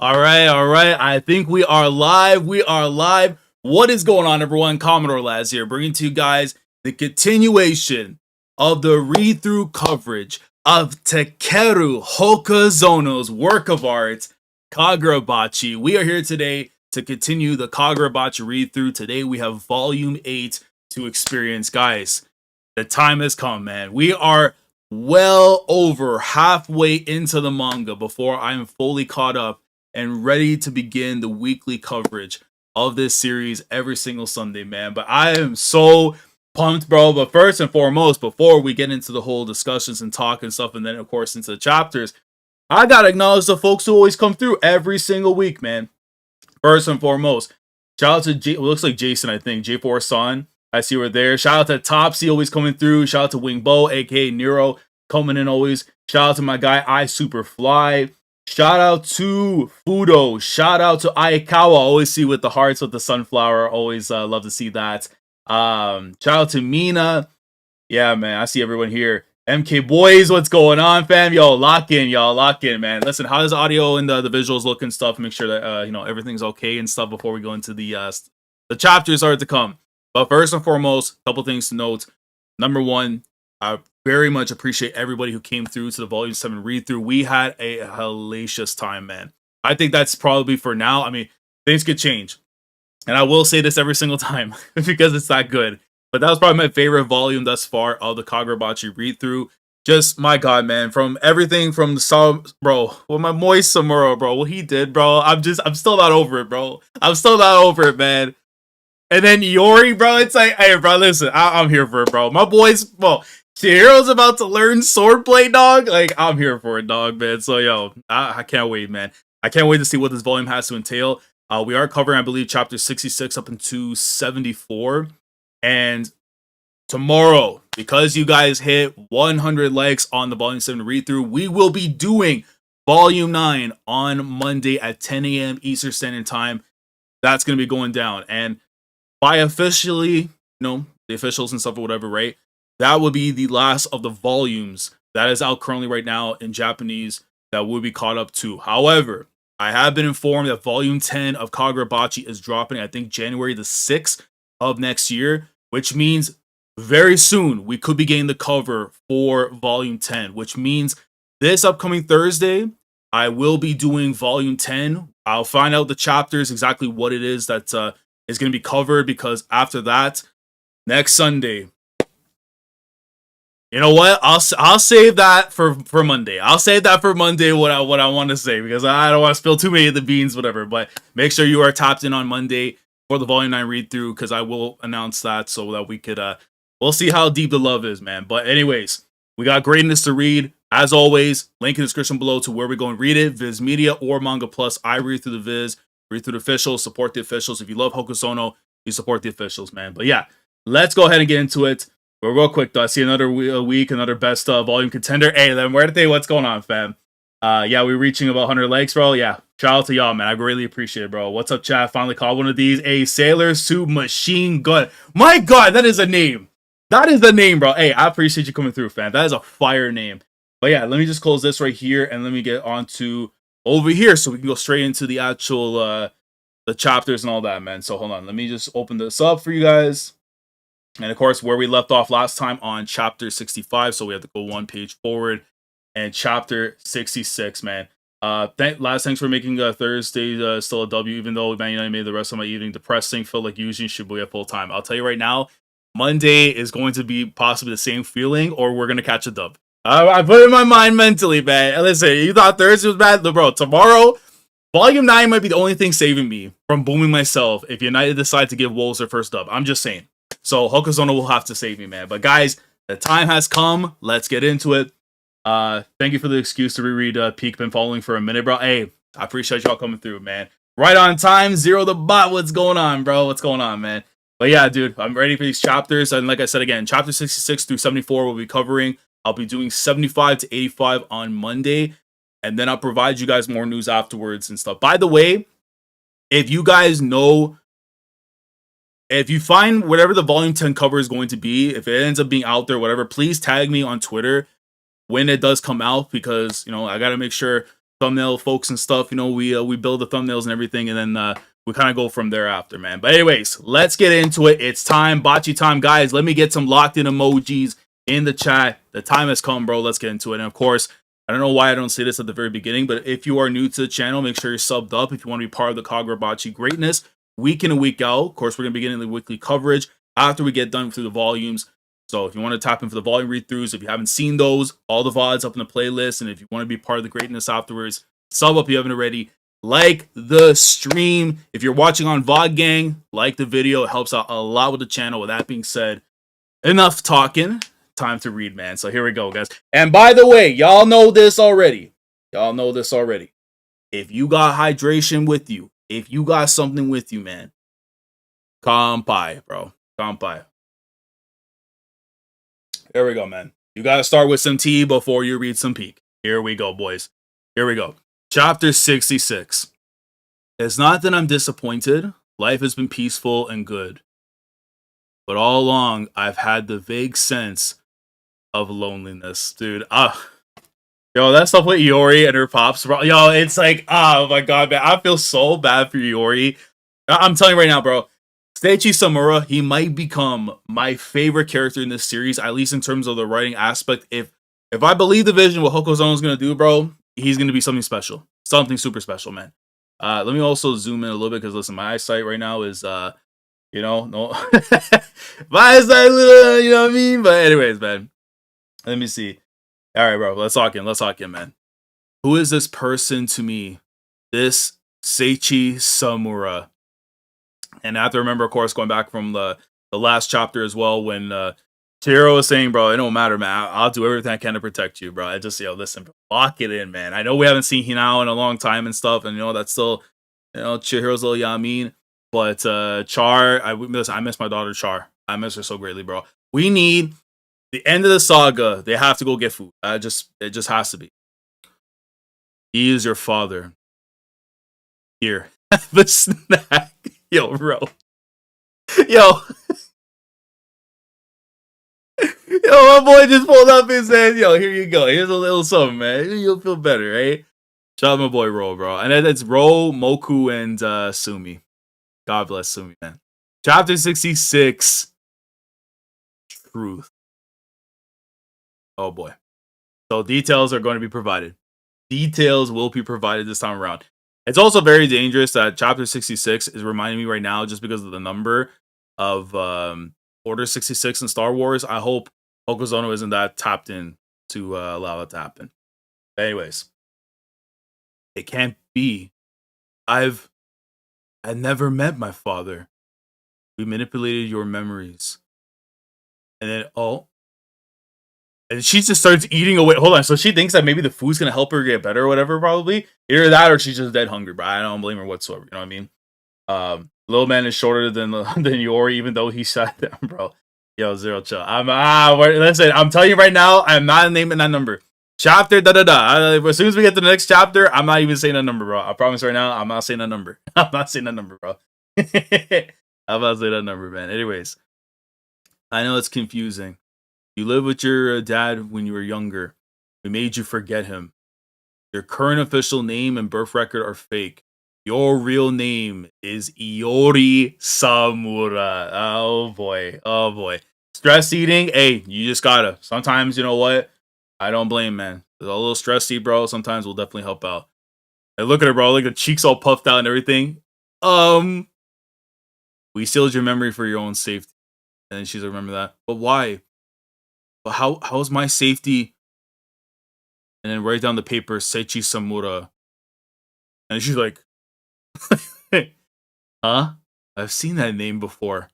All right. I think we are live. We are live. What is going on, everyone? Commodore Laz here, bringing to you guys the continuation of the read-through coverage of Takeru Hokazono's work of art, Kagurabachi. We are here today to continue the Kagurabachi read-through. Today we have Volume 8 to experience. Guys, the time has come, man. We are well over halfway into the manga before I am fully caught up and ready to begin the weekly coverage of this series every single Sunday, man. But I am so pumped, bro. But first and foremost, before we get into the whole discussions and talk and stuff, and then, of course, into the chapters, I gotta acknowledge the folks who always come through every single week, man. First and foremost, shout out to it looks like Jason, I think, J4 Son. I see we're there. Shout out to Topsy, always coming through. Shout out to Wing Bo, aka Nero, coming in always. Shout out to my guy, I Superfly. Shout out to Fudo. Shout out to Aikawa. Always see with the hearts with the sunflower. Always love to see that. Shout out to Mina. Yeah, man. I see everyone here. MK Boys, what's going on, fam? Yo, lock in, y'all. Lock in, man. Listen, how does audio and the visuals look and stuff? Make sure that everything's okay and stuff before we go into the chapters are to come. But first and foremost, a couple things to note. Number one, I very much appreciate everybody who came through to the Volume 7 read-through. We had a hellacious time, man. I think that's probably for now. I mean, things could change. And I will say this every single time because it's that good. But that was probably my favorite volume thus far of the Kagurabachi read-through. Just, my God, man. From everything from the bro, with my moist Samura, bro. What he did, bro. I'm still not over it, bro. I'm still not over it, man. And then Yori, bro. It's like, hey, bro, listen. I'm here for it, bro. My boys, well, Chihiro's about to learn swordplay, dog. Like, I'm here for it, dog, man. So, yo, I can't wait, man. I can't wait to see what this volume has to entail. We are covering, I believe, chapter 66 up into 74. And tomorrow, because you guys hit 100 likes on the Volume 7 read-through, we will be doing Volume 9 on Monday at 10 a.m. Eastern Standard Time. That's going to be going down. And by officially, the officials and stuff or whatever, right? That would be the last of the volumes that is out currently right now in Japanese that will be caught up to. However, I have been informed that Volume 10 of Kagurabachi is dropping, I think, January the 6th of next year, which means very soon we could be getting the cover for Volume 10, which means this upcoming Thursday, I will be doing Volume 10. I'll find out the chapters, exactly what it is that is going to be covered, because after that, next Sunday, you know what? I'll save that for Monday. I'll save that for Monday. What I want to say, because I don't want to spill too many of the beans, whatever. But make sure you are tapped in on Monday for the Volume 9 read through, because I will announce that so that we could we'll see how deep the love is, man. But anyways, we got greatness to read. As always, link in the description below to where we go and read it. Viz Media or Manga Plus. I read through the Viz, read through the officials, support the officials. If you love Hokusono, you support the officials, man. But yeah, let's go ahead and get into it. But real quick, though, I see another week, another best volume contender. Hey, then where did they? What's going on, fam? Yeah, we're reaching about 100 likes, bro. Yeah, shout out to y'all, man. I really appreciate it, bro. What's up, chat? Finally caught one of these. A Sailor Suit Machine Gun. My God, that is a name. That is the name, bro. Hey, I appreciate you coming through, fam. That is a fire name. But yeah, let me just close this right here, and let me get on to over here so we can go straight into the actual the chapters and all that, man. So hold on, let me just open this up for you guys. And of course, where we left off last time on chapter 65, so we have to go one page forward. And chapter 66, man. Thanks for making Thursday still a W, even though Man United made the rest of my evening depressing. Feel like using Shibuya full time. I'll tell you right now, Monday is going to be possibly the same feeling, or we're gonna catch a dub. I put it in my mind mentally, man. Listen, you thought Thursday was bad, bro. Tomorrow, Volume 9 might be the only thing saving me from booming myself if United decide to give Wolves their first dub. I'm just saying. So Hokusono will have to save me, man. But guys, the time has come. Let's get into it. Thank you for the excuse to reread Peak. Been following for a minute, bro. Hey, I appreciate y'all coming through, man. Right on time. Zero the bot. What's going on, bro? What's going on, man? But yeah, dude, I'm ready for these chapters. And like I said again, chapter 66 through 74 we'll be covering. I'll be doing 75 to 85 on Monday. And then I'll provide you guys more news afterwards and stuff. By the way, if you guys know, if you find whatever the Volume 10 cover is going to be, if it ends up being out there, whatever, please tag me on Twitter when it does come out, because, I got to make sure thumbnail folks and stuff. You know, we build the thumbnails and everything, and then we kind of go from there after, man. But anyways, let's get into it. It's time, Bachi time, guys. Let me get some locked in emojis in the chat. The time has come, bro. Let's get into it. And of course, I don't know why I don't say this at the very beginning, but if you are new to the channel, make sure you're subbed up if you want to be part of the Kagurabachi greatness week in and week out. Of course, we're going to be getting the weekly coverage after we get done through the volumes. So if you want to tap in for the volume read-throughs, if you haven't seen those, all the VODs up in the playlist. And if you want to be part of the greatness afterwards, sub up if you haven't already. Like the stream. If you're watching on VOD gang, like the video. It helps out a lot with the channel. With that being said, enough talking. Time to read, man. So here we go, guys. And by the way, y'all know this already. Y'all know this already. If you got hydration with you, if you got something with you, man, kampai, bro. Kampai. There we go, man. You gotta start with some tea before you read some peak. Here we go, boys. Here we go. Chapter 66. It's not that I'm disappointed. Life has been peaceful and good. But all along, I've had the vague sense of loneliness. Dude, yo, that stuff with Yori and her pops, bro. Yo, it's like, oh my god, man. I feel so bad for Yori. I'm telling you right now, bro. Seiichi Samura, he might become my favorite character in this series, at least in terms of the writing aspect. If I believe the vision what Hokuzono's gonna do, bro, he's gonna be something special. Something super special, man. Let me also zoom in a little bit because listen, my eyesight right now is you know, no my eyesight, you know what I mean? But anyways, man. Let me see. Alright, bro, let's talk in, man. Who is this person to me? This Seiichi Samura. And I have to remember, of course, going back from the last chapter as well, when Chihiro was saying, bro, it don't matter, man. I'll do everything I can to protect you, bro. I just, yo, listen, lock it in, man. I know we haven't seen Hinao in a long time and stuff, and, you know, that's still, you know, Chihiro's little Yamin. But Char, I miss my daughter, Char. I miss her so greatly, bro. We need, the end of the saga, they have to go get food. It just has to be. He is your father. Here, have a snack. Yo, bro. Yo. Yo, my boy just pulled up his hand. Yo, here you go. Here's a little something, man. You'll feel better, right? Shout out my boy Ro, bro. And then it's Ro, Moku, and Sumi. God bless Sumi, man. Chapter 66. Truth. Oh, boy. So details are going to be provided. Details will be provided this time around. It's also very dangerous that Chapter 66 is reminding me right now just because of the number of Order 66 in Star Wars. I hope Hokuzono isn't that tapped in to allow it to happen. Anyways, it can't be. I never met my father. We manipulated your memories. And then, and she just starts eating away. Hold on. So she thinks that maybe the food's going to help her get better or whatever, probably. Either that or she's just dead hungry, bro. I don't blame her whatsoever. You know what I mean? Little man is shorter than Yori, even though he sat down, bro. Yo, zero chill. Listen, I'm telling you right now, I'm not naming that number. Chapter, as soon as we get to the next chapter, I'm not even saying that number, bro. I promise right now, I'm not saying that number. I'm not saying that number, bro. I'm not saying that number, man. Anyways, I know it's confusing. You lived with your dad when you were younger. We made you forget him. Your current official name and birth record are fake. Your real name is Yori Samura. Oh boy. Oh boy. Stress eating? Hey, you just gotta. Sometimes, you know what? I don't blame, man. There's a little stress eat, bro. Sometimes will definitely help out. Hey, look at her, bro. Like the cheeks all puffed out and everything. We sealed your memory for your own safety. And then she's like, remember that. But why? But how's my safety? And then write down the paper, Seiichi Samura. And she's like, huh? I've seen that name before.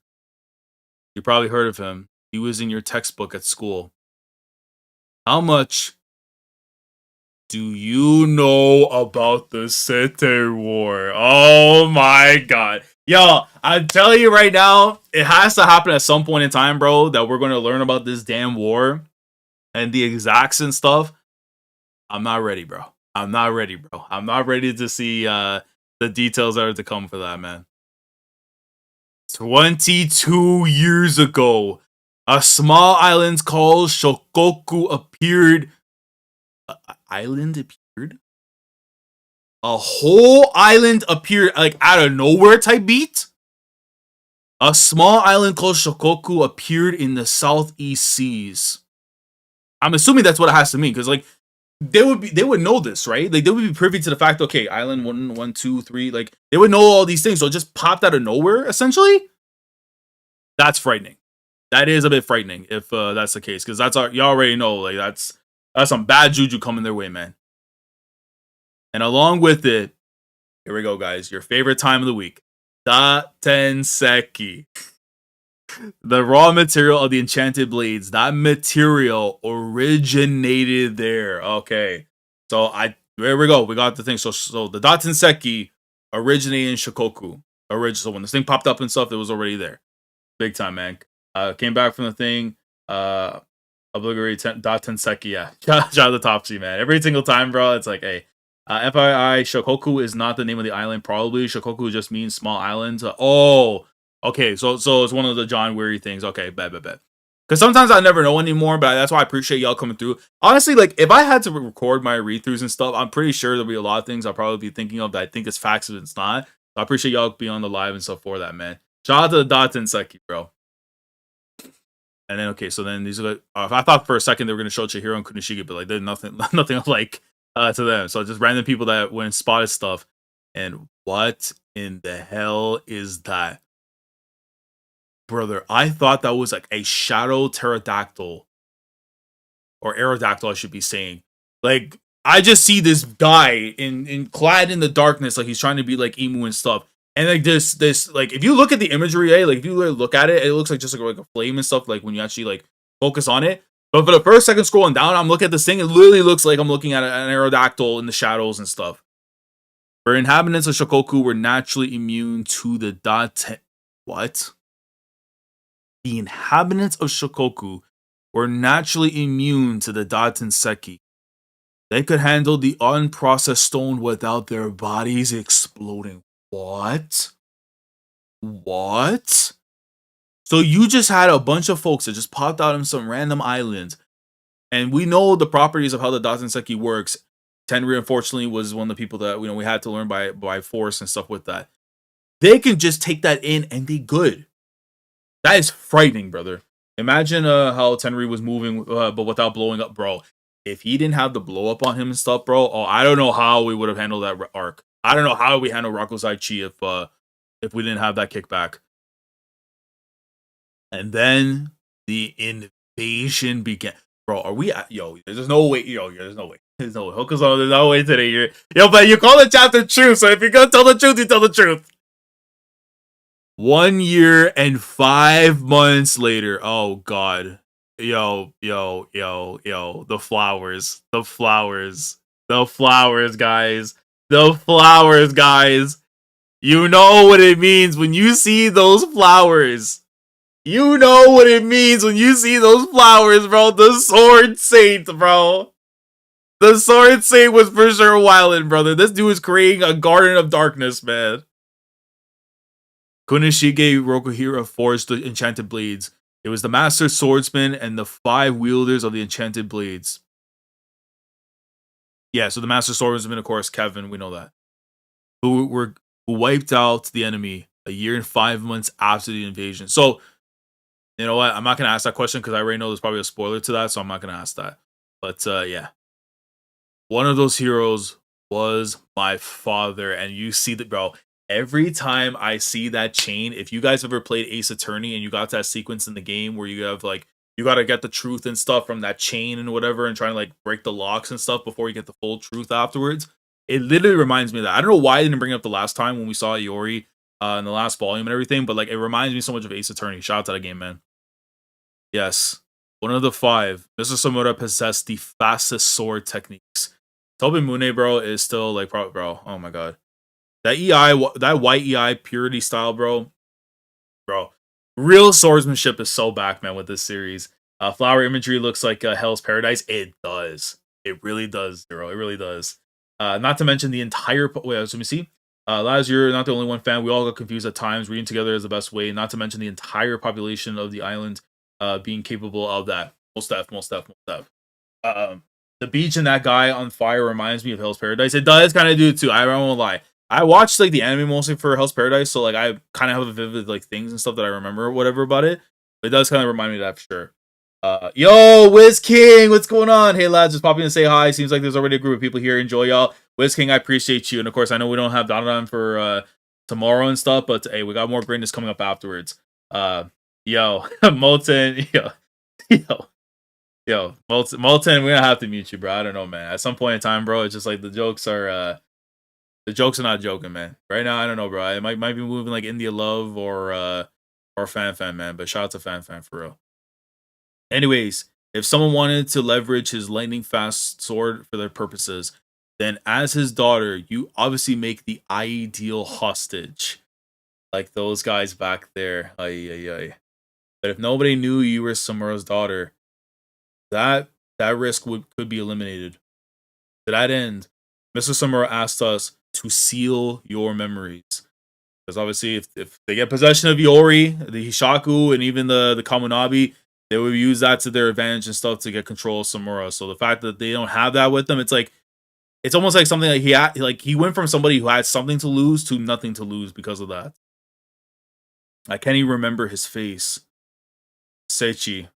You probably heard of him. He was in your textbook at school. How much do you know about the Sete War? Oh my god. Yo, I'm telling you right now, it has to happen at some point in time, bro, that we're going to learn about this damn war and the exacts and stuff. I'm not ready, bro. I'm not ready, bro. I'm not ready to see the details that are to come for that, man. 22 years ago, a small island called Shakoku appeared. Island appeared? A whole island appeared like out of nowhere type beat. A small island called Shakoku appeared in the southeast seas. I'm assuming that's what it has to mean, because like they would know this, right? Like they would be privy to the fact, okay, island 1, 2, 3, like they would know all these things, so it just popped out of nowhere, essentially. That's frightening. That is a bit frightening if that's the case, because you already know, like that's some bad juju coming their way, man. And along with it, here we go, guys. Your favorite time of the week, Datenseki. The raw material of the enchanted blades. That material originated there. Okay. So there we go. We got the thing. So the Datenseki originated in Shakoku. So when this thing popped up and stuff, it was already there. Big time, man. Came back from the thing. Obligatory Datenseki. Yeah. Shout out to Topsy, man. Every single time, bro. It's like, hey. FYI, Shakoku is not the name of the island. Probably Shakoku just means small islands. Okay, so it's one of the John Weary things. Okay, bet. Because sometimes I never know anymore, but that's why I appreciate y'all coming through. Honestly, like, if I had to record my read-throughs and stuff, I'm pretty sure there'll be a lot of things I'll probably be thinking of that I think is facts if it's not. So I appreciate y'all being on the live and stuff for that, man. Shout out to the Datenseki, bro. And then, okay, so then these are like, I thought for a second they were going to show Chihiro and Kunishige, but like, there's nothing of like, to them. So just random people that went and spotted stuff. And what in the hell is that? Brother, I thought that was like a shadow pterodactyl. Or Aerodactyl, I should be saying. Like, I just see this guy in clad in the darkness, like he's trying to be like emu and stuff. And like this like if you look at the imagery, like if you really look at it, it looks like just like a flame and stuff, like when you actually like focus on it. But for the first second scrolling down, I'm looking at this thing. It literally looks like I'm looking at an Aerodactyl in the shadows and stuff. For inhabitants of Shakoku were naturally immune to the Dati. What? The inhabitants of Shakoku were naturally immune to the Datenseki. They could handle the unprocessed stone without their bodies exploding. What? What? So you just had a bunch of folks that just popped out on some random islands. And we know the properties of how the Datenseki works. Tenri, unfortunately, was one of the people that we had to learn by force and stuff with that. They can just take that in and be good. That is frightening, brother. Imagine how Tenri was moving, but without blowing up, bro. If he didn't have the blow up on him and stuff, bro, I don't know how we would have handled that arc. I don't know how we handle Rakusai Chi if we didn't have that kickback. And then the invasion began. Bro, are we at, there's no way, there's no way. There's no way. There's no way today. But you call the chapter truth, so if you're gonna tell the truth, you tell the truth. 1 year and 5 months later. Oh god. The flowers. The flowers, guys. The flowers, guys. You know what it means when you see those flowers. You know what it means when you see those flowers, bro. The Sword Saint, bro. The Sword Saint was for sure wildin', brother. This dude was creating a garden of darkness, man. Kunishige Rokuhira forged the enchanted blades. It was the master swordsman and the 5 wielders of the enchanted blades. Yeah, so the master swordsman, of course, Kevin, we know that. Who wiped out the enemy a year and 5 months after the invasion. So, you know what? I'm not going to ask that question because I already know there's probably a spoiler to that, so I'm not going to ask that. But, yeah. One of those heroes was my father, and you see that, bro. Every time I see that chain, if you guys ever played Ace Attorney and you got that sequence in the game where you have like, you got to get the truth and stuff from that chain and whatever and trying to like break the locks and stuff before you get the full truth afterwards. It literally reminds me of that. I don't know why I didn't bring it up the last time when we saw Yori in the last volume and everything, but like it reminds me so much of Ace Attorney. Shout out to that game, man. Yes. One of the 5. Mr. Samura possessed the fastest sword techniques. Tobimune, bro, is still like, bro, oh my god. That that white EI purity style, bro. Real swordsmanship is so back, man, with this series. Flower imagery looks like Hell's Paradise. It does. It really does, bro. It really does. Not to mention the entire... Wait, let me see. Laz, you're not the only one fan. We all got confused at times. Reading together is the best way. Not to mention the entire population of the island being capable of that. Most stuff. the beach and that guy on fire reminds me of Hell's Paradise. It does kind of do it too. I won't lie. I watched like the anime mostly for Hell's Paradise, so like I kind of have a vivid like things and stuff that I remember or whatever about it. But it does kind of remind me of that for sure. Yo, Wiz King, what's going on? Hey lads, just popping to say hi. Seems like there's already a group of people here. Enjoy y'all. Wiz King, I appreciate you. And of course, I know we don't have Dati for tomorrow and stuff, but hey, we got more greatness coming up afterwards. Yo, Molten, yo, Molten, we're gonna have to mute you, bro. I don't know, man. At some point in time, bro, it's just like the jokes are not joking, man. Right now, I don't know, bro. I might be moving like India Love or Fan, man. But shout out to Fan for real. Anyways, if someone wanted to leverage his lightning fast sword for their purposes, then as his daughter, you obviously make the ideal hostage. Like those guys back there. Ay. But if nobody knew you were Samura's daughter, that risk could be eliminated. To that end, Mr. Samura asked us to seal your memories. Because obviously, if they get possession of Yori, the Hishaku, and even the Kamunabi, they would use that to their advantage and stuff to get control of Samura. So the fact that they don't have that with them, it's like it's almost like something like he went from somebody who had something to lose to nothing to lose because of that. I can't even remember his face. Seiichi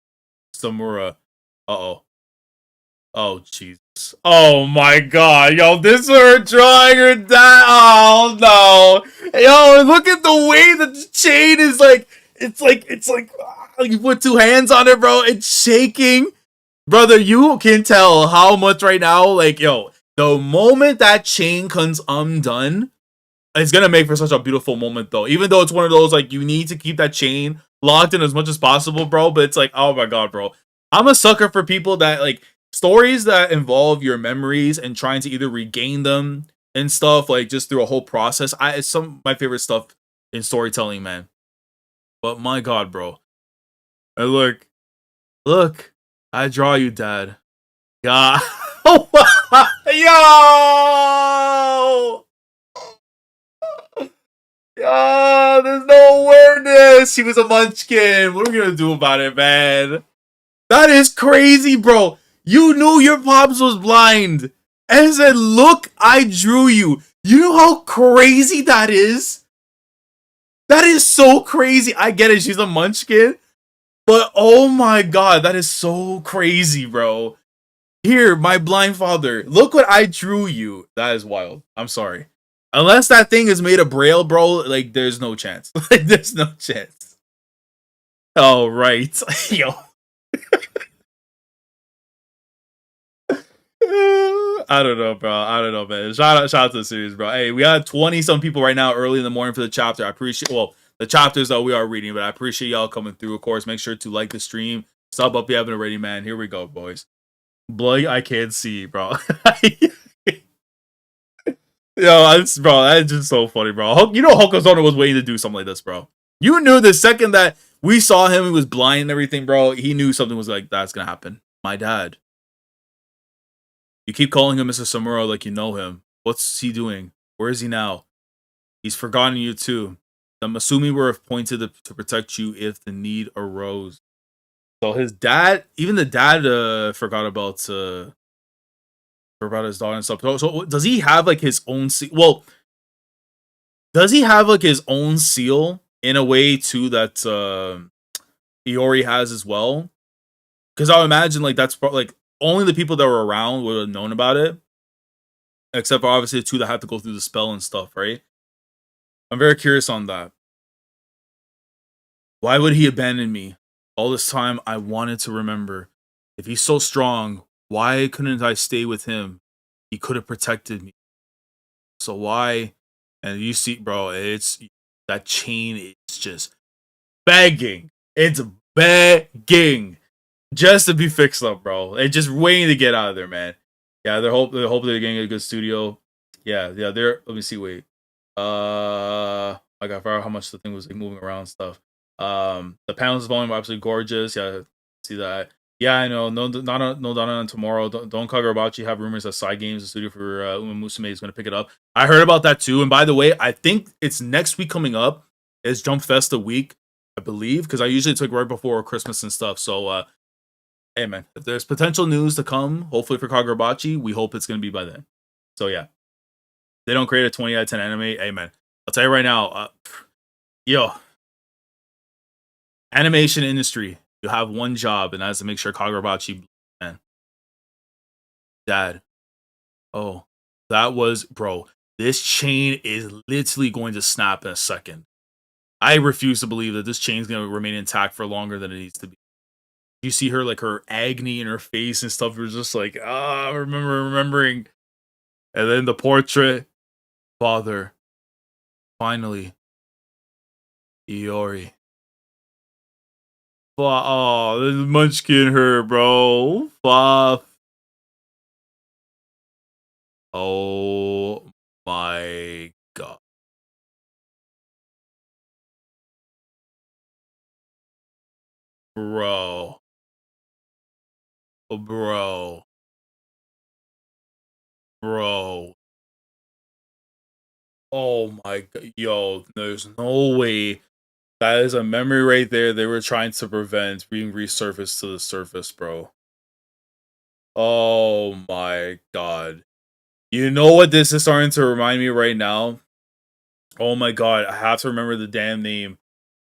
Samura. Uh-oh. Oh, Jesus. Oh, my God. Yo, this is her drawing her dad. Oh, no. Yo, look at the way that the chain is like, it's like, you put two hands on it, bro. It's shaking. Brother, you can tell how much right now, like, yo, the moment that chain comes undone, it's going to make for such a beautiful moment, though. Even though it's one of those, like, you need to keep that chain locked in as much as possible, bro. But it's like, oh, my God, bro. I'm a sucker for people that, like, stories that involve your memories and trying to either regain them and stuff, like just through a whole process. It's some of my favorite stuff in storytelling, man. But my God, bro. And look, I draw you, Dad. Yeah. Yo! Yo, there's no awareness. He was a munchkin. What are we gonna do about it, man? That is crazy, bro. You knew your pops was blind and said, look, I drew you. You know how crazy that is? That is so crazy. I get it. She's a munchkin. But oh my God, that is so crazy, bro. Here, my blind father. Look what I drew you. That is wild. I'm sorry. Unless that thing is made of braille, bro, like, there's no chance. Like, there's no chance. Oh, right. Yo. I don't know, bro. I don't know, man. Shout out to the series, bro. Hey, we got 20-some people right now early in the morning for the chapter. I appreciate, well, the chapters that we are reading, but I appreciate y'all coming through. Of course, make sure to like the stream. Sub up if you haven't already, man. Here we go, boys. Blood I can't see, bro. Yo, bro, that's just so funny, bro. You know Hokuzono was waiting to do something like this, bro. You knew the second that we saw him, he was blind and everything, bro. He knew something was like, that's gonna happen. My dad. You keep calling him Mr. Samura like you know him. What's he doing? Where is he now? He's forgotten you too. I'm assuming we're appointed to protect you if the need arose. So his dad, even the dad, forgot about his daughter and stuff. So does he have like his own seal? Well, does he have like his own seal in a way too that Iori has as well? Because I would imagine like that's like only the people that were around would have known about it. Except for obviously the two that had to go through the spell and stuff, right? I'm very curious on that. Why would he abandon me? All this time I wanted to remember. If he's so strong, why couldn't I stay with him? He could have protected me. So why? And you see, bro, it's that chain is just begging. It's begging. Just to be fixed up, bro. It's just waiting to get out of there, man. Yeah, they're hoping they're getting a good studio. Yeah, they're. Let me see. Wait. I forgot how much the thing was like moving around and stuff. The panels volume are absolutely gorgeous. Yeah, see that. Yeah, I know. No Donna tomorrow. Don't Kagurabachi have rumors that Side Games, the studio for Uma Musume, is going to pick it up. I heard about that too. And by the way, I think it's next week coming up. It's Jump Festa week, I believe, because I usually took right before Christmas and stuff. So Hey man, if there's potential news to come, hopefully for Kagurabachi, we hope it's gonna be by then. So yeah, they don't create a 20 out of 10 anime. Hey man, I'll tell you right now, yo, animation industry, you have one job, and that's to make sure Kagurabachi, man, dad. Oh, that was, bro. This chain is literally going to snap in a second. I refuse to believe that this chain's going to remain intact for longer than it needs to be. You see her, like, her agony in her face and stuff. It was just like, remembering. And then the portrait. Father. Finally. Yori. Oh, this munchkin her, bro. Fuck. Oh my god. Bro. Bro. Bro. Oh my god. Yo, there's no way. That is a memory right there they were trying to prevent being resurfaced to the surface, bro. Oh my god. You know what this is starting to remind me right now? Oh my god, I have to remember the damn name.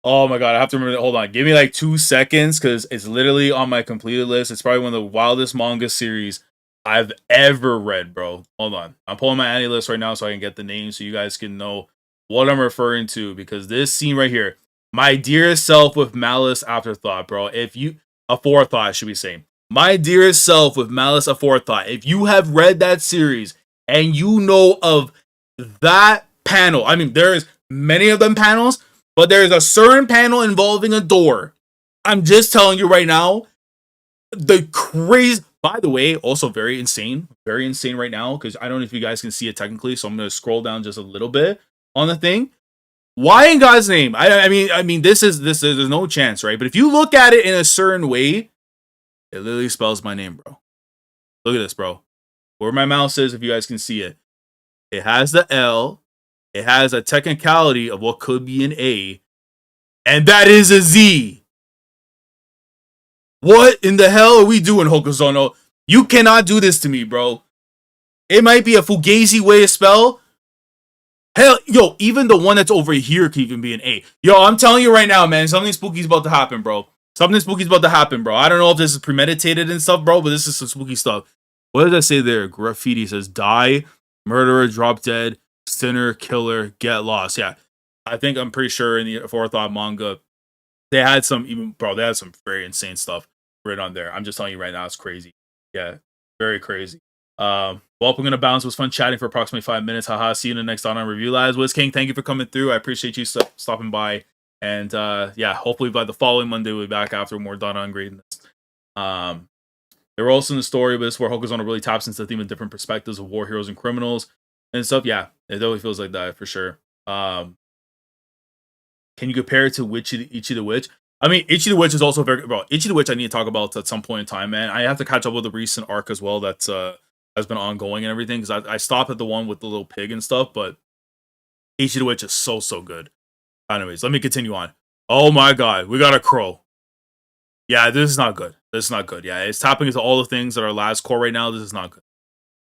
Oh my god, I have to remember that. Hold on, give me like 2 seconds because it's literally on my completed list. It's probably one of the wildest manga series I've ever read, bro. Hold on, I'm pulling my anime list right now so I can get the name so you guys can know what I'm referring to. Because this scene right here, my dearest self with malice afterthought, bro. If you aforethought, I should be saying, my dearest self with malice aforethought. If you have read that series and you know of that panel, I mean, there's many of them panels, but there's a certain panel involving a door. I'm just telling you right now, the crazy. By the way, also very insane right now because I don't know if you guys can see it technically, so I'm gonna scroll down just a little bit on the thing. Why in God's name? I mean, this is there's no chance, right? But if you look at it in a certain way, it literally spells my name, bro. Look at this, bro. Where my mouse is, if you guys can see it, it has the L. It has a technicality of what could be an A, and that is a Z. What in the hell are we doing, Hokuzono? You cannot do this to me, bro. It might be a Fugazi way to spell. Hell, yo, even the one that's over here could even be an A. Yo, I'm telling you right now, man, something spooky's about to happen, bro. Something spooky's about to happen, bro. I don't know if this is premeditated and stuff, bro, but this is some spooky stuff. What did I say there? Graffiti says, die, murderer, drop dead, sinner, killer, get lost. Yeah, I'm pretty sure in the Forethought manga, they had some very insane stuff written on there. I'm just telling you right now, it's crazy. Yeah, very crazy. Well, we're gonna bounce. It was fun chatting for approximately 5 minutes. Haha. See you in the next on review, lads. Wiz King, thank you for coming through. I appreciate you stopping by. And yeah, hopefully by the following Monday we'll be back after more Data ungrading this. There were also in the story, but this is where Hokuzono really taps into the theme of different perspectives of war heroes and criminals and stuff. Yeah, it definitely feels like that for sure. Can you compare it to Ichi the Witch? I mean, Ichi the Witch is also very, bro. Ichi the Witch I need to talk about at some point in time, man. I have to catch up with the recent arc as well that's has been ongoing and everything because I stopped at the one with the little pig and stuff, but Ichi the Witch is so good. Anyways, let me continue on. Oh my god, we got a crow. Yeah, this is not good. This is not good. Yeah, it's tapping into all the things that are last core right now. This is not good.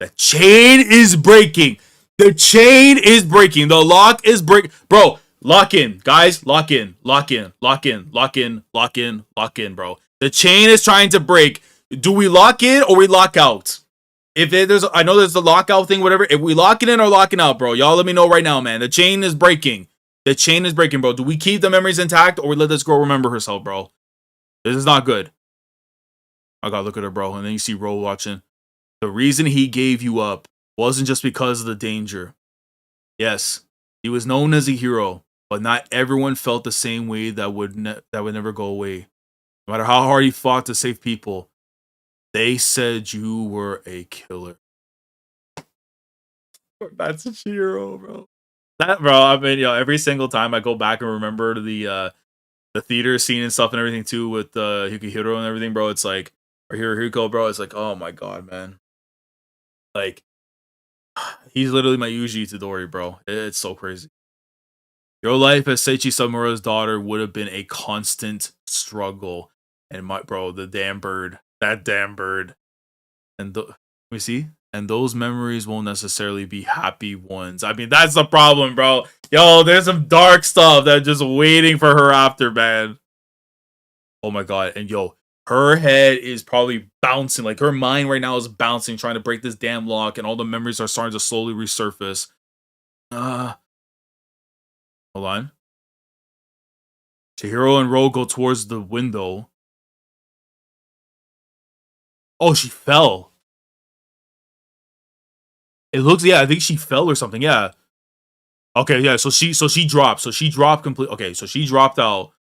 The chain is breaking. The chain is breaking. The lock is breaking. Bro, lock in. Guys, lock in. Lock in. Lock in. Lock in. Lock in. Lock in, bro. The chain is trying to break. Do we lock in or we lock out? If there's, I know there's the lockout thing, whatever. If we lock it in or locking out, bro, y'all let me know right now, man. The chain is breaking. The chain is breaking, bro. Do we keep the memories intact or we let this girl remember herself, bro? This is not good. I gotta look at her, bro. And then you see Ro watching. The reason he gave you up wasn't just because of the danger. Yes, he was known as a hero, but not everyone felt the same way that would never go away. No matter how hard he fought to save people, they said you were a killer. That's a Chihiro, bro. That, bro, I mean, every single time I go back and remember the theater scene and stuff and everything too with Hikihiro and everything, bro, it's like, or Hiruhiko, bro, it's like, oh my god, man. Like, he's literally my Yuji Itadori, bro. It's so crazy. Your life as Seiichi Samura's daughter would have been a constant struggle. And my bro, the damn bird. That damn bird. And let me see. And those memories won't necessarily be happy ones. I mean, that's the problem, bro. Yo, there's some dark stuff that's just waiting for her after, man. Oh my god. And yo, her head is probably bouncing. Like her mind right now is bouncing, trying to break this damn lock, and all the memories are starting to slowly resurface. Hold on. Chihiro and Ro go towards the window. Oh, she fell. It looks, yeah, I think she fell or something. Yeah. Okay, yeah. So she dropped. So she dropped completely. Okay, so she dropped out,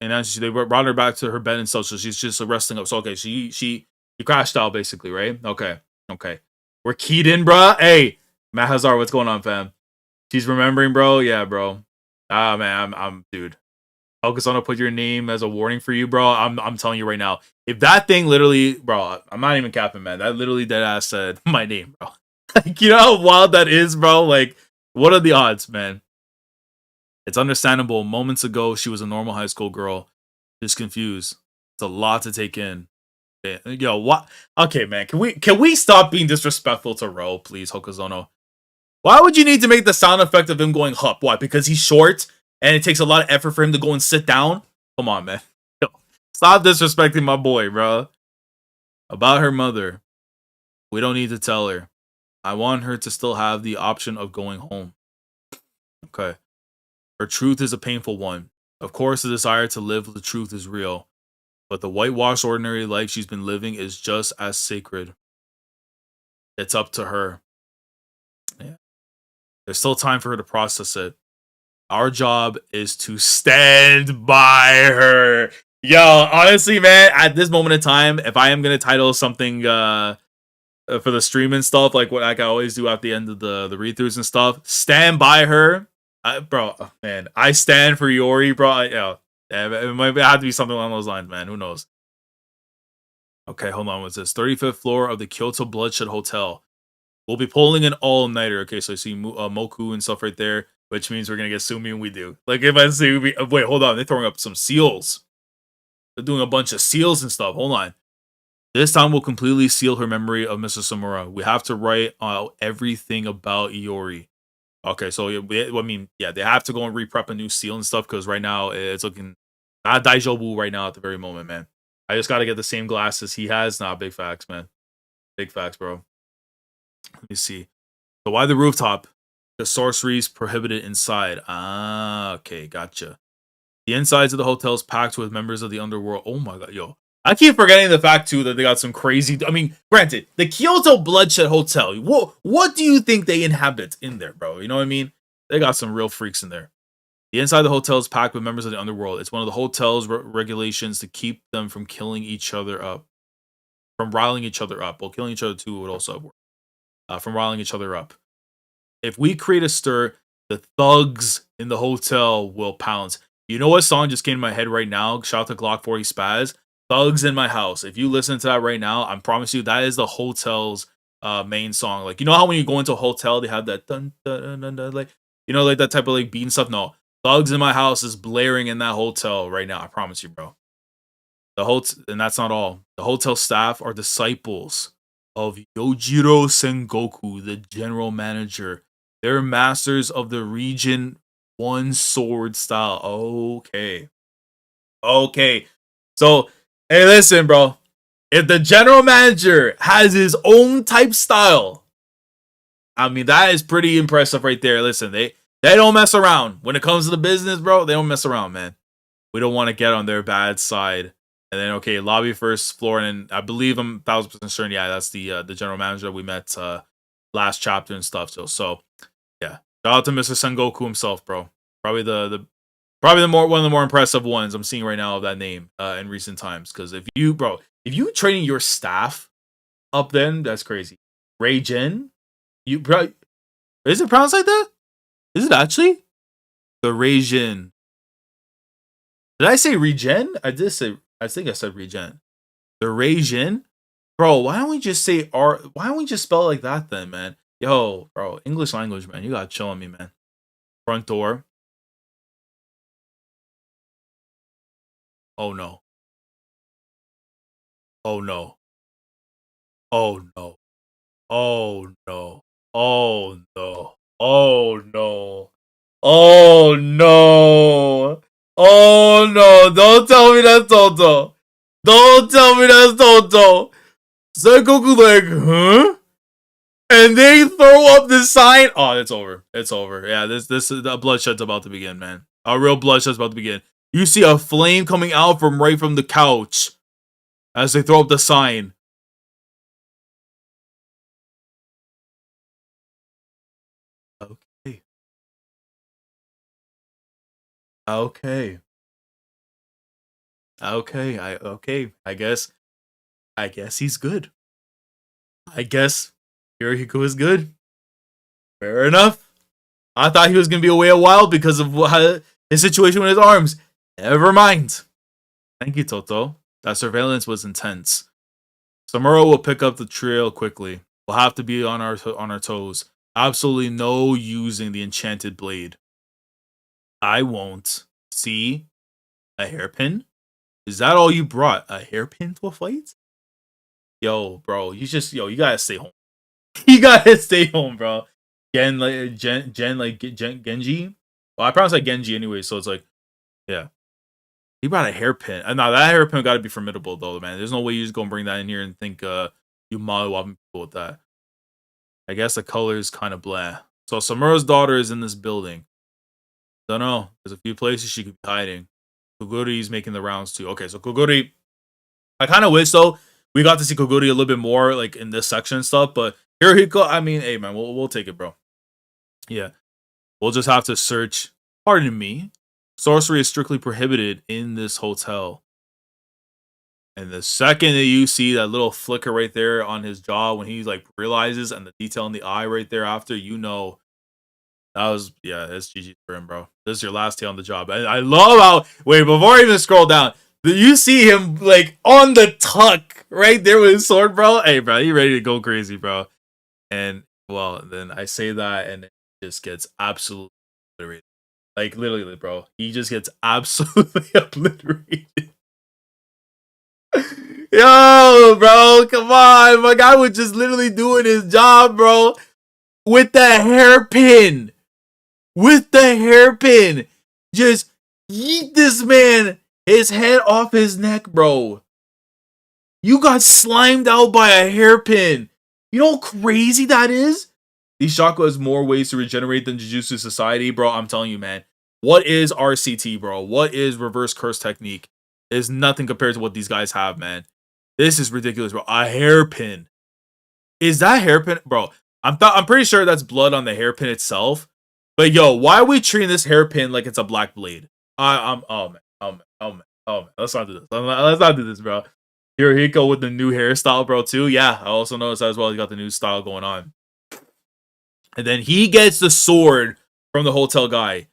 and then they brought her back to her bed and stuff. So she's just resting up. So okay, she crashed out basically, right? Okay, okay. We're keyed in, bro. Hey, Matt Hazard, what's going on, fam? She's remembering, bro. Yeah, bro. Ah, man, I'm dude. Focus on to put your name as a warning for you, bro. I'm telling you right now. If that thing literally, bro, I'm not even capping, man. That literally dead ass said my name, bro. Like, you know how wild that is, bro? Like, what are the odds, man? It's understandable. Moments ago, she was a normal high school girl, just confused. It's a lot to take in. Yo, what? Okay, man. Can we stop being disrespectful to Ro, please, Hokazono? Why would you need to make the sound effect of him going hup? Why? Because he's short and it takes a lot of effort for him to go and sit down? Come on, man. Yo, stop disrespecting my boy, bro. About her mother, we don't need to tell her. I want her to still have the option of going home. Okay. Her truth is a painful one. Of course, the desire to live the truth is real, but the whitewashed ordinary life she's been living is just as sacred. It's up to her. Yeah. There's still time for her to process it. Our job is to stand by her. Yo, honestly, man, at this moment in time, if I am gonna title something for the stream and stuff, like what I always do at the end of the read-throughs and stuff, stand by her. Bro, man, I stand for Yori, bro. It might have to be something along those lines, man. Who knows? Okay, hold on. What's this? 35th floor of the KYOTO Bloodshed Hotel. We'll be pulling an all-nighter. Okay, so I see Moku and stuff right there, which means we're gonna get Sumi and we do. Like, if I say, wait, hold on. They're throwing up some seals. They're doing a bunch of seals and stuff. Hold on. This time we'll completely seal her memory of Mr. Samura. We have to write out everything about Yori. Okay, so I mean, yeah, they have to go and re-prep a new seal and stuff because right now it's looking not Daijobu right now at the very moment, man. I just gotta get the same glasses he has. Nah, big facts, man. Big facts, bro. Let me see. So why the rooftop? The sorcery's prohibited inside. Ah, okay, gotcha. The insides of the hotel is packed with members of the underworld. Oh my god, yo. I keep forgetting the fact too that they got some crazy. I mean, granted, the KYOTO Bloodshed Hotel. What do you think they inhabit in there, bro? You know what I mean? They got some real freaks in there. The inside of the hotel is packed with members of the underworld. It's one of the hotel's regulations to keep them from killing each other up, from riling each other up. Well, killing each other too would also work. From riling each other up. If we create a stir, the thugs in the hotel will pounce. You know what song just came to my head right now? Shout out to Glock 40 Spaz. Thugs in My House. If you listen to that right now, I promise you that is the hotel's main song. Like, you know how when you go into a hotel, they have that dun, dun, dun, dun, like, you know, like that type of like beat and stuff? No. Thugs in My House is blaring in that hotel right now. I promise you, bro. And that's not all. The hotel staff are disciples of Yojiro Sengoku, the general manager. They're masters of the region one sword style. Okay. Okay. So, hey, listen, bro. If the general manager has his own type style, I mean, that is pretty impressive right there. Listen, they don't mess around. When it comes to the business, bro, they don't mess around, man. We don't want to get on their bad side. And then, okay, lobby first floor, and I believe I'm 1000% certain. Yeah, that's the general manager we met last chapter and stuff. So yeah, shout out to Mr. Sengoku himself, bro. Probably one of the more impressive ones I'm seeing right now of that name in recent times. Because if you training your staff up, then that's crazy. Ray Jin, is it pronounced like that? Is it actually the Ray Jin? Did I say regen? I did say. I think I said regen. The Rajin? Bro, why don't we just say R? Why don't we just spell it like that then, man? Yo, bro, English language, man. You gotta chill on me, man. Front door. Oh no. Oh no. Oh no. Oh no. Oh no. Oh no. Oh no. Oh no. Don't tell me that's Toto. Don't tell me that's Toto. Sengoku like, huh? And they throw up the sign. Oh, it's over. It's over. Yeah, this is the bloodshed's about to begin, man. A real bloodshed's about to begin. You see a flame coming out from right from the couch as they throw up the sign. Okay. Okay. Okay. I guess he's good. I guess Hiruhiko is good. Fair enough. I thought he was gonna be away a while because of his situation with his arms. Never mind. Thank you, Toto. That surveillance was intense. Samura will pick up the trail quickly. We'll have to be on our toes. Absolutely no using the enchanted blade. I won't. See? A hairpin? Is that all you brought? A hairpin to a fight? Yo, bro, you gotta stay home. You gotta stay home, bro. Genji. Well, I pronounce like Genji anyway, so it's like, yeah. He brought a hairpin. Now that hairpin got to be formidable, though, man. There's no way you just gonna bring that in here and think you mollywopping people with that. I guess the color is kind of blah. So Samura's daughter is in this building. Don't know. There's a few places she could be hiding. Koguri's making the rounds too. Okay, so Koguri. I kind of wish though we got to see Koguri a little bit more like in this section and stuff. But Hiruhiko, I mean, hey man, we'll take it, bro. Yeah, we'll just have to search. Pardon me. Sorcery is strictly prohibited in this hotel. And the second that you see that little flicker right there on his jaw when he like realizes and the detail in the eye right there after, you know that was it's GG for him, bro. This is your last day on the job. I love how before I even scroll down, you see him like on the tuck right there with his sword, bro. Hey, bro, you ready to go crazy, bro? And well, then I say that and it just gets absolutely obliterated. Like literally, bro, he just gets absolutely obliterated. Yo, bro, come on. My guy was just literally doing his job, bro. With the hairpin. With the hairpin. Just yeet this man his head off his neck, bro. You got slimed out by a hairpin. You know how crazy that is? These chakra has more ways to regenerate than Jujutsu Society, bro. I'm telling you, man. What is RCT, bro? What is reverse curse technique? Is nothing compared to what these guys have, man. This is ridiculous, bro. A hairpin. Is that hairpin, bro? I'm pretty sure that's blood on the hairpin itself. But yo, why are we treating this hairpin like it's a black blade? Oh man. Let's not do this. Let's not do this, bro. Hiruhiko with the new hairstyle, bro, too. Yeah, I also noticed that as well. He got the new style going on. And then he gets the sword from the hotel guy.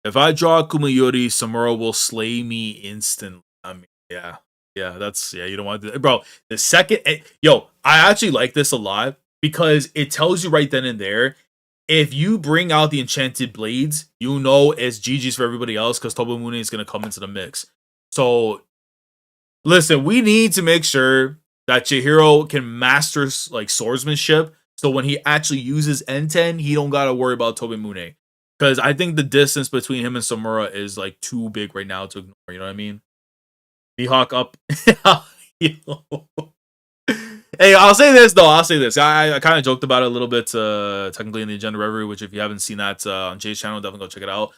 If I draw Kumayori, Samura will slay me instantly. I mean, yeah, you don't want to do that. Bro, the second, I actually like this a lot because it tells you right then and there, if you bring out the enchanted blades, you know it's GG's for everybody else because Tobimune is going to come into the mix. So, listen, we need to make sure that Chihiro can master like swordsmanship. So when he actually uses N10, he don't got to worry about Tobimune. Because I think the distance between him and Samura is like too big right now to ignore. You know what I mean? Mihawk up. Hey, I'll say this though. I kind of joked about it a little bit technically in the agenda review, which if you haven't seen that on Jay's channel, definitely go check it out.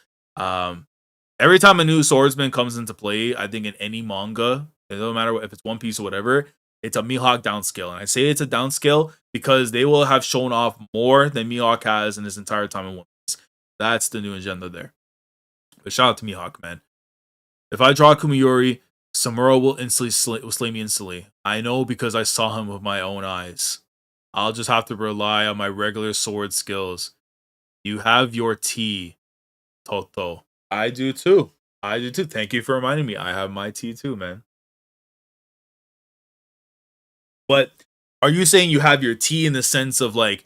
Every time a new swordsman comes into play, I think in any manga, it doesn't matter if it's One Piece or whatever, it's a Mihawk downscale. And I say it's a downscale because they will have shown off more than Mihawk has in his entire time in One Piece. That's the new agenda there. But shout out to Mihawk, man. If I draw Kumayori, Samura will slay me instantly. I know because I saw him with my own eyes. I'll just have to rely on my regular sword skills. You have your tea, Toto. I do too. Thank you for reminding me. I have my tea too, man. But are you saying you have your tea in the sense of like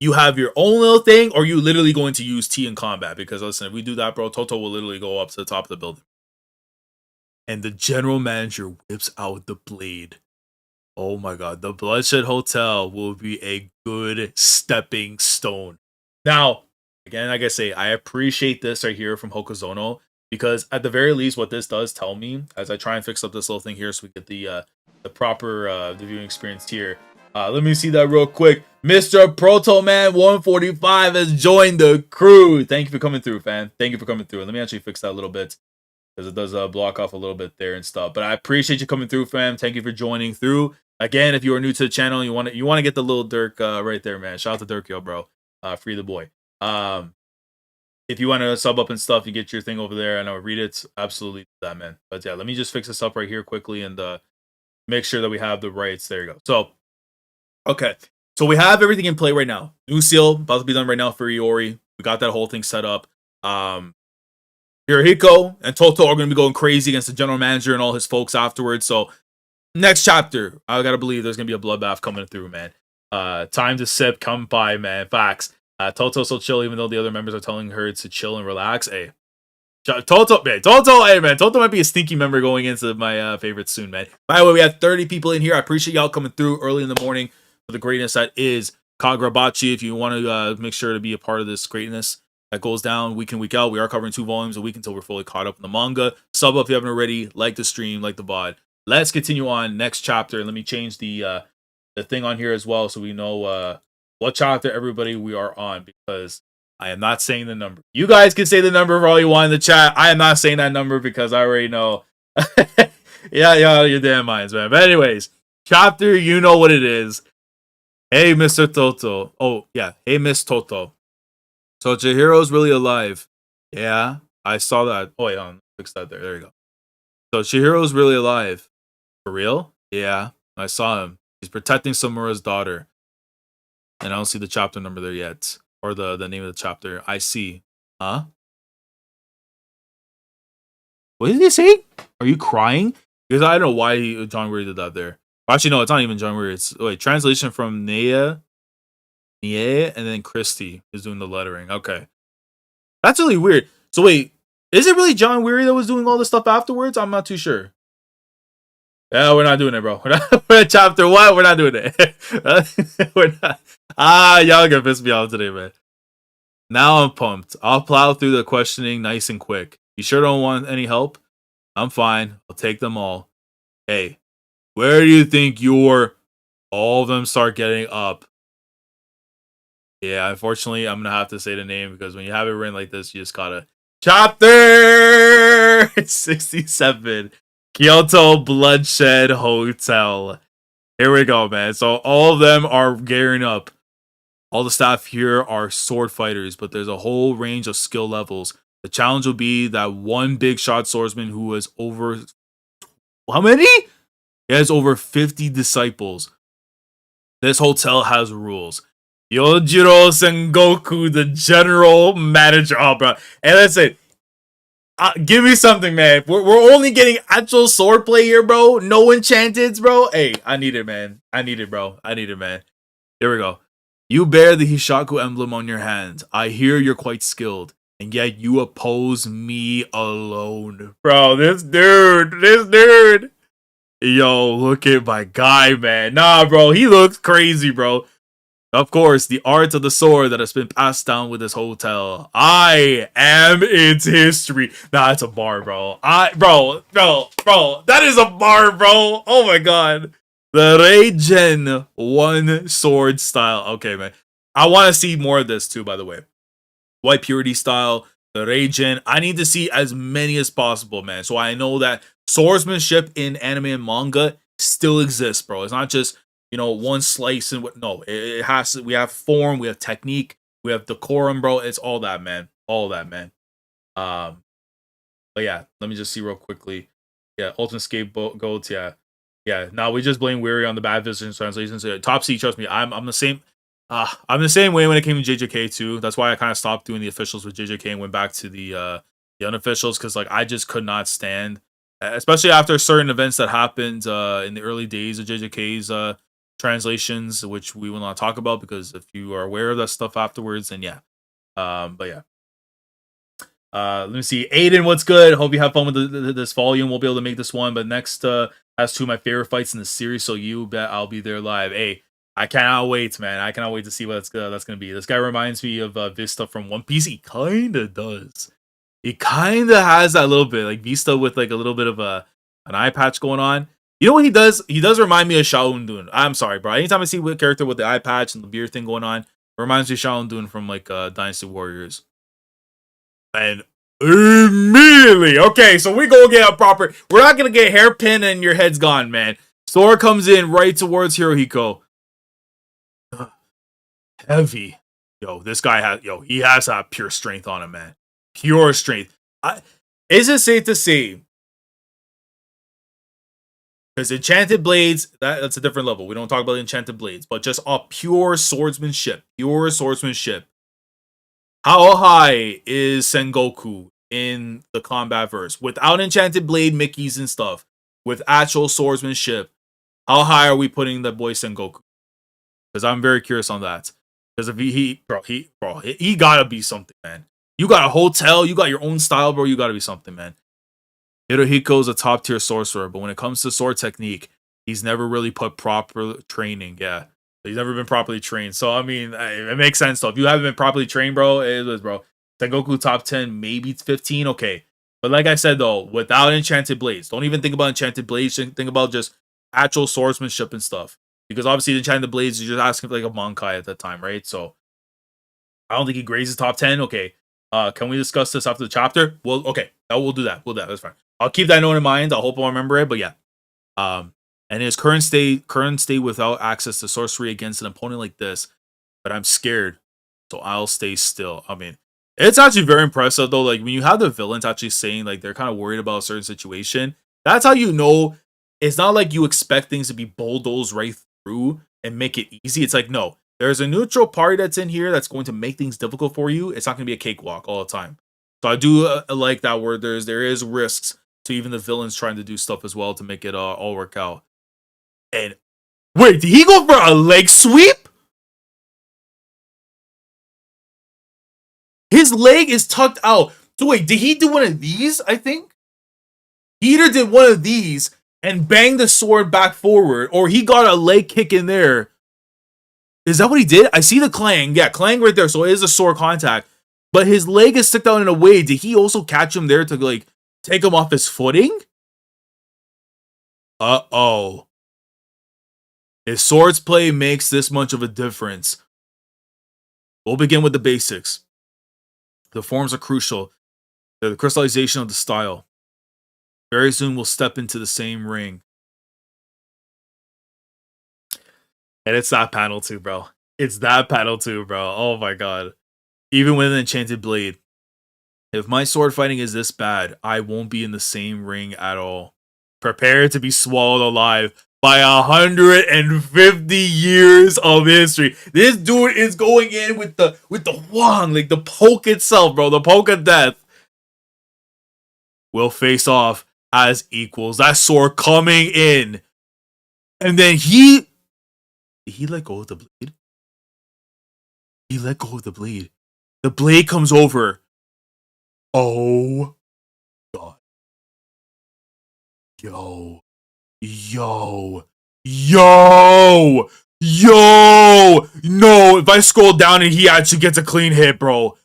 you have your own little thing, or are you literally going to use tea in combat? Because listen, if we do that, bro, Toto will literally go up to the top of the building. and the general manager whips out the blade. Oh my god, the Bloodshed Hotel will be a good stepping stone. Now, again, like I say, I appreciate this right here from Hokuzono because at the very least, what this does tell me, as I try and fix up this little thing here, so we get the proper the viewing experience here. Let me see that real quick. Mr. Proto Man 145 has joined the crew. Thank you for coming through, fam. Thank you for coming through. Let me actually fix that a little bit because it does block off a little bit there and stuff. But I appreciate you coming through, fam. Thank you for joining through. Again, if you are new to the channel, you want to get the little Dirk right there, man. Shout out to Dirk, yo, bro. Free the boy. If you want to sub up and stuff, you get your thing over there. I know read it, absolutely that, man. But yeah, let me just fix this up right here quickly and make sure that we have the rights. There you go. So, okay, so we have everything in play right now. New seal about to be done right now for Yori. We got that whole thing set up. Hiruhiko and Toto are going to be going crazy against the general manager and all his folks afterwards. So next chapter, I gotta believe there's gonna be a bloodbath coming through, man. Time to sip, come by, man. Facts. Toto's so chill, even though the other members are telling her to chill and relax. Hey, Toto, man. Toto, hey, man. Toto might be a sneaky member going into my favorites soon, man. By the way, we have 30 people in here. I appreciate y'all coming through early in the morning for the greatness that is Kagurabachi. If you want to make sure to be a part of this greatness that goes down week in, week out, we are covering 2 volumes a week until we're fully caught up in the manga. Sub up if you haven't already. Like the stream, like the VOD. Let's continue on next chapter. Let me change the thing on here as well so we know what chapter everybody we are on, because I am not saying the number. You guys can say the number for all you want in the chat. I am not saying that number because I already know. yeah, your damn minds, man. But anyways, chapter, you know what it is. Hey, Mr. Toto. Oh, yeah. Hey, Miss Toto. So Chihiro's really alive. Yeah, I saw that. Oh, yeah, fix that there. There you go. So Chihiro's really alive. For real? Yeah, I saw him. He's protecting Samura's daughter. And I don't see the chapter number there yet. Or the name of the chapter. I see. Huh? What did he say? Are you crying? Because I don't know why John Weary did that there. Actually, no, it's not even John Weary. It's translation from Nia, and then Christy is doing the lettering. Okay. That's really weird. So wait, is it really John Weary that was doing all this stuff afterwards? I'm not too sure. Yeah, we're not doing it, bro. We're at chapter 1. We're not doing it. We're not. Y'all gonna piss me off today, man. Now I'm pumped. I'll plow through the questioning nice and quick. You sure don't want any help? I'm fine. I'll take them all. Hey, where do you think you're? All of them start getting up. Yeah, unfortunately, I'm gonna have to say the name because when you have it written like this, you just gotta. Chapter 67. KYOTO Bloodshed Hotel. Here we go, man. So all of them are gearing up. All the staff here are sword fighters, but there's a whole range of skill levels. The challenge will be that one big shot swordsman who has over... How many? He has over 50 disciples. This hotel has rules. Yojiro Sengoku, the general manager. Oh, bro. And listen, give me something, man. We're only getting actual swordplay here, bro. No enchanteds, bro. Hey, I need it, man. I need it, bro. I need it, man. Here we go. You bear the Hishaku emblem on your hand. I hear you're quite skilled, and yet you oppose me alone. Bro, this dude. Yo, look at my guy, man. Nah, bro, he looks crazy, bro. Of course, the art of the sword that has been passed down with this hotel. I am its history. Nah, it's a bar, bro. Bro, that is a bar, bro. Oh my god. The Reijin one sword style. Okay, man. I want to see more of this too, by the way. White purity style, the Reijin. I need to see as many as possible, man. So I know that swordsmanship in anime and manga still exists, bro. It's not just, you know, one slice and what. No, it has to. We have form, we have technique, we have decorum, bro. It's all that, man. All that, man. But yeah, let me just see real quickly. Yeah, ultimate scapegoats. Yeah. Now we just blame Weary on the bad vision translations. Top C, trust me, I'm the same. I'm the same way when it came to JJK too. That's why I kind of stopped doing the officials with JJK and went back to the unofficials, because like I just could not stand, especially after certain events that happened in the early days of JJK's translations, which we will not talk about because if you are aware of that stuff afterwards, then yeah. But yeah. Let me see. Aiden, what's good? Hope you have fun with this volume. We'll be able to make this one, but next has two of my favorite fights in the series, so you bet I'll be there live. Hey, I cannot wait, man. I cannot wait to see what that's gonna be. This guy reminds me of Vista from One Piece. He kinda does. He kinda has that little bit, like Vista with like a little bit of an eye patch going on. You know what he does? He does remind me of Shaolin. I'm sorry, bro. Anytime I see a character with the eye patch and the beard thing going on, it reminds me of Shaolin from like Dynasty Warriors. And immediately, okay, so we go get a proper. We're not gonna get hairpin and your head's gone, man. Sora comes in right towards Hiruhiko. Heavy, yo. This guy has, he has that pure strength on him, man. Pure strength. Is it safe to say? Because Enchanted Blades, that's a different level. We don't talk about Enchanted Blades, but just a pure swordsmanship. Pure swordsmanship. How high is Sengoku in the combat verse? Without Enchanted Blade Mickeys and stuff. With actual swordsmanship. How high are we putting the boy Sengoku? Because I'm very curious on that. Because if he gotta be something, man. You got a hotel, you got your own style, bro. You gotta be something, man. Hiruhiko's a top tier sorcerer, but when it comes to sword technique, he's never really put proper training. Yeah, he's never been properly trained. So I mean, it makes sense though. If you haven't been properly trained, bro, it is, bro. Sengoku top 10, maybe 15, okay. But like I said though, without Enchanted Blades, don't even think about Enchanted Blades. Think about just actual swordsmanship and stuff. Because obviously, the Enchanted Blades, you're just asking for like a Monkai at that time, right? So I don't think he grazes top 10. Okay. Can we discuss this after the chapter? Well, okay. We'll do that. We'll do that. That's fine. I'll keep that note in mind. I hope I'll remember it. But yeah. And his current state without access to sorcery against an opponent like this. But I'm scared. So I'll stay still. I mean, it's actually very impressive though. Like when you have the villains actually saying like they're kind of worried about a certain situation. That's how you know it's not like you expect things to be bulldozed right through and make it easy. It's like, no. There's a neutral party that's in here that's going to make things difficult for you. It's not going to be a cakewalk all the time. So I do like that where there is risks to even the villains trying to do stuff as well to make it all work out. And wait, did he go for a leg sweep? His leg is tucked out. So wait, did he do one of these? I think he either did one of these and banged the sword back forward, or he got a leg kick in there. Is that what he did? I see the clang. Yeah, clang right there. So it is a sword contact. But his leg is stuck out in a way. Did he also catch him there to like take him off his footing? Uh-oh. If swords play makes this much of a difference. We'll begin with the basics. The forms are crucial. They're the crystallization of the style. Very soon we'll step into the same ring. And it's that panel too, bro. It's that panel too, bro. Oh my god. Even with an Enchanted Blade. If my sword fighting is this bad, I won't be in the same ring at all. Prepare to be swallowed alive by 150 years of history. This dude is going in with the wang, like the poke itself, bro. The poke of death. We'll face off as equals. That sword coming in. And then did he let go of the blade? He let go of the blade. The blade comes over. Oh god. Yo. No, if I scroll down and he actually gets a clean hit, bro.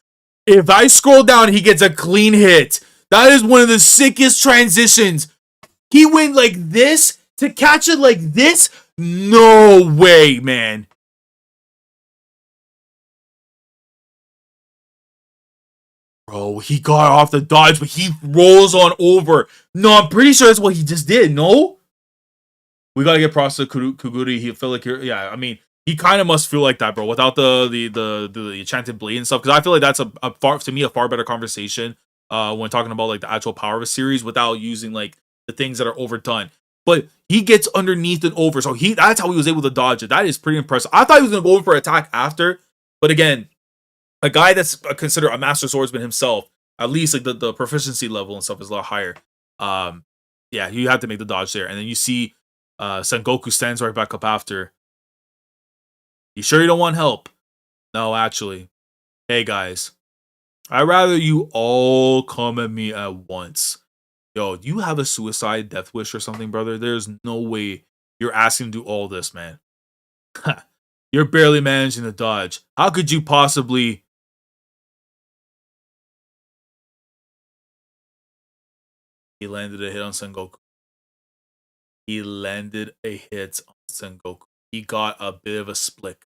If I scroll down and he gets a clean hit, that is one of the sickest transitions. He went like this to catch it like this? No way, man. Bro, he got off the dodge, but he rolls on over. No, I'm pretty sure that's what he just did, no? We gotta get props to Kuguri. He feel like I mean, he kind of must feel like that, bro. Without the enchanted blade and stuff, because I feel like that's a far better conversation. When talking about like the actual power of a series without using like the things that are overdone. But he gets underneath and over, so that's how he was able to dodge it. That is pretty impressive. I thought he was gonna go in for an attack after, but again, a guy that's considered a master swordsman himself, at least like the proficiency level and stuff is a lot higher. Yeah, you have to make the dodge there, and then you see. Sengoku stands right back up after. You sure you don't want help? No, actually. Hey, guys. I'd rather you all come at me at once. Yo, do you have a suicide death wish or something, brother? There's no way you're asking to do all this, man. You're barely managing to dodge. How could you possibly... He landed a hit on Sengoku. He landed a hit on Sengoku. He got a bit of a split.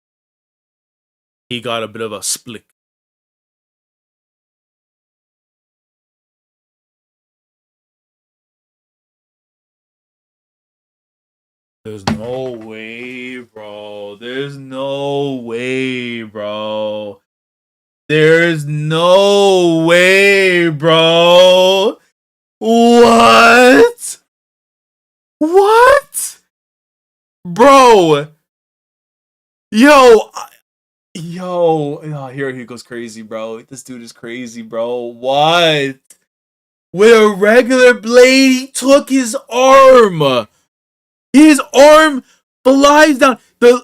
He got a bit of a split. There's no way, bro. There's no way, bro. There's no way, bro. What? What? Bro. Yo. Yo. Oh, here he goes crazy, bro. This dude is crazy, bro. What? With a regular blade, he took his arm. His arm flies down.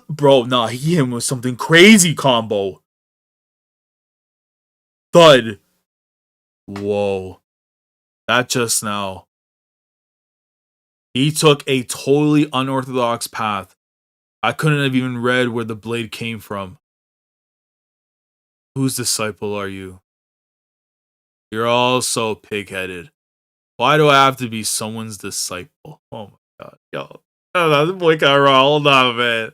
Bro, nah, he hit him with something crazy combo. Thud. Whoa. That just now. He took a totally unorthodox path. I couldn't have even read where the blade came from. Whose disciple are you? You're all so pig-headed. Why do I have to be someone's disciple? Oh my god. Yo. Oh, this boy got raw. Hold on, man.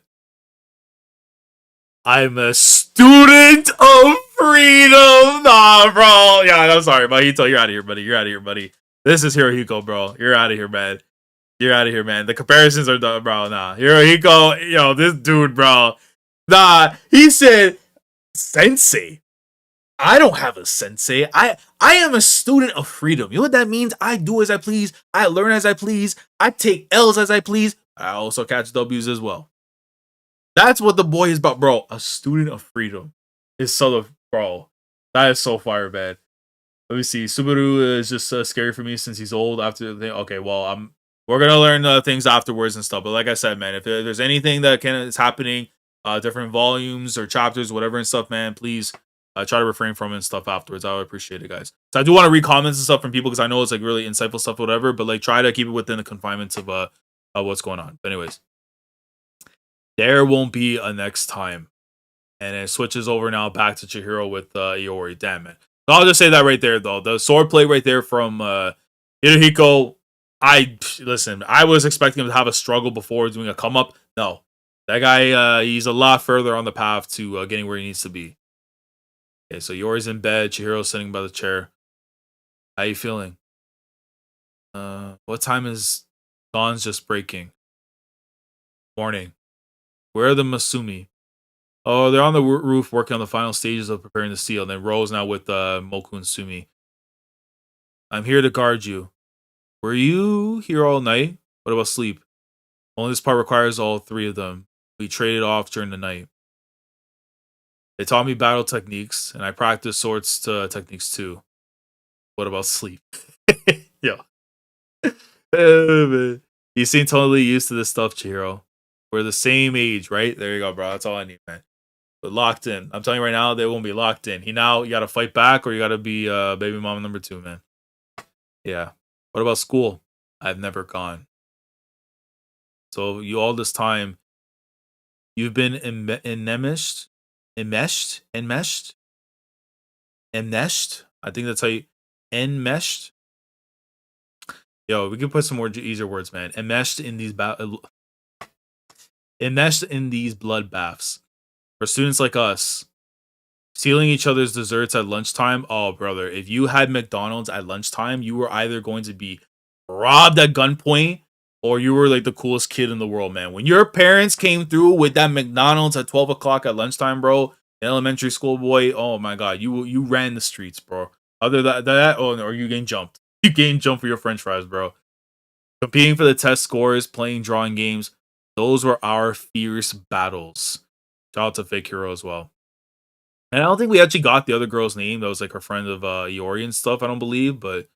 I'm a student of freedom. Nah, bro. Yeah, I'm sorry, Mahito. You're out of here, buddy. You're out of here, buddy. This is Hiruhiko, bro. You're out of here, man. You're out of here, man. The comparisons are done, bro. Nah. Hiruhiko, yo, this dude, bro. Nah, he said, Sensei. I don't have a sensei. I am a student of freedom. You know what that means? I do as I please. I learn as I please. I take L's as I please. I also catch W's as well. That's what the boy is about, bro. A student of freedom is sort of, bro. That is so fire, man. Let me see. Subaru is just scary for me since he's old. After the thing, okay, well, we're gonna learn things afterwards and stuff. But like I said, man, if there's anything that is happening, different volumes or chapters, whatever and stuff, man, please try to refrain from it and stuff afterwards. I would appreciate it, guys. So I do want to read comments and stuff from people because I know it's like really insightful stuff, whatever. But like, try to keep it within the confinements of what's going on. But anyways, there won't be a next time, and it switches over now back to Chihiro with Yori. Damn it. So I'll just say that right there, though. The sword play right there from Hiruhiko. Listen, I was expecting him to have a struggle before doing a come up. No, that guy, he's a lot further on the path to getting where he needs to be. Okay, so Yori's in bed. Chihiro's sitting by the chair. How you feeling? What time is dawn's just breaking? Morning. Where are the Masumi? Oh, they're on the roof working on the final stages of preparing the seal. And then Ro's now with Moku and Sumi. I'm here to guard you. Were you here all night? What about sleep? Only this part requires all three of them. We traded off during the night. They taught me battle techniques, and I practiced swords techniques too. What about sleep? Yo. You seem totally used to this stuff, Chihiro. We're the same age, right? There you go, bro. That's all I need, man. But locked in. I'm telling you right now, they won't be locked in. You gotta fight back or you gotta be baby mama number 2, man. Yeah. What about school? I've never gone. So you all this time, you've been enmeshed? I think that's how you... Enmeshed? Yo, we can put some more easier words, man. Enmeshed in these bloodbaths. For students like us, stealing each other's desserts at lunchtime. Oh, brother, if you had McDonald's at lunchtime, you were either going to be robbed at gunpoint or you were like the coolest kid in the world, man. When your parents came through with that McDonald's at 12 o'clock at lunchtime, bro, elementary school boy, oh my god, you ran the streets, bro. Other than that, oh, or you getting jumped. You getting jumped for your french fries, bro. Competing for the test scores, playing drawing games, those were our fierce battles. Shout out to Fake Hero as well. And I don't think we actually got the other girl's name. That was like her friend of Yori and stuff, I don't believe. But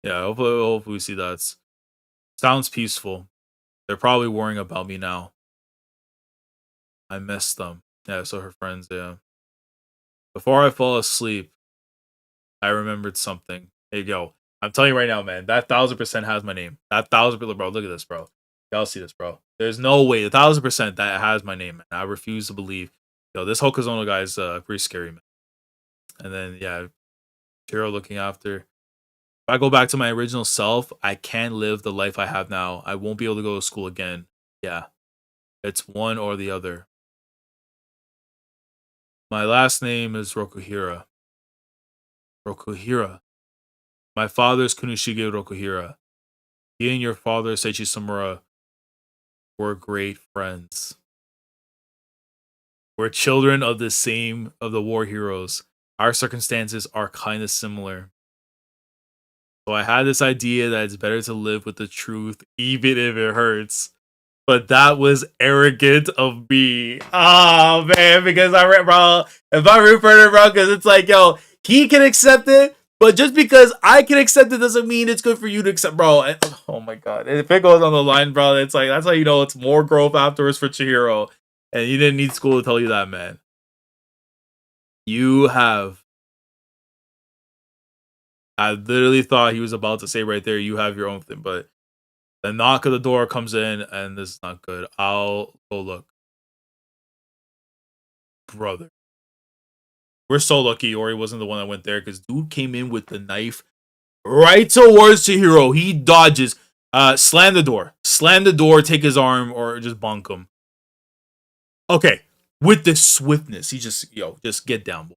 yeah, hopefully we see that. Sounds peaceful. They're probably worrying about me now. I missed them. Yeah, so her friends, yeah. Before I fall asleep, I remembered something. Hey, yo, I'm telling you right now, man. That 1000% has my name. That 1000%, bro. Look at this, bro. Y'all see this, bro. There's no way. 1000% that has my name, man. I refuse to believe. Yo, this Hokuzono guy is pretty scary, man. And then, yeah, Chihiro looking after. If I go back to my original self, I can't live the life I have now. I won't be able to go to school again. Yeah, it's one or the other. My last name is Rokuhira. Rokuhira. My father's Kunoshige Rokuhira. He and your father, Seiichi Samura, were great friends. We're children of the war heroes. Our circumstances are kind of similar. So I had this idea that it's better to live with the truth, even if it hurts. But that was arrogant of me. Oh man, because I read, bro. If I root for it, bro, because it's like, yo, he can accept it, but just because I can accept it doesn't mean it's good for you to accept, bro. And, oh my god, and if it goes on the line, bro, it's like that's how you know it's more growth afterwards for Chihiro, and you didn't need school to tell you that, man. You have. I literally thought he was about to say right there, you have your own thing, but the knock of the door comes in, and this is not good. I'll go look. Brother. We're so lucky Yori wasn't the one that went there, because dude came in with the knife right towards Chihiro. He dodges. Slam the door. Slam the door, take his arm, or just bonk him. Okay. With this swiftness, he just, just get down.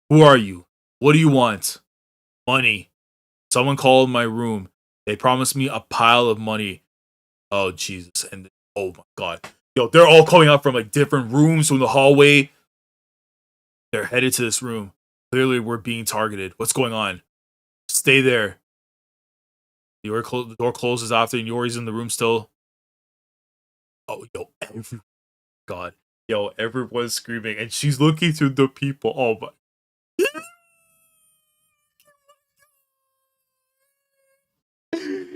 Who are you? What do you want? Money. Someone called my room. They promised me a pile of money. Oh, Jesus. And, oh my God. Yo, they're all coming out from like different rooms from the hallway. They're headed to this room. Clearly, we're being targeted. What's going on? Stay there. The door closes after, and Yori's in the room still. Oh, yo, God. Yo, everyone's screaming, and she's looking through the people. Oh, my.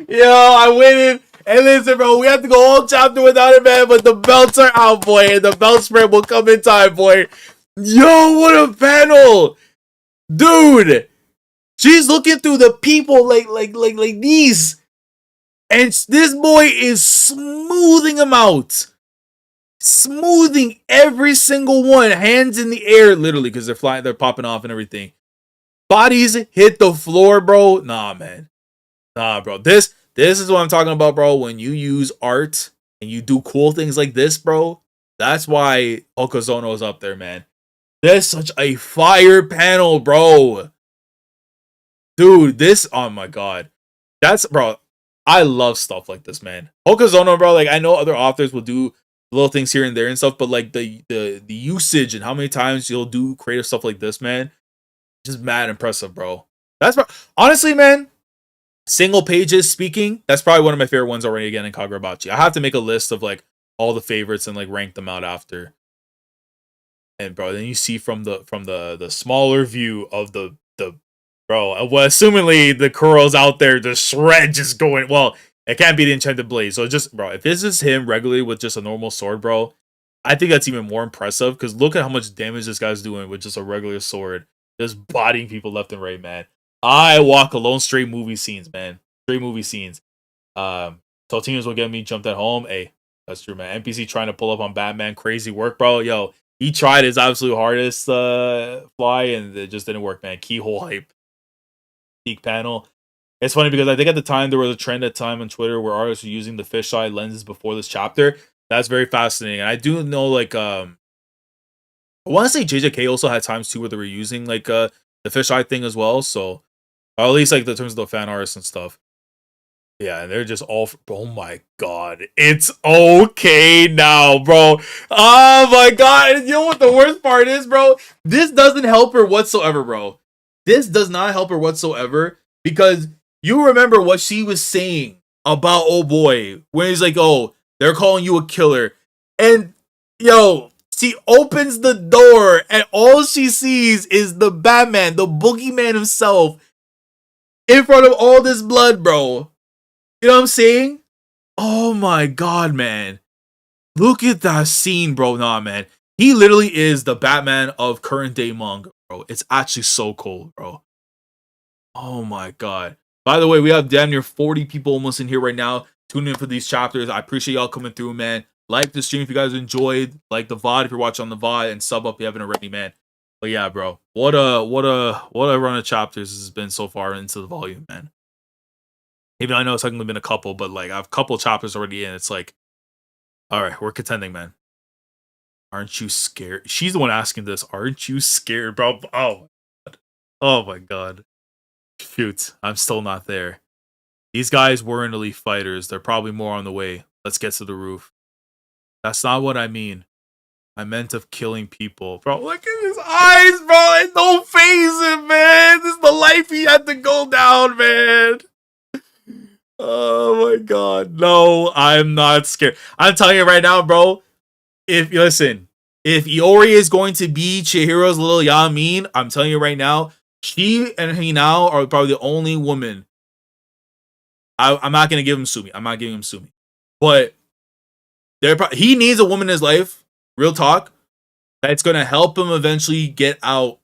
Yo, I went in. And listen, bro, we have to go whole chapter without it, man, but the belts are out, boy, and the belt spread will come in time, boy. Yo, what a panel! Dude! She's looking through the people like these. And this boy is smoothing them out. Smoothing every single one. Hands in the air, literally, because they're flying, they're popping off and everything. Bodies hit the floor, bro. Nah, man. Nah, bro. This is what I'm talking about, bro. When you use art and you do cool things like this, bro, that's why Hokuzono is up there, man. That's such a fire panel, bro. Dude, this, oh my god. That's, bro, I love stuff like this, man. Hokuzono, bro, like, I know other authors will do little things here and there and stuff, but like the usage and how many times you'll do creative stuff like this, man, just mad impressive, bro. That's, honestly, man, single pages speaking, that's probably one of my favorite ones already again in Kagurabachi. I have to make a list of like all the favorites and like rank them out after. And bro, then you see from the smaller view of the bro, well, assumingly the Kuro's out there, the shred just going, well, it can't be the enchanted blade. So just, bro, if this is him regularly with just a normal sword, bro, I think that's even more impressive, because look at how much damage this guy's doing with just a regular sword. Just bodying people left and right, man. I walk alone, straight movie scenes, man. Straight movie scenes. Totino's will get me jumped at home. Hey, that's true, man. NPC trying to pull up on Batman. Crazy work, bro. Yo, he tried his absolute hardest fly, and it just didn't work, man. Keyhole hype. Peak panel. It's funny because I think at the time there was a trend at time on Twitter where artists were using the fisheye lenses before this chapter. That's very fascinating. And I do know, like, I want to say JJK also had times too where they were using like the fisheye thing as well. So, or at least like in terms of the fan artists and stuff. Yeah, and they're just all. Oh my god, it's okay now, bro. Oh my god, and you know what the worst part is, bro? This doesn't help her whatsoever, bro. This does not help her whatsoever, because you remember what she was saying about oh boy when he's like, oh, they're calling you a killer, and yo, she opens the door and all she sees is the Batman, the boogeyman himself, in front of all this blood, bro. You know what I'm saying? Oh my god, man. Look at that scene, bro. Nah, man. He literally is the Batman of current day manga, bro. It's actually so cool, bro. Oh my god. By the way, we have damn near 40 people almost in here right now tuning in for these chapters. I appreciate y'all coming through, man. Like the stream if you guys enjoyed. Like the VOD if you're watching on the VOD, and sub up if you haven't already, man. But yeah, bro. What a run of chapters has been so far into the volume, man. Even I know it's only been a couple, but like I have a couple chapters already in. It's like, all right, we're contending, man. Aren't you scared? She's the one asking this. Aren't you scared, bro? Oh my god. Shoot, I'm still not there. These guys weren't elite fighters. They're probably more on the way. Let's get to the roof. That's not what I mean. I meant of killing people. Bro, look at his eyes, bro. It don't phase him, man. This is the life he had to go down, man. Oh my god. No, I'm not scared. I'm telling you right now, bro. If Yori is going to be Chihiro's little Yamin, I'm telling you right now, she and Hinao are probably the only woman. I'm not gonna give him Sumi. I'm not giving him Sumi. But he needs a woman in his life, real talk, that's gonna help him eventually get out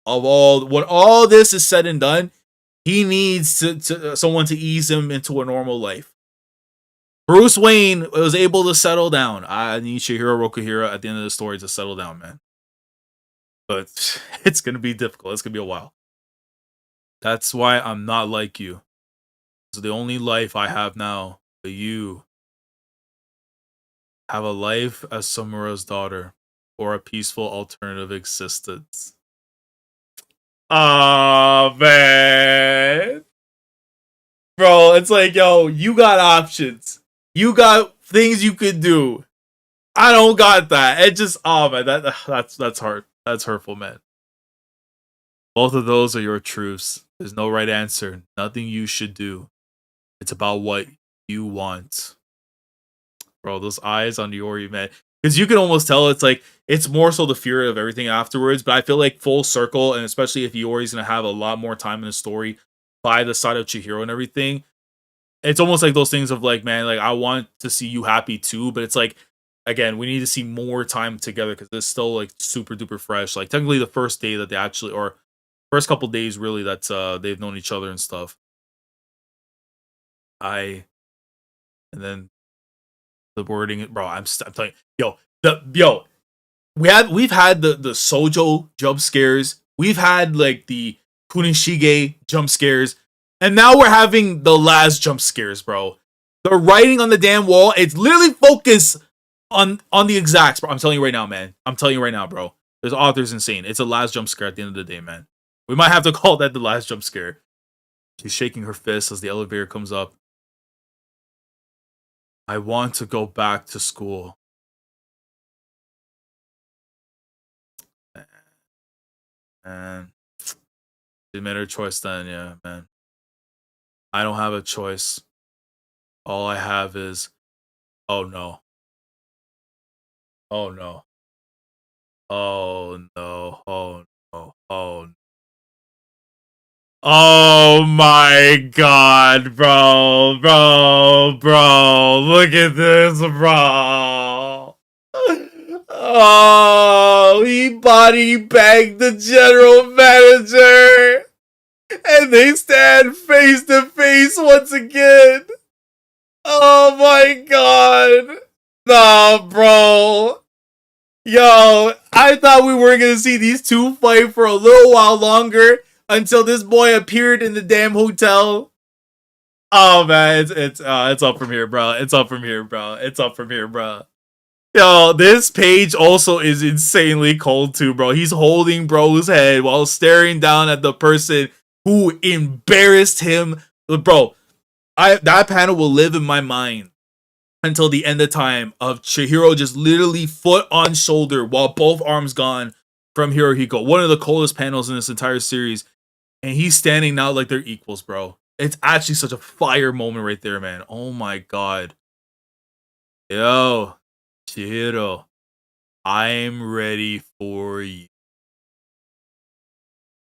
of when all this is said and done. He needs someone to ease him into a normal life. Bruce Wayne was able to settle down. I need Chihiro Rokuhira at the end of the story to settle down, man. But it's gonna be difficult. It's gonna be a while. That's why I'm not like you. So the only life I have now, but you have a life as Samura's daughter, or a peaceful alternative existence. Oh man, bro, it's like, yo, you got options. You got things you could do. I don't got that. It just, oh man, that's hard. That's hurtful, man. Both of those are your truths. There's no right answer. Nothing you should do. It's about what you want. Bro, those eyes on Yori, man. Because you can almost tell it's more so the fear of everything afterwards. But I feel like full circle, and especially if Yori's gonna have a lot more time in the story by the side of Chihiro and everything, it's almost like those things of like, man, like I want to see you happy too, but it's like, again, we need to see more time together because it's still like super duper fresh. Like technically the first day that they actually, or first couple days really, that they've known each other and stuff. And then the wording, bro. I'm telling you, we've had the Sojo jump scares. We've had like the Kunishige jump scares, and now we're having the last jump scares, bro. The writing on the damn wall, it's literally focused on the exacts, bro. I'm telling you right now, man. I'm telling you right now, bro. This author's insane. It's a last jump scare at the end of the day, man. We might have to call that the last jump scare. She's shaking her fist as the elevator comes up. I want to go back to school. And she made her choice then, yeah, man. I don't have a choice. All I have is, oh no. Oh no. Oh no. Oh no. Oh no. Oh my god, bro. Look at this, bro. Oh, he body bagged the general manager. And they stand face to face once again. Oh my god. Nah, bro. Yo, I thought we were gonna see these two fight for a little while longer until this boy appeared in the damn hotel. Oh man, it's up from here, bro. It's up from here, bro. Yo, this page also is insanely cold too, bro. He's holding bro's head while staring down at the person who embarrassed him. Bro, that panel will live in my mind until the end of time, of Chihiro just literally foot on shoulder while both arms gone from Hiruhiko. One of the coldest panels in this entire series. And he's standing now like they're equals, bro. It's actually such a fire moment right there, man. Oh my god. Yo, Chihiro, I'm ready for you.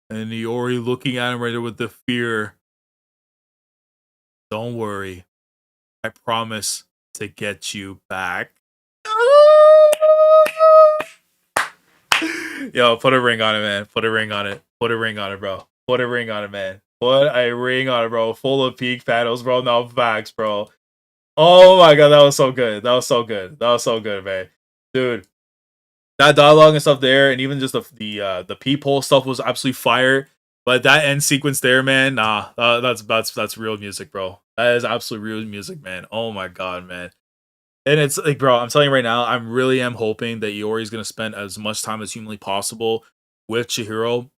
And Yori looking at him right there with the fear. Don't worry. I promise to get you back. Yo, put a ring on it, man. Put a ring on it, bro. Put a ring on it, man. Put a ring on it, bro. Full of peak panels, bro. No facts, bro. Oh my god, that was so good. That was so good. That was so good, man. Dude, that dialogue and stuff there, and even just the peephole stuff was absolutely fire. But that end sequence there, man, nah, that's real music, bro. That is absolute real music, man. Oh my god, man. And it's like, bro, I'm telling you right now, I'm really am hoping that Yori's gonna spend as much time as humanly possible with Chihiro,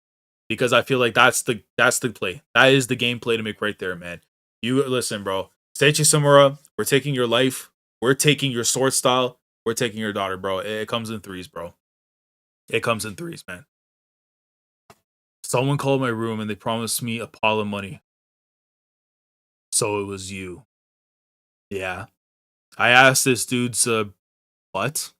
because I feel like that's the play. That is the gameplay to make right there, man. You listen, bro. Seiichi Samura, we're taking your life, we're taking your sword style, we're taking your daughter, bro. It comes in threes, bro. It comes in threes, man. Someone called my room and they promised me a pile of money. So it was you. Yeah. I asked this dude's what?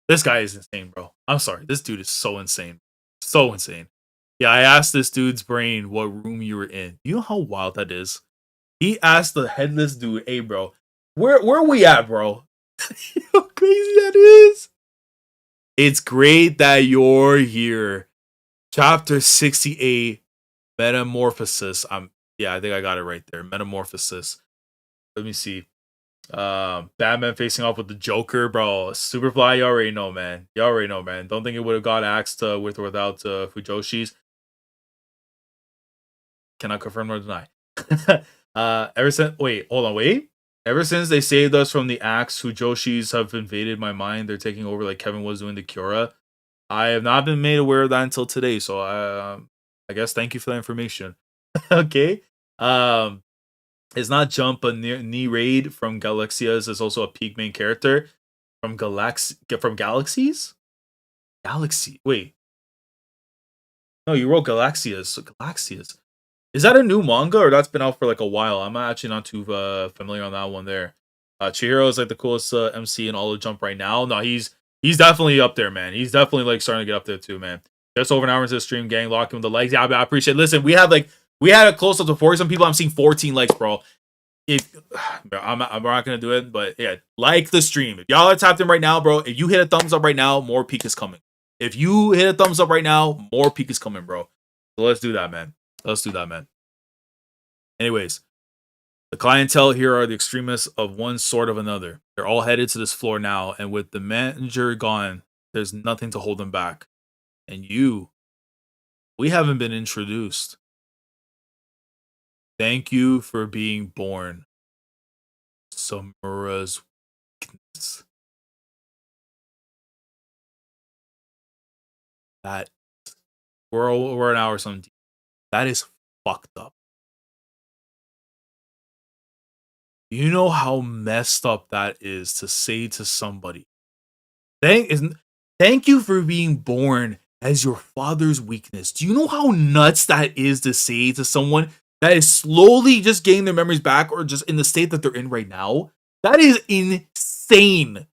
This guy is insane, bro. I'm sorry. This dude is so insane. So insane. Yeah, I asked this dude's brain what room you were in. You know how wild that is? He asked the headless dude, hey, bro, where we at, bro? How crazy that is. It's great that you're here. Chapter 68, Metamorphosis. Yeah, I think I got it right there. Metamorphosis. Let me see. Batman facing off with the Joker, bro. Superfly, you already know, man. You already know, man. Don't think it would have got axed with or without Fujoshi's. Cannot confirm nor deny. Ever since wait. Ever since they saved us from the axe, Fujoshis have invaded my mind. They're taking over like Kevin was doing to Kyora. I have not been made aware of that until today, so I guess thank you for that information. Okay. It's not Jump, but Knee Raid from Galaxias is also a peak main character from Galaxies. Galaxy. Wait, no, you wrote Galaxias. So Galaxias. Is that a new manga or that's been out for like a while? I'm actually not too familiar on that one there. Chihiro is like the coolest MC in all of Jump right now. No, he's definitely up there, man. He's definitely like starting to get up there too, man. Just over an hour into the stream, gang, locking with the likes. Yeah, I appreciate it. Listen, we had a close up to 40 some people. I'm seeing 14 likes, bro. I'm not gonna do it, but yeah, like the stream. If y'all are tapped in right now, bro, if you hit a thumbs up right now, more peak is coming. If you hit a thumbs up right now, more peak is coming, bro. So let's do that, man. Let's do that, man. Anyways, the clientele here are the extremists of one sort of another. They're all headed to this floor now, and with the manager gone, there's nothing to hold them back. And we haven't been introduced. Thank you for being born. Samura's weakness. That we're an hour something. That is fucked up. You know how messed up that is to say to somebody. Thank you for being born as your father's weakness. Do you know how nuts that is to say to someone that is slowly just getting their memories back or just in the state that they're in right now? That is insane.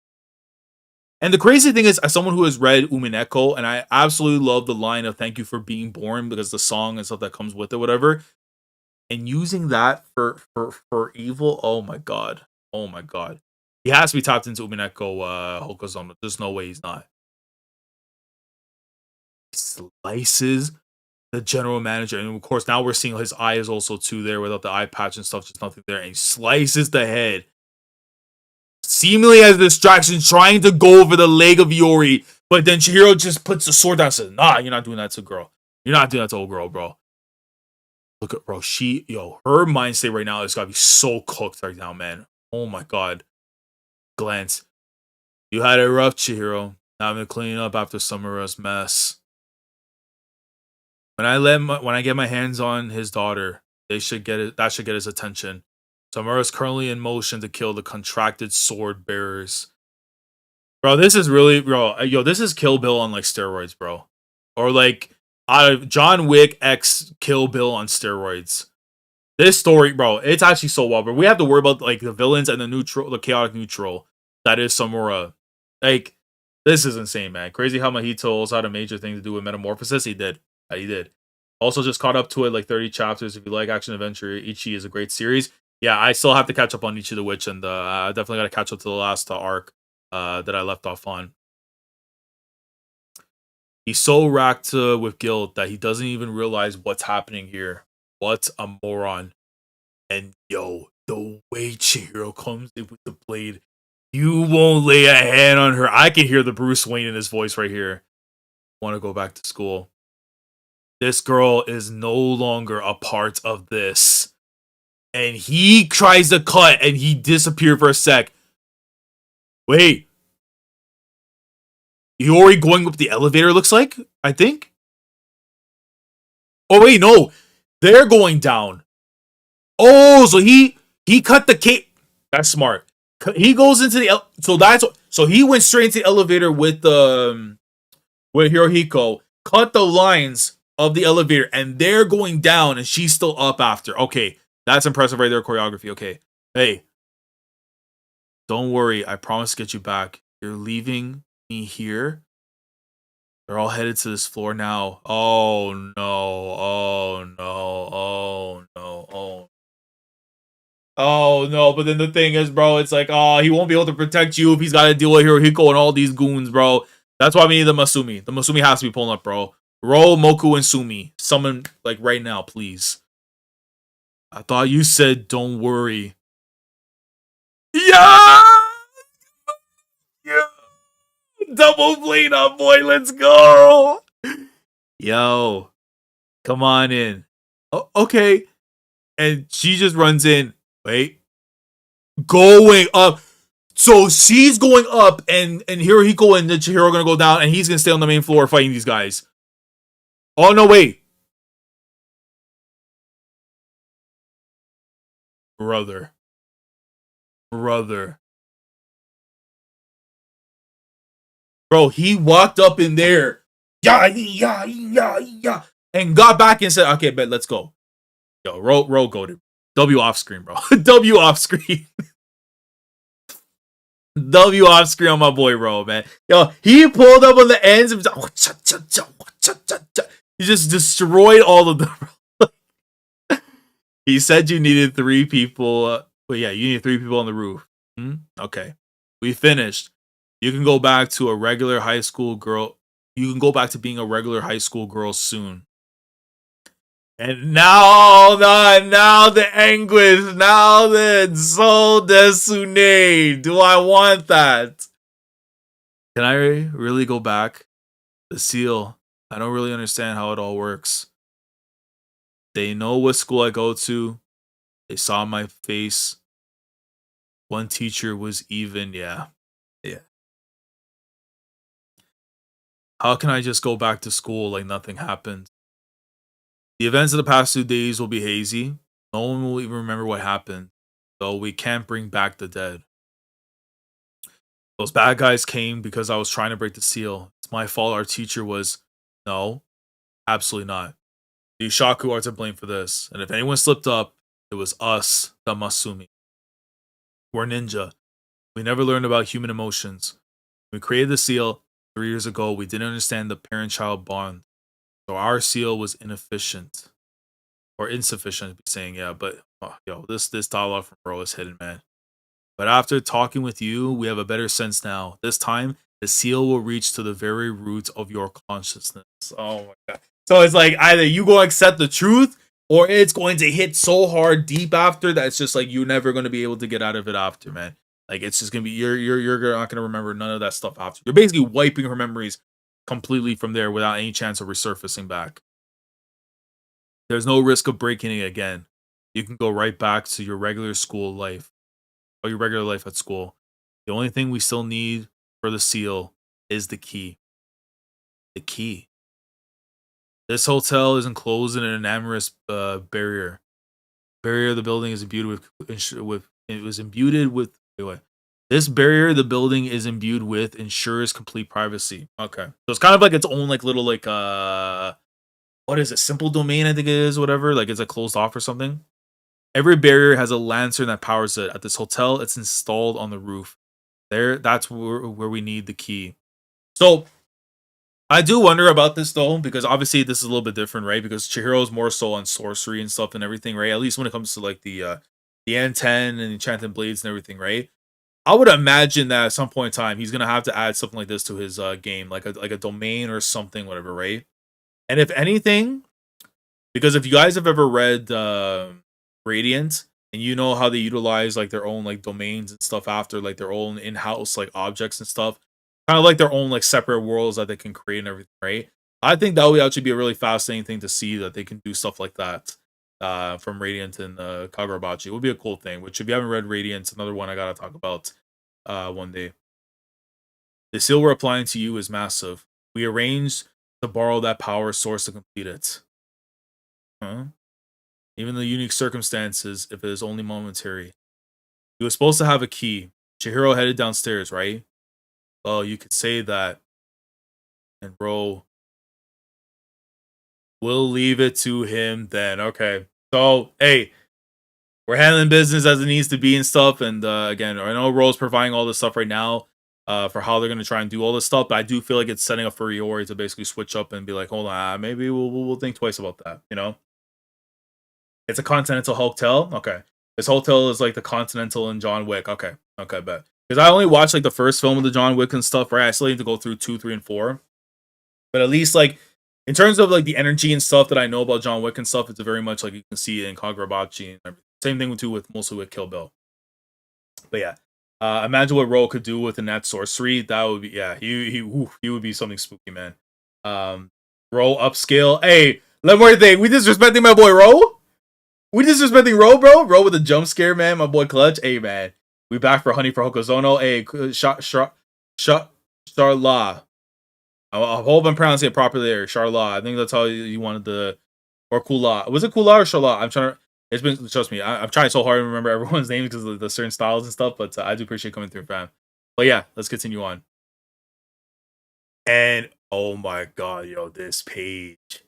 And the crazy thing is, as someone who has read Umineko, and I absolutely love the line of thank you for being born because the song and stuff that comes with it, whatever. And using that for evil, oh my god. Oh my god. He has to be tapped into Umineko Hokozona. There's no way he's not. He slices the general manager. And of course, now we're seeing his eye is also too there without the eye patch and stuff, just nothing there. And he slices the head. Seemingly as a distraction, trying to go over the leg of Yori. But then Chihiro just puts the sword down and says, nah, you're not doing that to a girl. You're not doing that to a girl, bro. Look at, bro, her mind state right now has got to be so cooked right now, man. Oh my god. Glance. You had it rough, Chihiro. Now I'm gonna clean up after Samura's mess. When I get my hands on his daughter, that should get his attention. Samura is currently in motion to kill the contracted sword bearers. Bro, this is really, this is Kill Bill on like steroids, bro. Or like John Wick X Kill Bill on steroids. This story, bro, it's actually so wild, bro. We have to worry about like the villains and the chaotic neutral that is Samura. Like, this is insane, man. Crazy how Mahito also had a major thing to do with Metamorphosis. He did. He did. Also just caught up to it, like 30 chapters. If you like action adventure, Ichi is a great series. Yeah, I still have to catch up on Ichi the Witch, and I definitely got to catch up to the last arc that I left off on. He's so racked with guilt that he doesn't even realize what's happening here. What a moron. And yo, the way Chihiro comes in with the blade, you won't lay a hand on her. I can hear the Bruce Wayne in his voice right here. Want to go back to school. This girl is no longer a part of this. And he tries to cut and he disappeared for a sec. Wait. Yori going up the elevator looks like, I think. Oh wait, no. They're going down. Oh, so he cut the cape. That's smart. He goes into the so he went straight into the elevator with Hiruhiko, cut the lines of the elevator, and they're going down, and she's still up after. Okay, that's impressive right there, choreography. Okay, hey, don't worry. I promise to get you back. You're leaving me here. They're all headed to this floor now. Oh no! Oh no! Oh no! Oh. Oh no, but then the thing is, bro, it's like, oh, he won't be able to protect you if he's got to deal with Hiruhiko and all these goons, bro. That's why we need the Masumi. The Masumi has to be pulling up, bro. Ro, Moku, and Sumi. Summon, like, right now, please. I thought you said don't worry. Yeah! Yeah! Double blade up, boy. Let's go! Yo. Come on in. Oh, okay. And she just runs in. Wait. Going up. So she's going up, and Hiruhiko and the Chihiro are going to go down, and he's going to stay on the main floor fighting these guys. Oh, no, wait. Brother. Bro, he walked up in there. Yeah, and got back and said, okay, bet, let's go. Yo, Ro goated. W off screen, bro. W off screen. W off screen on my boy, bro, man. Yo, he pulled up on the ends of he just destroyed all of them. He said you needed 3 people. But yeah, you need 3 people on the roof. Okay. We finished. You can go back to a regular high school girl. You can go back to being a regular high school girl soon. And now the anguish, now the soul desune. Do I want that? Can I really go back? The seal. I don't really understand how it all works. They know what school I go to. They saw my face. One teacher was even, yeah. How can I just go back to school like nothing happened? The events of the past 2 days will be hazy. No one will even remember what happened. So we can't bring back the dead. Those bad guys came because I was trying to break the seal. It's my fault our teacher was... No, absolutely not. The Shakoku are to blame for this. And if anyone slipped up, it was us, the Masumi. We're ninja. We never learned about human emotions. We created the seal 3 years ago. We didn't understand the parent-child bond. So our seal was inefficient. Or insufficient, to be saying, yeah. But, yo, this dialogue from Bro is hidden, man. But after talking with you, we have a better sense now. This time, the seal will reach to the very roots of your consciousness. Oh my god. So it's like either you go accept the truth, or it's going to hit so hard deep after that it's just like you're never going to be able to get out of it after, man. Like it's just gonna be you're not gonna remember none of that stuff after. You're basically wiping her memories completely from there without any chance of resurfacing back. There's no risk of breaking it again. You can go right back to your regular school life. Or your regular life at school. The only thing we still need for the seal is the key. The key. This hotel is enclosed in an amorous barrier. Barrier of the building is imbued with it was imbued with anyway. This barrier the building is imbued with ensures complete privacy. Okay. So it's kind of like its own like little like what is it? Simple domain, I think it is, whatever. Like it's a closed off or something. Every barrier has a lantern that powers it. At this hotel, it's installed on the roof. That's where we need the key. So I do wonder about this though, because obviously this is a little bit different, right? Because Chihiro is more so on sorcery and stuff and everything, right? At least when it comes to like the N10 and enchanted blades and everything, right? I would imagine that at some point in time he's gonna have to add something like this to his game, like a domain or something, whatever, right? And if anything, because if you guys have ever read Radiant and you know how they utilize like their own like domains and stuff after like their own in-house like objects and stuff, kind of like their own like separate worlds that they can create and everything, right? I think that would actually be a really fascinating thing to see that they can do stuff like that from Radiant and Kagurabachi. It would be a cool thing. Which if you haven't read Radiant, another one I gotta talk about one day. The seal we're applying to you is massive. We arranged to borrow that power source to complete it. Huh? Even the unique circumstances, if it is only momentary. You were supposed to have a key. Chihiro headed downstairs, right? Well, you could say that. And bro, we'll leave it to him then. Okay. So, hey, we're handling business as it needs to be and stuff. And again, I know Ro's providing all this stuff right now for how they're going to try and do all this stuff. But I do feel like it's setting up for Yori to basically switch up and be like, hold on, maybe we'll think twice about that, you know? It's a continental hotel. Okay. This hotel is like the Continental in John Wick. Okay. Okay, bet. Because I only watched like the first film of the John Wick and stuff, right? I still need to go through 2, 3, and 4. But at least like in terms of like the energy and stuff that I know about John Wick and stuff, it's very much like you can see it in Kagurabachi and everything. Same thing too with mostly with Kill Bill. But yeah. Imagine what Ro could do with a net sorcery. That would be he would be something spooky, man. Ro upscale. Hey, let me think. We disrespecting my boy Ro? We disrespecting Ro, bro? Ro with a jump scare, man. My boy Clutch. Hey, man. We back for Honey for Hokozono. Hey, Charla. I hope I'm pronouncing it properly there. Charla. I think that's how you wanted the... Or Kula. Was it Kula or Charla? I'm trying to... It's been... Trust me. I'm trying so hard to remember everyone's names because of the certain styles and stuff, but I do appreciate coming through, fam. But yeah, let's continue on. And... Oh my god, yo, this page.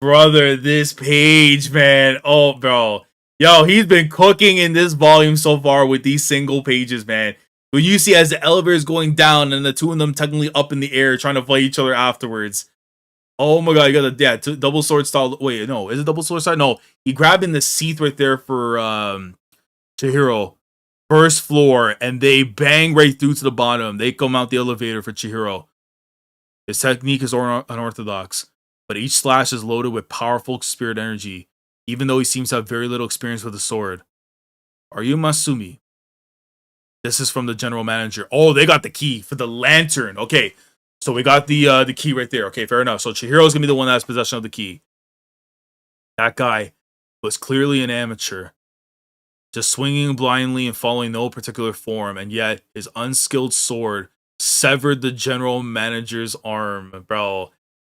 Brother, this page, man. Oh, bro. Yo, he's been cooking in this volume so far with these single pages, man. When you see as the elevator is going down and the two of them technically up in the air trying to fight each other afterwards. Oh my god, you got the double sword style. Wait, no, is it double sword style? No, he grabbing the seat right there for Chihiro. First floor, and they bang right through to the bottom. They come out the elevator for Chihiro. His technique is unorthodox, but each slash is loaded with powerful spirit energy, even though he seems to have very little experience with the sword. Are you Masumi? This is from the general manager. Oh, they got the key for the lantern. Okay, so we got the key right there. Okay, fair enough. So Chihiro's gonna be the one that has possession of the key. That guy was clearly an amateur, just swinging blindly and following no particular form, and yet his unskilled sword severed the general manager's arm, bro.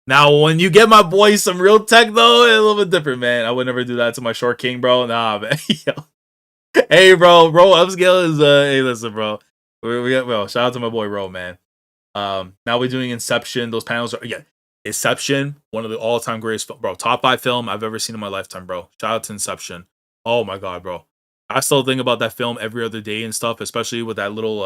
Now, when you get my boy some real tech, though, it's a little bit different, man. I would never do that to my short king, bro. Nah, man. Hey, bro, upscale is hey, listen, bro. We got well. Shout out to my boy Ro, man. Now we're doing Inception. Those panels are Inception, one of the all-time greatest, bro. Top 5 film I've ever seen in my lifetime, bro. Shout out to Inception. Oh my god, bro. I still think about that film every other day and stuff, especially with that little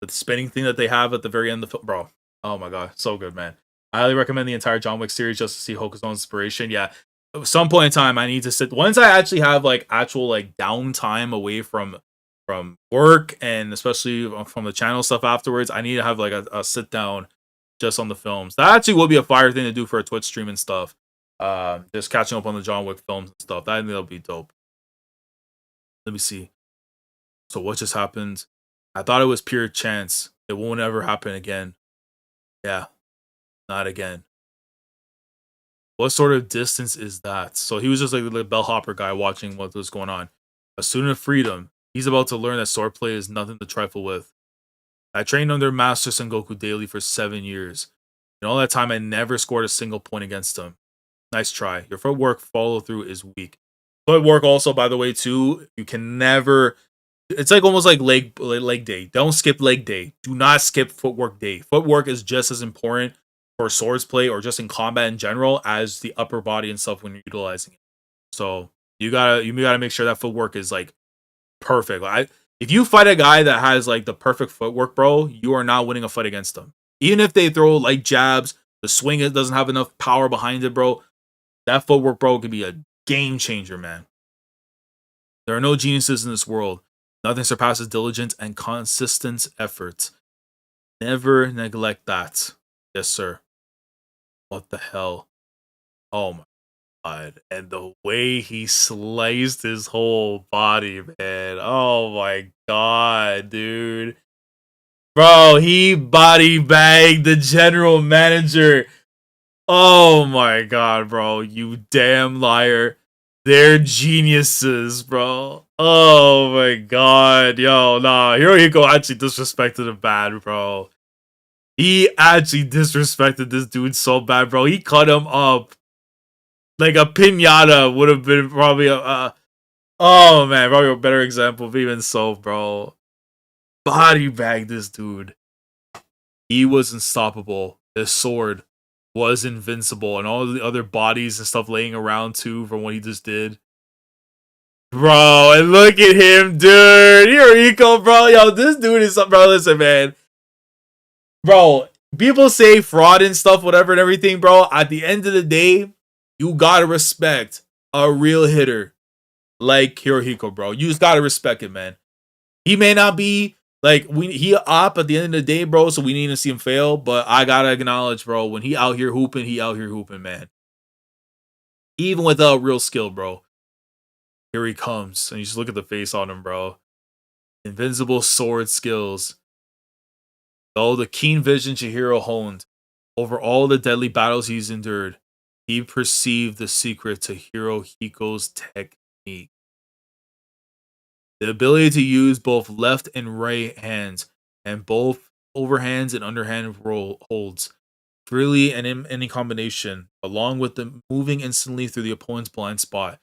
the spinning thing that they have at the very end of the film, bro. Oh my god, so good, man. I highly recommend the entire John Wick series just to see Hokuzo's inspiration. Yeah, at some point in time, I need to sit. Once I actually have like actual like downtime away from work and especially from the channel stuff afterwards, I need to have like a sit down just on the films. That actually would be a fire thing to do for a Twitch stream and stuff. Just catching up on the John Wick films and stuff. That I think that'll be dope. Let me see. So what just happened? I thought it was pure chance. It won't ever happen again. Yeah, not again. What sort of distance is that? So he was just like the bellhopper guy watching what was going on. A student of freedom. He's about to learn that swordplay is nothing to trifle with. I trained under Master Sengoku daily for 7 years. In all that time, I never scored a single point against him. Nice try. Your footwork follow-through is weak. Footwork also, by the way, too, you can never... It's like almost like leg day. Don't skip leg day. Do not skip footwork day. Footwork is just as important for swords play or just in combat in general as the upper body and stuff when you're utilizing it. So you gotta make sure that footwork is like perfect. If you fight a guy that has like the perfect footwork, bro, you are not winning a fight against them. Even if they throw like jabs, the swing it doesn't have enough power behind it, bro. That footwork, bro, could be a game changer, man. There are no geniuses in this world. Nothing surpasses diligence and consistent effort. Never neglect that. Yes, sir. What the hell? Oh my god. And the way he sliced his whole body, man. Oh my god, dude. Bro, he body bagged the general manager. Oh my god, bro. You damn liar. They're geniuses, bro. Oh my god. Yo, nah. Hiruhiko actually disrespected him bad, bro. He actually disrespected this dude so bad, bro. He cut him up. Like a pinata would have been probably a oh man, probably a better example, but even so, bro. Body bag this dude. He was unstoppable. His sword was invincible, and all the other bodies and stuff laying around too from what he just did. Bro, and look at him, dude. Hiruhiko, bro. Yo, this dude is something, bro. Listen, man. Bro, people say fraud and stuff, whatever and everything, bro. At the end of the day, you gotta respect a real hitter like Hiruhiko, bro. You just gotta respect it, man. He may not be like he up at the end of the day, bro. So we need to see him fail. But I gotta acknowledge, bro, when he out here hooping, man. Even without real skill, bro. Here he comes, and you just look at the face on him, bro. Invincible sword skills. Though the keen vision Chihiro honed over all the deadly battles he's endured, he perceived the secret to Hiruhiko's technique. The ability to use both left and right hands, and both overhands and underhand roll holds freely and in any combination, along with the moving instantly through the opponent's blind spot,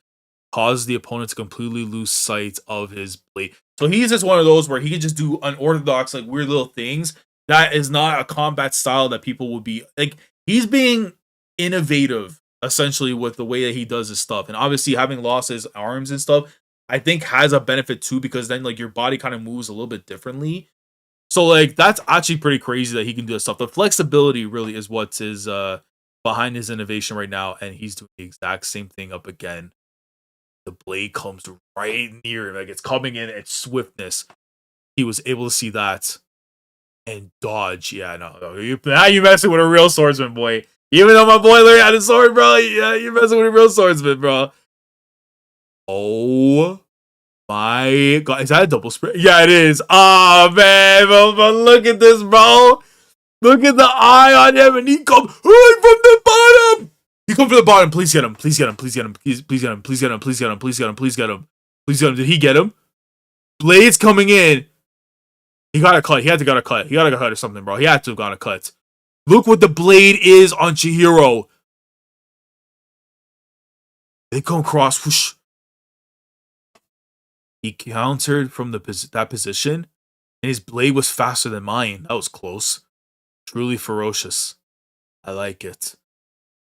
causes the opponent to completely lose sight of his blade. So he's just one of those where he can just do unorthodox, like weird little things. That is not a combat style that people would be like. He's being innovative essentially with the way that he does his stuff, and obviously having lost his arms and stuff, I think has a benefit too because then like your body kind of moves a little bit differently. So like that's actually pretty crazy that he can do this stuff. The flexibility really is what is behind his innovation right now, and he's doing the exact same thing up again. The blade comes right near him, like it's coming in at swiftness. He was able to see that and dodge. Yeah, no, now you messing with a real swordsman, boy. Even though my boy learned how to sword, bro, yeah, you're messing with a real swordsman, bro. Oh my god, is that a double sprint? Yeah, it is. Oh man, but look at this, bro. Look at the eye on him, and he comes right from the bottom. He come from the bottom. Please get him. Please get him. Please get him. Please get him. Please get him. Please get him. Please get him. Please get him. Please get him. Did he get him? Blade's coming in. He got a cut. He had to got a cut. He got a cut or something, bro. He had to have got a cut. Look what the blade is on Chihiro. They come across. Whoosh. He countered from that position, and his blade was faster than mine. That was close. Truly ferocious. I like it.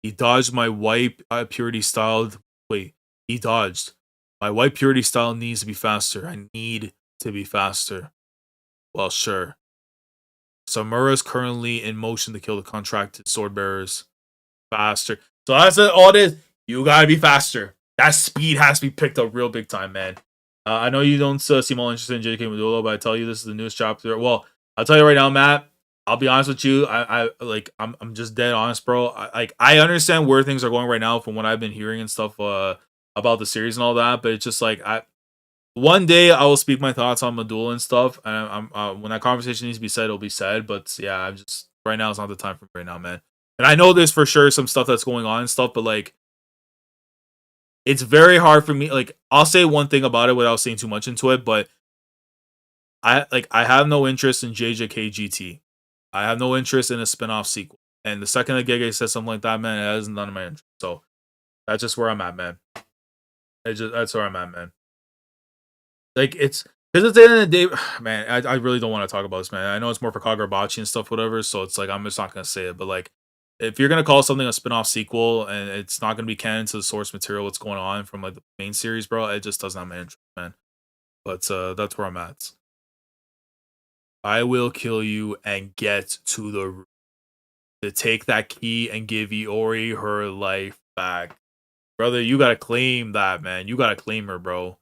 He dodged my white purity styled. Wait, he dodged. My white purity style needs to be faster. I need to be faster. Well, sure. Samura is currently in motion to kill the contracted sword bearers. Faster. So that's all it is. You gotta be faster. That speed has to be picked up real big time, man. I know you don't seem all interested in JK Medulla, but I tell you this is the newest chapter. Well, I'll tell you right now, Matt. I'll be honest with you. I'm just dead honest, bro. I understand where things are going right now from what I've been hearing and stuff about the series and all that, but it's just like one day I will speak my thoughts on Medulla and stuff, and I'm when that conversation needs to be said, it'll be said. But yeah, I'm just right now is not the time for me right now, man. And I know there's for sure some stuff that's going on and stuff, but like it's very hard for me. Like I'll say one thing about it without saying too much into it, but I have no interest in JJK GT. I have no interest in a spin-off sequel. And the second that Gege says something like that, man, it isn't none of my interest. So that's just where I'm at, man. That's where I'm at, man. Like it's because at the end of the day, man, I really don't want to talk about this, man. I know it's more for Kagurabachi and stuff, whatever. So it's like I'm just not gonna say it. But like, if you're gonna call something a spin-off sequel and it's not gonna be canon to the source material, what's going on from like the main series, bro, it just does not my interest, man. But that's where I'm at. I will kill you and get to the root to take that key and give Yori her life back. Brother, you gotta claim that, man. You gotta claim her, bro.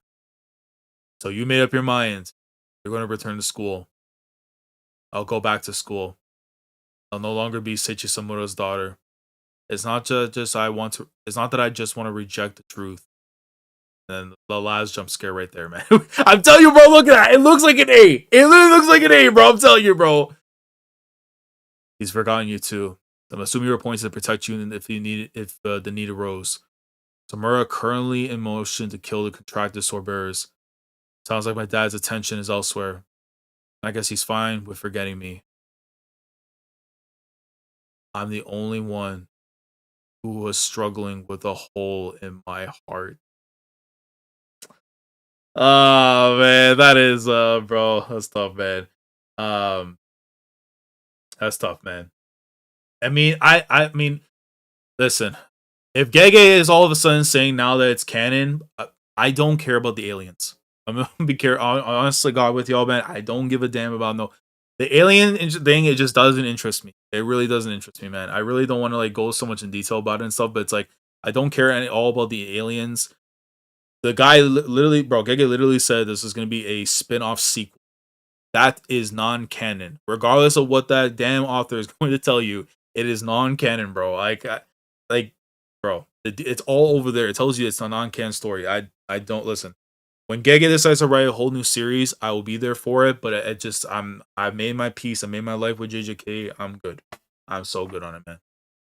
So you made up your mind. You're going to return to school. I'll go back to school. I'll no longer be Seiichi Samura's daughter. It's not just I want to. It's not that I just want to reject the truth. And the last jump scare right there, man. I'm telling you, bro. Look at that. It looks like an A. It literally looks like an A, bro. I'm telling you, bro. He's forgotten you too. I'm assuming you were appointed to protect you if the need arose. Samura currently in motion to kill the contracted sword bearers. Sounds like my dad's attention is elsewhere. I guess he's fine with forgetting me. I'm the only one who was struggling with a hole in my heart. Oh man, that is bro, that's tough, man. That's tough, man. I mean, listen. If Gege is all of a sudden saying now that it's canon, I don't care about the aliens. I'm gonna be careful. Honestly, God, with y'all, man, I don't give a damn about the alien thing. It just doesn't interest me. It really doesn't interest me, man. I really don't want to like go so much in detail about it and stuff. But it's like I don't care all about the aliens. The guy literally, bro, Gege literally said this is gonna be a spin-off sequel. That is non-canon, regardless of what that damn author is going to tell you. It is non-canon, bro. Like, bro, it's all over there. It tells you it's a non-canon story. I don't listen. When Gege decides to write a whole new series, I will be there for it. But it just, I've made my peace. I made my life with JJK. I'm good. I'm so good on it, man.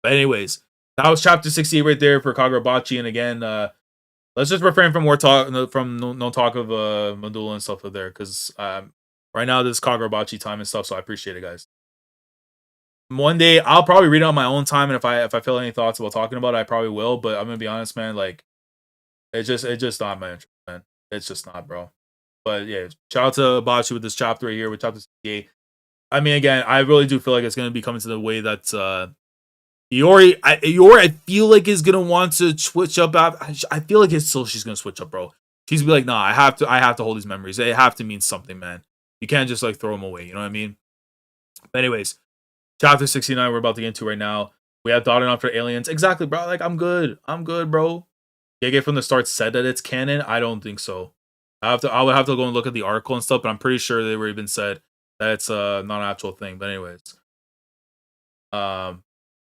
But anyways, that was chapter 68 right there for Kagurabachi. And again, let's just refrain from more talk, from no talk of Medulla and stuff there, because right now this is Kagurabachi time and stuff. So I appreciate it, guys. One day I'll probably read it on my own time, and if I feel any thoughts about talking about it, I probably will. But I'm gonna be honest, man. Like, it's just not my interest, man. It's just not, bro. But yeah, shout out to Bachi with this chapter right here, with chapter 68. I mean, again, I really do feel like it's gonna be coming to the way that Yori, I feel like is gonna want to switch up. I feel like she's gonna switch up, bro. She's gonna be like, nah, I have to hold these memories. They have to mean something, man. You can't just like throw them away. You know what I mean? But anyways, chapter 69 we're about to get into right now. We have Dati after aliens. Exactly, bro. Like, I'm good, bro. Gege from the start said that it's canon. I don't think so. I would have to go and look at the article and stuff, but I'm pretty sure they were even said that it's not an actual thing. But anyways, yeah,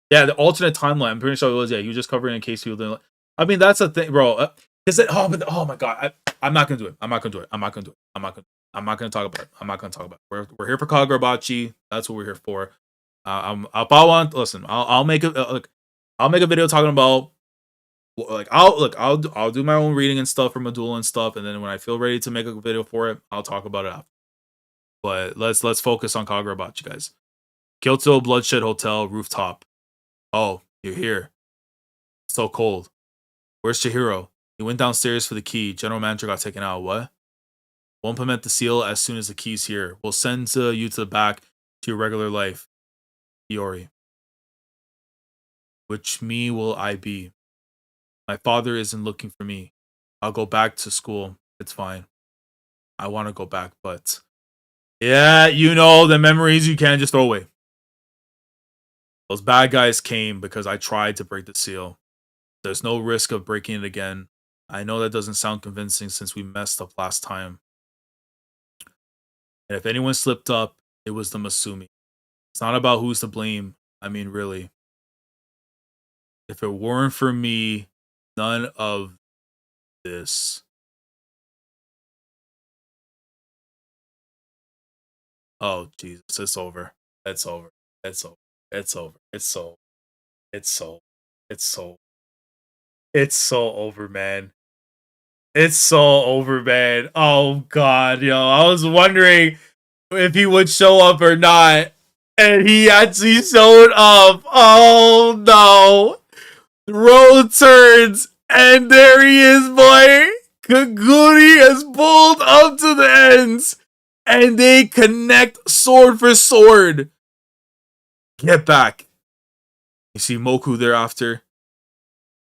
the alternate timeline. I'm pretty sure it was. Yeah, you just covering in case people didn't. I mean, that's a thing, bro. Is it? Oh my god, I'm not gonna do it. I'm not gonna do it. I'm not gonna talk about it. I'm not gonna talk about it. We're here for Kagurabachi. That's what we're here for. If I want, listen, I'll make I'll make a video talking about. Like, I'll do my own reading and stuff from Medulla and stuff, and then when I feel ready to make a video for it, I'll talk about it after. But let's focus on Kagurabachi, guys. KYOTO Bloodshed Hotel rooftop. Oh, you're here. It's so cold. Where's Chihiro? He went downstairs for the key. General manager got taken out. What? We'll implement the seal as soon as the key's here. We'll send you to the back to your regular life. Yori. Which me will I be? My father isn't looking for me. I'll go back to school. It's fine. I want to go back, but... yeah, you know, the memories you can't just throw away. Those bad guys came because I tried to break the seal. There's no risk of breaking it again. I know that doesn't sound convincing since we messed up last time. And if anyone slipped up, it was the Masumi. It's not about who's to blame. I mean, really. If it weren't for me, none of this. Oh, Jesus, it's over. It's over. It's over. It's over. It's so. It's so. It's so. It's so over, man. It's so over, man. Oh, God, yo. I was wondering if he would show up or not. And he actually showed up. Oh, no. Road turns. And there he is, boy. Kaguri has pulled up to the ends. And they connect sword for sword. Get back. You see Moku thereafter.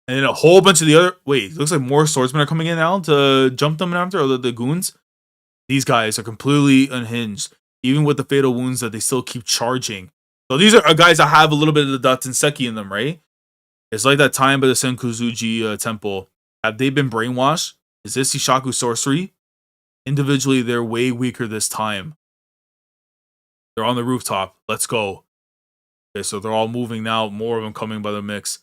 And then a whole bunch of the other... wait, looks like more swordsmen are coming in now to jump them after, or the goons. These guys are completely unhinged. Even with the fatal wounds that they still keep charging. So these are guys that have a little bit of the Datsenseki in them, right? It's like that time by the Senkuzuji temple. Have they been brainwashed? Is this Ishaku sorcery? Individually, they're way weaker this time. They're on the rooftop. Let's go. Okay, so they're all moving now. More of them coming by the mix.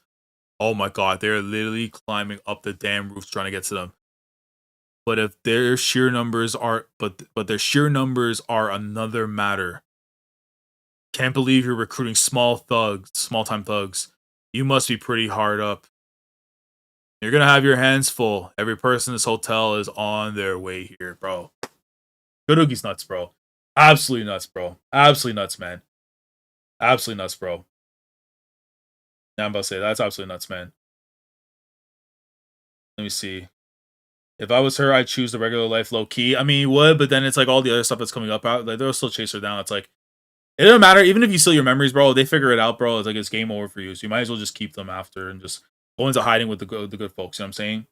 Oh my god, they're literally climbing up the damn roof trying to get to them. But if their sheer numbers are, but their sheer numbers are another matter. Can't believe you're recruiting small time thugs. You must be pretty hard up. You're gonna have your hands full. Every person in this hotel is on their way here, bro. Goodoogi's nuts, bro. Absolutely nuts, bro. Absolutely nuts, man. Absolutely nuts, bro. Yeah, I'm about to say that's absolutely nuts, man. Let me see. If I was her, I'd choose the regular life low key. I mean, you would, but then it's like all the other stuff that's coming up out. Like they'll still chase her down. It's like it doesn't matter. Even if you steal your memories, bro, they figure it out, bro. It's like it's game over for you. So you might as well just keep them after and just go into hiding with the good folks. You know what I'm saying?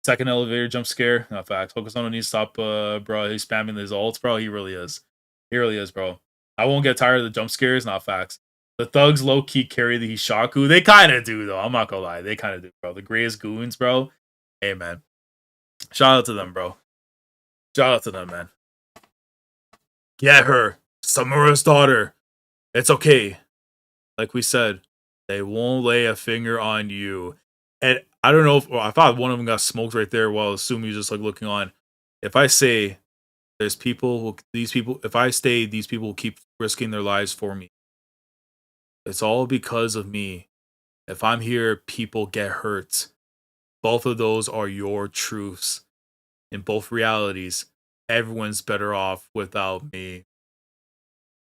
Second elevator jump scare. Not facts. Focus on needs to stop, bro. He's spamming his ults, bro. He really is. He really is, bro. I won't get tired of the jump scares. Not facts. The thugs low key carry the Hishaku. They kind of do, though. I'm not gonna lie. They kind of do, bro. The greatest goons, bro. Hey, man. Shout out to them, bro. Shout out to them, man. Get her. Samura's daughter. It's okay. Like we said, they won't lay a finger on you. And I don't know if I thought one of them got smoked right there while assuming he's just like looking on. If I say there's people who if I stay, these people will keep risking their lives for me. It's all because of me. If I'm here, people get hurt. Both of those are your truths. In both realities, everyone's better off without me.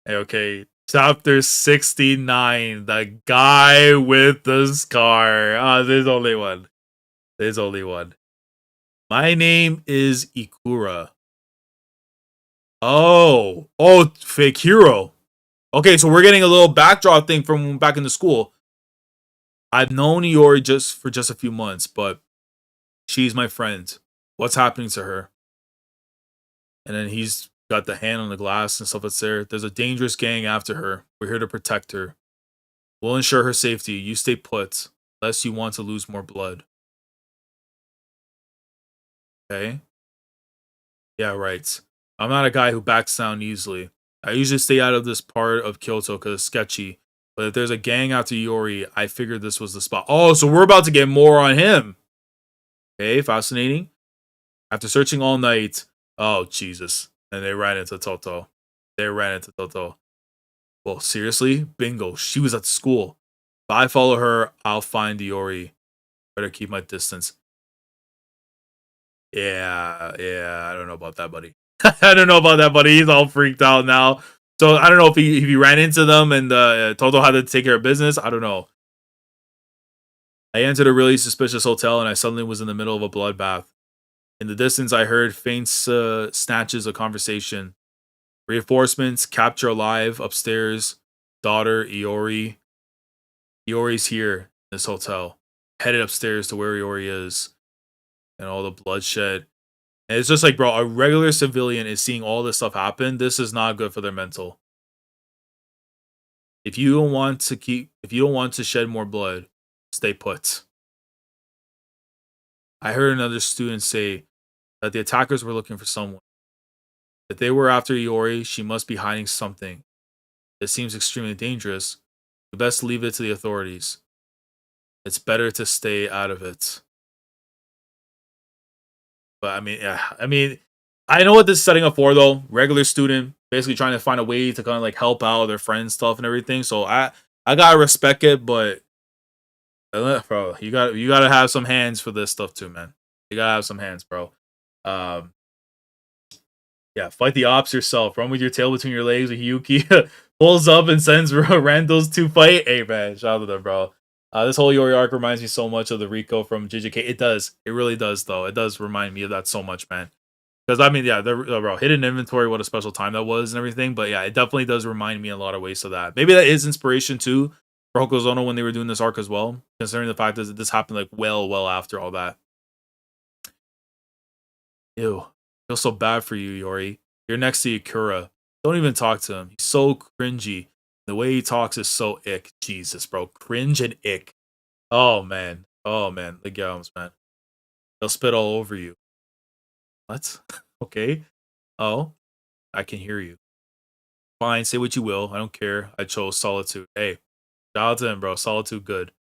Okay, chapter 69, the guy with the scar. There's only one. There's only one. My name is Ikura. Oh, fake hero. Okay, so we're getting a little backdrop thing from back in the school. I've known Yori for just a few months, but she's my friend. What's happening to her? And then he's got the hand on the glass and stuff that's there. There's a dangerous gang after her. We're here to protect her. We'll ensure her safety. You stay put, unless you want to lose more blood. Okay? Yeah, right. I'm not a guy who backs down easily. I usually stay out of this part of Kyoto because it's sketchy. But if there's a gang after Yori, I figured this was the spot. Oh, so we're about to get more on him. Okay, fascinating. After searching all night, oh, Jesus. And they ran into Toto. Well, seriously? Bingo. She was at school. If I follow her, I'll find Yori. Better keep my distance. Yeah, I don't know about that, buddy. I don't know about that, buddy. He's all freaked out now. So I don't know if he ran into them and Toto had to take care of business. I don't know. I entered a really suspicious hotel and I suddenly was in the middle of a bloodbath. In the distance, I heard faint snatches of conversation. Reinforcements, capture alive, upstairs. Daughter, Yori. Yori's here in this hotel. Headed upstairs to where Yori is. And all the bloodshed. And it's just like, bro, a regular civilian is seeing all this stuff happen. This is not good for their mental. If you don't want to shed more blood, stay put. I heard another student say that the attackers were looking for someone. If they were after Yori, she must be hiding something. It seems extremely dangerous. We best leave it to the authorities. It's better to stay out of it. But I know what this is setting up for though. Regular student, basically trying to find a way to kind of like help out their friends stuff and everything. So I gotta respect it, but bro, you gotta have some hands for this stuff too, man. You gotta have some hands, bro. Yeah, fight the ops yourself. Run with your tail between your legs. Yuki pulls up and sends randos to fight. Hey man, shout out to them, bro. This whole Yori arc reminds me so much of the Rico from JJK. It does. It really does, though. It does remind me of that so much, man. Because, I mean, yeah, bro, hidden inventory, what a special time that was and everything. But, yeah, it definitely does remind me in a lot of ways of that. Maybe that is inspiration, too, for Hokuzono when they were doing this arc as well. Considering the fact that this happened, like, well after all that. Ew. I feel so bad for you, Yori. You're next to Ikura. Don't even talk to him. He's so cringy. The way he talks is so ick. Jesus, bro. Cringe and ick. Oh, man. The gums, man. They'll spit all over you. What? Okay. Oh, I can hear you. Fine, say what you will. I don't care. I chose solitude. Hey, shout out to him, bro. Solitude good.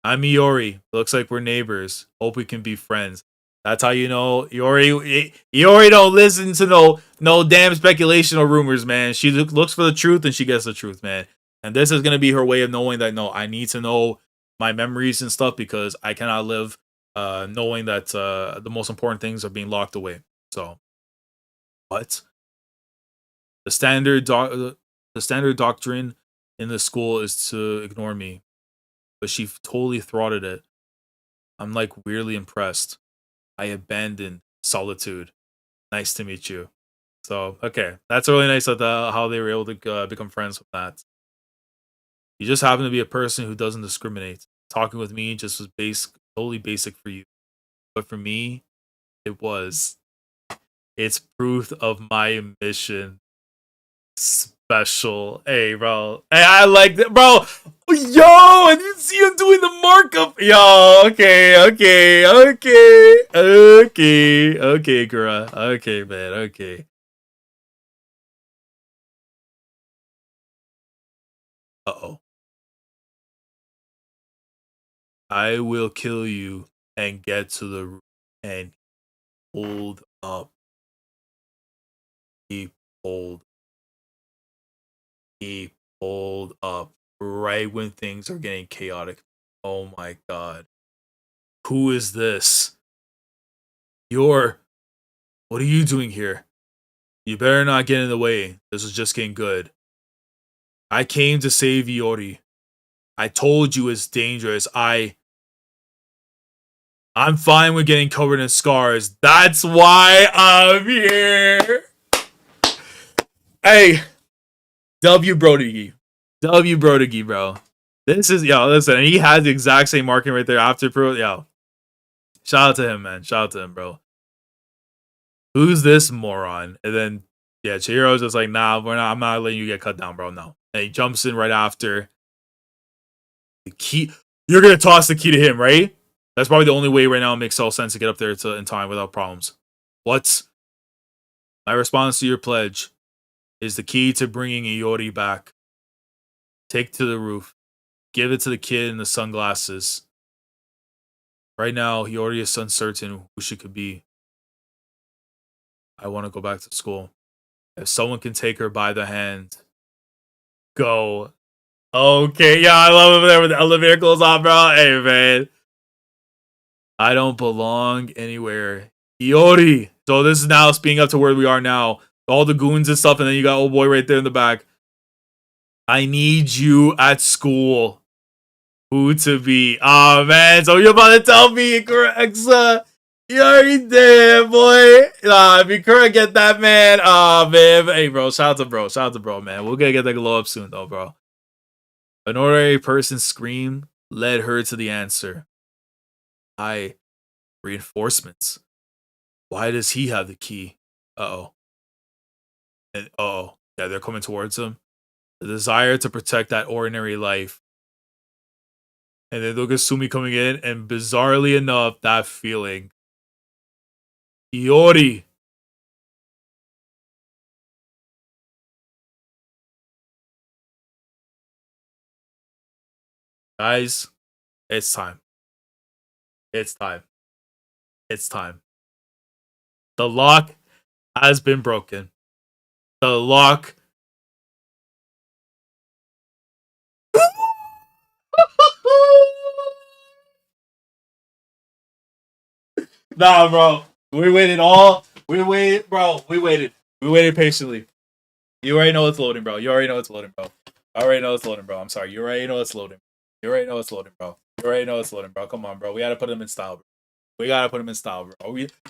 I'm Yori. Looks like we're neighbors. Hope we can be friends. That's how you know Yori don't listen to no damn speculation or rumors, man. She looks for the truth and she gets the truth, man. And this is gonna be her way of knowing that no, I need to know my memories and stuff because I cannot live knowing that the most important things are being locked away. So what? The the standard doctrine in the school is to ignore me, but she totally thwarted it. I'm like weirdly impressed. I abandoned solitude. Nice to meet you. So okay, that's really nice that how they were able to become friends with that. You just happen to be a person who doesn't discriminate. Talking with me just was totally basic for you, but for me, it was. It's proof of my mission. Special. Hey, bro. Hey, I like that, bro. Yo, and you see him doing the markup. Yo, okay, Gura. Okay, man. Okay. Uh-oh. I will kill you and get to the root and hold up. Keep hold. Keep hold up. Right when things are getting chaotic. Oh my god. Who is this? What are you doing here? You better not get in the way. This is just getting good. I came to save Yori. I told you it's dangerous. I'm fine with getting covered in scars. That's why I'm here. Hey, W Brodigi. W Brodigi, bro. This is listen, he has the exact same marking right there after pro. Shout out to him, man. Shout out to him, bro. Who's this moron? And then Chihiro's just like, nah, I'm not letting you get cut down, bro. No. And he jumps in right after. The key. You're gonna toss the key to him, right? That's probably the only way right now it makes all sense to get up there in time without problems. What? My response to your pledge is the key to bringing Yori back. Take to the roof. Give it to the kid in the sunglasses. Right now, Yori is uncertain who she could be. I want to go back to school. If someone can take her by the hand, go. Okay, I love it there with the elevator goes off, bro. Hey, man. I don't belong anywhere. Yori. So this is now speeding up to where we are now. All the goons and stuff, and then you got old boy right there in the back. I need you at school. Who to be? Oh, man. So you're about to tell me, Correxa. You already did, boy. If you couldn't get that, man. Man. Hey, bro. Shout out to bro, man. We're gonna get that glow up soon, though, bro. An ordinary person's scream led her to the answer. Reinforcements. Why does he have the key? Uh-oh. And they're coming towards him. The desire to protect that ordinary life. And then look at Sumi coming in, and bizarrely enough, that feeling. Yori. Guys, it's time. It's time. It's time. The lock has been broken. The lock. Nah, bro. We waited. Bro. We waited. We waited patiently. You already know it's loading, bro. You already know it's loading, bro. I already know it's loading, bro. I'm sorry. You already know it's loading. You already know it's loading, bro. You already know it's loading, bro. Come on, bro. We gotta put him in style, bro. We gotta put him in style, bro.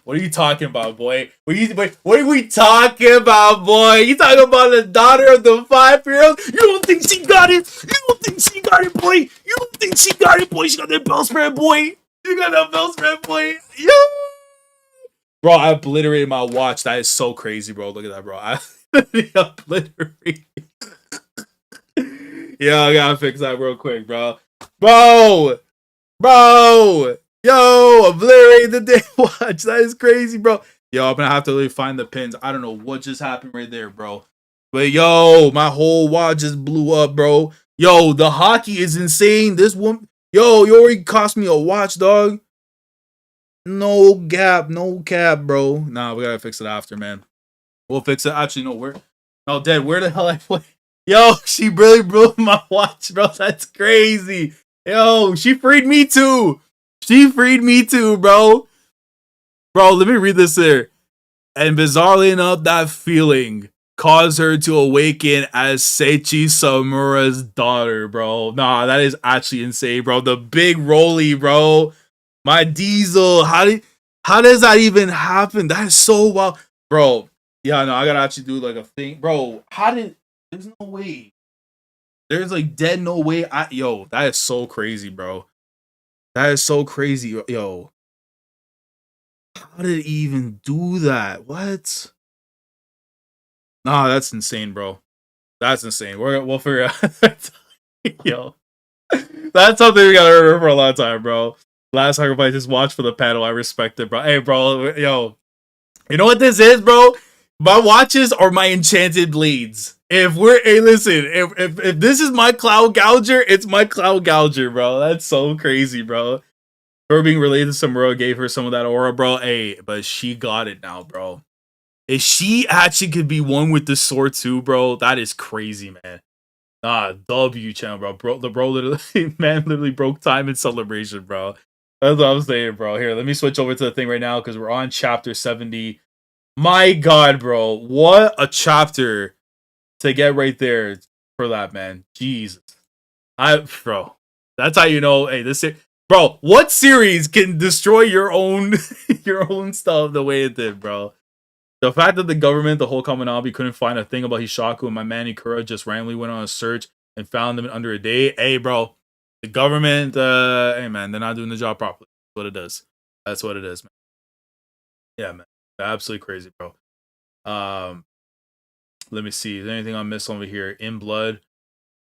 What are you talking about, boy? What are we talking about, boy? You talking about the daughter of the 5-year-old? You don't think she got it? You don't think she got it, boy? You don't think she got it, boy? She got that bell spread, boy. You got that bell spread, boy. Yeah. Bro, I obliterated my watch. That is so crazy, bro. Look at that, bro. I obliterated. Yeah, I gotta fix that real quick, bro. Bro! Yo, obliterated the damn watch. That is crazy, bro. Yo, I'm gonna have to really find the pins. I don't know what just happened right there, bro. But yo, my whole watch just blew up, bro. Yo, the hockey is insane. This one, yo, Yori cost me a watch, dog. No gap, no cap, bro. Nah, we gotta fix it after, man. We'll fix it. Actually, no, where? Oh, dead. Where the hell I play? Yo, she really broke my watch, bro. That's crazy. Yo, she freed me too. She freed me too, bro. Bro, let me read this here. And bizarrely enough, that feeling caused her to awaken as Seiichi Samura's daughter, bro. Nah, that is actually insane, bro. The big Rolly, bro. My diesel. How does that even happen? That is so wild. Bro. Yeah, no, I gotta actually do like a thing. Bro, there's no way. There's like dead no way. Yo, that is so crazy, bro. That is so crazy. Yo. How did it even do that? What? Nah, that's insane, bro. That's insane. We'll figure out. Yo. That's something we gotta remember for a long time, bro. Last sacrifice is watch for the panel. I respect it, bro. Hey, bro, yo. You know what this is, bro? My watches are my enchanted blades. Hey, listen, if this is my cloud gouger, it's my cloud gouger, bro. That's so crazy, bro. Her being related to Samura gave her some of that aura, bro. Hey, but she got it now, bro. If she actually could be one with the sword too, bro, that is crazy, man. W channel, bro. The bro literally, man, literally broke time in celebration, bro. That's what I'm saying, bro. Here, let me switch over to the thing right now because we're on chapter 70. My God, bro, what a chapter to get right there for that, man. Jesus, bro, that's how you know. Hey, bro. What series can destroy your own your own stuff the way it did, bro? The fact that the government, the whole Kaminabi, couldn't find a thing about Hishaku and my man Ikura just randomly went on a search and found them in under a day. Hey, bro, the government, hey, man, they're not doing the job properly. That's what it does. That's what it is, man. Yeah, man. Absolutely crazy, bro. Let me see. Is there anything I missed over here? In Blood.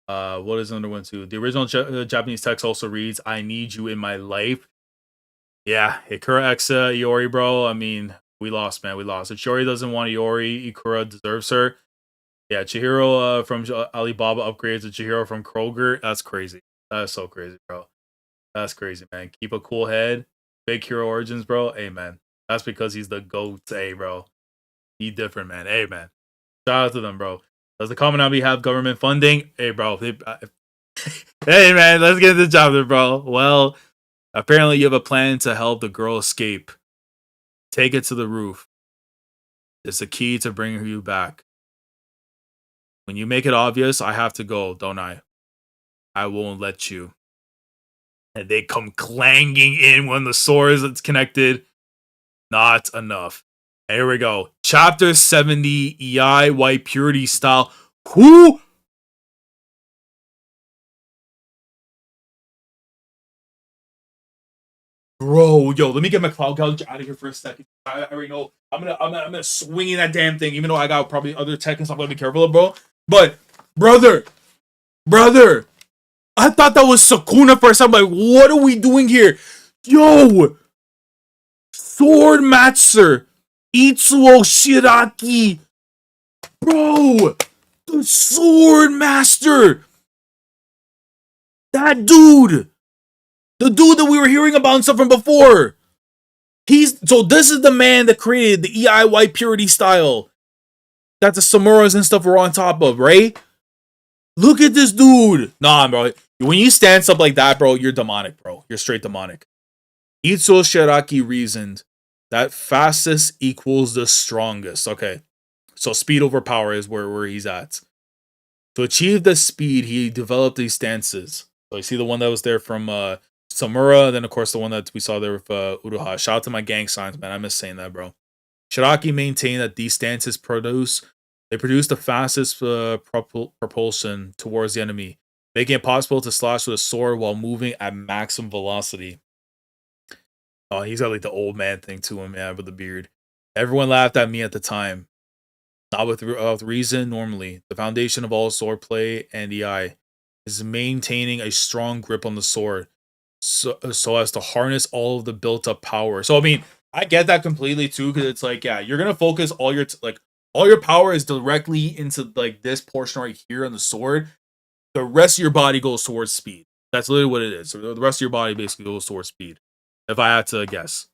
What is under one too? The original Japanese text also reads, "I need you in my life." Yeah, Ikura X Yori, bro. I mean, we lost, man. We lost. If Yori doesn't want Yori, Ikura deserves her. Yeah, Chihiro from Alibaba upgrades to Chihiro from Kroger. That's crazy. That's so crazy, bro. That's crazy, man. Keep a cool head. Big hero origins, bro. Hey, man. That's because he's the GOAT. Hey, bro. He different, man. Hey, man. Shout out to them, bro. Does the Kaminabi have government funding? Hey, bro. Hey, man. Let's get into the chapter, bro. Well, apparently you have a plan to help the girl escape. Take it to the roof. It's the key to bringing you back. When you make it obvious, I have to go, don't I? I won't let you. And they come clanging in when the sword is connected. Not enough. Here we go. Chapter 70, EI White Purity style. Who? Bro, yo, let me get my cloud gouge out of here for a second. I already know I'm gonna swing in that damn thing, even though I got probably other tech and stuff. I'm gonna be careful of, bro. But brother, I thought that was Sukuna first. I'm like, what are we doing here? Yo, Sword Master, Itsuo Shiraki, bro, the Sword Master, that dude, the dude that we were hearing about and stuff from before. So this is the man that created the EI White Purity style that the Samuras and stuff were on top of, right? Look at this dude. Nah, bro. When you stand up like that, bro, you're demonic, bro. You're straight demonic. Itsuo Shiraki reasoned that fastest equals the strongest. Okay. So speed over power is where he's at. To achieve the speed, he developed these stances. So you see the one that was there from Samura, then of course the one that we saw there with Uruha. Shout out to my gang signs, man. I miss saying that, bro. Shiraki maintained that these stances produce the fastest propulsion towards the enemy, making it possible to slash with a sword while moving at maximum velocity. Oh, he's got like the old man thing to him, yeah, with the beard. Everyone laughed at me at the time. Not with reason, normally. The foundation of all swordplay and the eye is maintaining a strong grip on the sword so as to harness all of the built-up power. So, I mean, I get that completely too, because it's like, yeah, you're gonna focus all your all your power is directly into like this portion right here on the sword. The rest of your body goes towards speed. That's literally what it is. So the rest of your body basically goes towards speed. If I had to guess.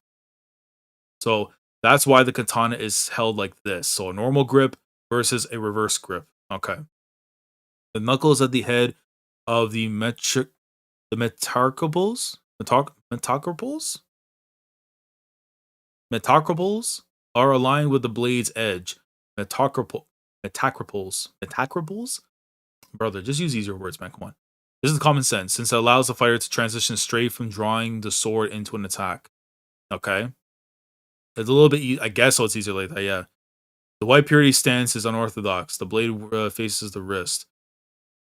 So that's why the katana is held like this. So a normal grip versus a reverse grip. Okay. The knuckle is at the head of the metacarpals. Metacarpals are aligned with the blade's edge. Metacarpals. Brother, just use easier words, man. Come on. This is common sense, since it allows the fighter to transition straight from drawing the sword into an attack. Okay. It's a little bit, I guess, so it's easier like that, yeah. The white purity stance is unorthodox. The blade faces the wrist.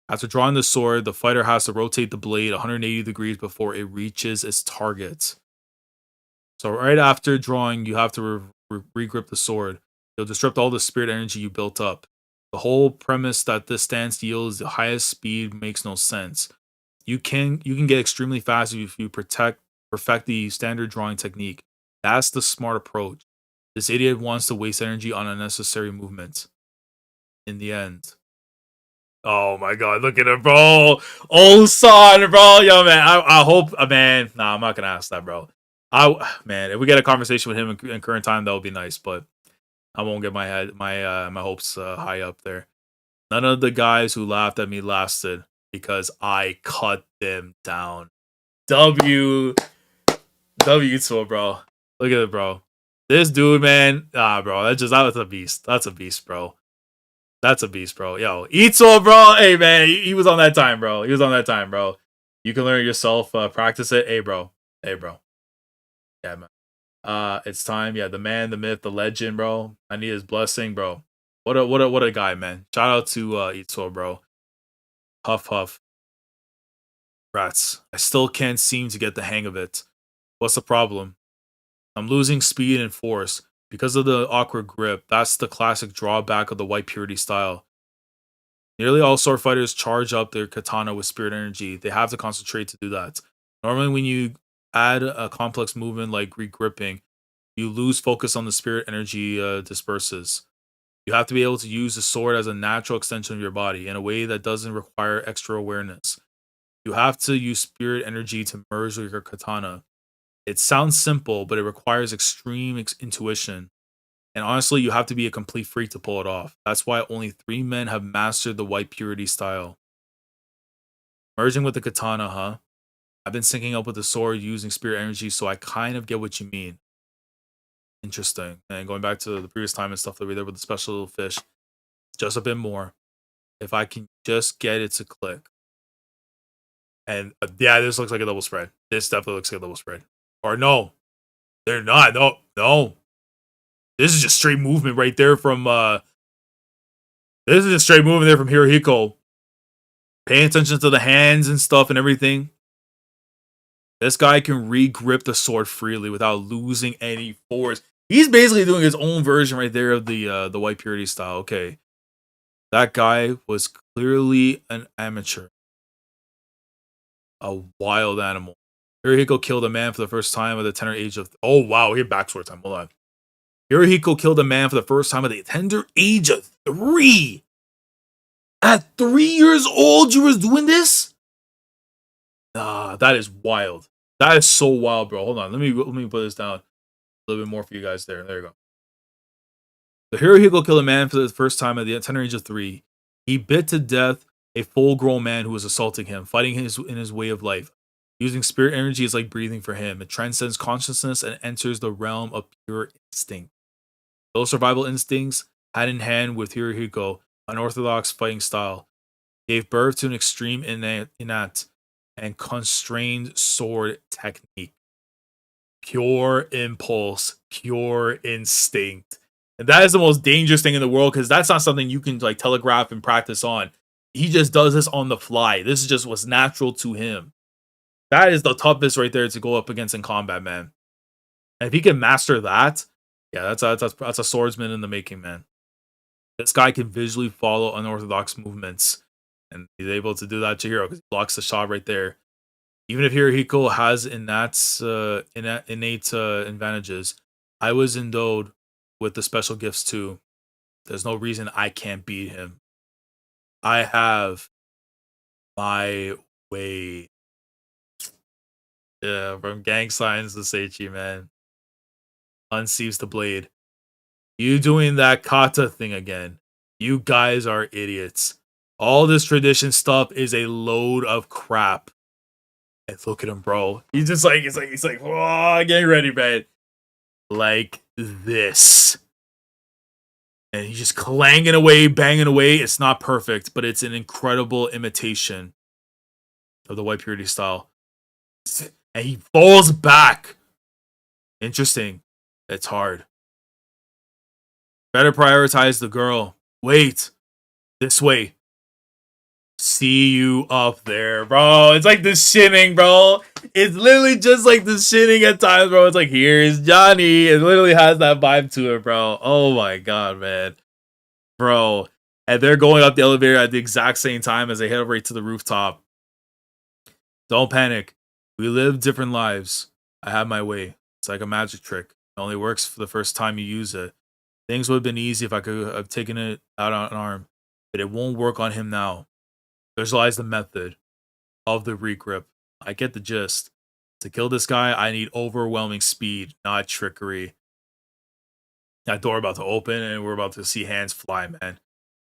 After drawing the sword, the fighter has to rotate the blade 180 degrees before it reaches its target. So right after drawing, you have to regrip the sword. You'll disrupt all the spirit energy you built up. The whole premise that this stance yields the highest speed makes no sense. You can get extremely fast if you perfect the standard drawing technique. That's the smart approach. This idiot wants to waste energy on unnecessary movement. In the end. Oh my god, look at it, bro. Oh, son, bro. Yo, man, I hope, man. Nah, I'm not gonna ask that, bro. Man, if we get a conversation with him in current time, that would be nice, but I won't get my hopes high up there. None of the guys who laughed at me lasted because I cut them down. W to bro. Look at it, bro. This dude, man. Bro, that's a beast. That's a beast, bro. That's a beast, bro. Yo, Itsuo, bro. Hey, man, he was on that time, bro. He was on that time, bro. You can learn it yourself. Practice it. Hey, bro. Hey, bro. Yeah, man. It's time. Yeah, the man, the myth, the legend, bro. I need his blessing, bro. What a guy, man. Shout out to Itsuo, bro. Huff, huff. Rats. I still can't seem to get the hang of it. What's the problem? I'm losing speed and force. Because of the awkward grip, that's the classic drawback of the white purity style. Nearly all sword fighters charge up their katana with spirit energy. They have to concentrate to do that. Normally, when you add a complex movement like regripping, you lose focus on the spirit energy disperses. You have to be able to use the sword as a natural extension of your body in a way that doesn't require extra awareness. You have to use spirit energy to merge with your katana. It sounds simple, but it requires extreme intuition. And honestly, you have to be a complete freak to pull it off. That's why only 3 men have mastered the white purity style. Merging with the katana, huh? I've been syncing up with the sword using spirit energy, so I kind of get what you mean. Interesting. And going back to the previous time and stuff that we did with the special little fish, just a bit more. If I can just get it to click. And yeah, this looks like a double spread. This definitely looks like a double spread. Or no, they're not. No. This is just straight movement right there from this is just straight movement there from Hiruhiko. Paying attention to the hands and stuff and everything. This guy can re-grip the sword freely without losing any force. He's basically doing his own version right there of the white purity style. Okay. That guy was clearly an amateur. A wild animal. Hiruhiko killed a man for the first time at the tender age of... Oh, wow. Here, backstory time. Hold on. Hiruhiko killed a man for the first time at the tender age of 3. At 3 years old, you was doing this? Nah, that is wild. That is so wild, bro. Hold on. Let me put this down a little bit more for you guys there. There you go. The Hiruhiko killed a man for the first time at the tender age of 3. He bit to death a full-grown man who was assaulting him, fighting in his way of life. Using spirit energy is like breathing for him. It transcends consciousness and enters the realm of pure instinct. Those survival instincts, hand in hand with Hiruhiko, unorthodox fighting style, gave birth to an extreme innate and constrained sword technique. Pure impulse, pure instinct. And that is the most dangerous thing in the world, because that's not something you can like telegraph and practice on. He just does this on the fly. This is just what's natural to him. That is the toughest right there to go up against in combat, man. And if he can master that, yeah, that's a swordsman in the making, man. This guy can visually follow unorthodox movements, and he's able to do that to Chihiro because he blocks the shot right there. Even if Hiruhiko has innate advantages, I was endowed with the special gifts too. There's no reason I can't beat him. I have my way. Yeah, from gang signs to Seiichi, man. Unsieves the blade. You doing that kata thing again. You guys are idiots. All this tradition stuff is a load of crap. And look at him, bro. He's like, oh, getting ready, man. Like this. And he's just clanging away, banging away. It's not perfect, but it's an incredible imitation of the white purity style. And he falls back. Interesting. It's hard. Better prioritize the girl. Wait. This way. See you up there, bro. It's like the shinning, bro. It's literally just like the shinning at times, bro. It's like, here's Johnny. It literally has that vibe to it, bro. Oh my god, man. Bro. And they're going up the elevator at the exact same time as they head right to the rooftop. Don't panic. We live different lives. I have my way. It's like a magic trick. It only works for the first time you use it. Things would have been easy if I could have taken it out on an arm. But it won't work on him now. Visualize the method of the regrip. I get the gist. To kill this guy, I need overwhelming speed, not trickery. That door about to open, and we're about to see hands fly, man.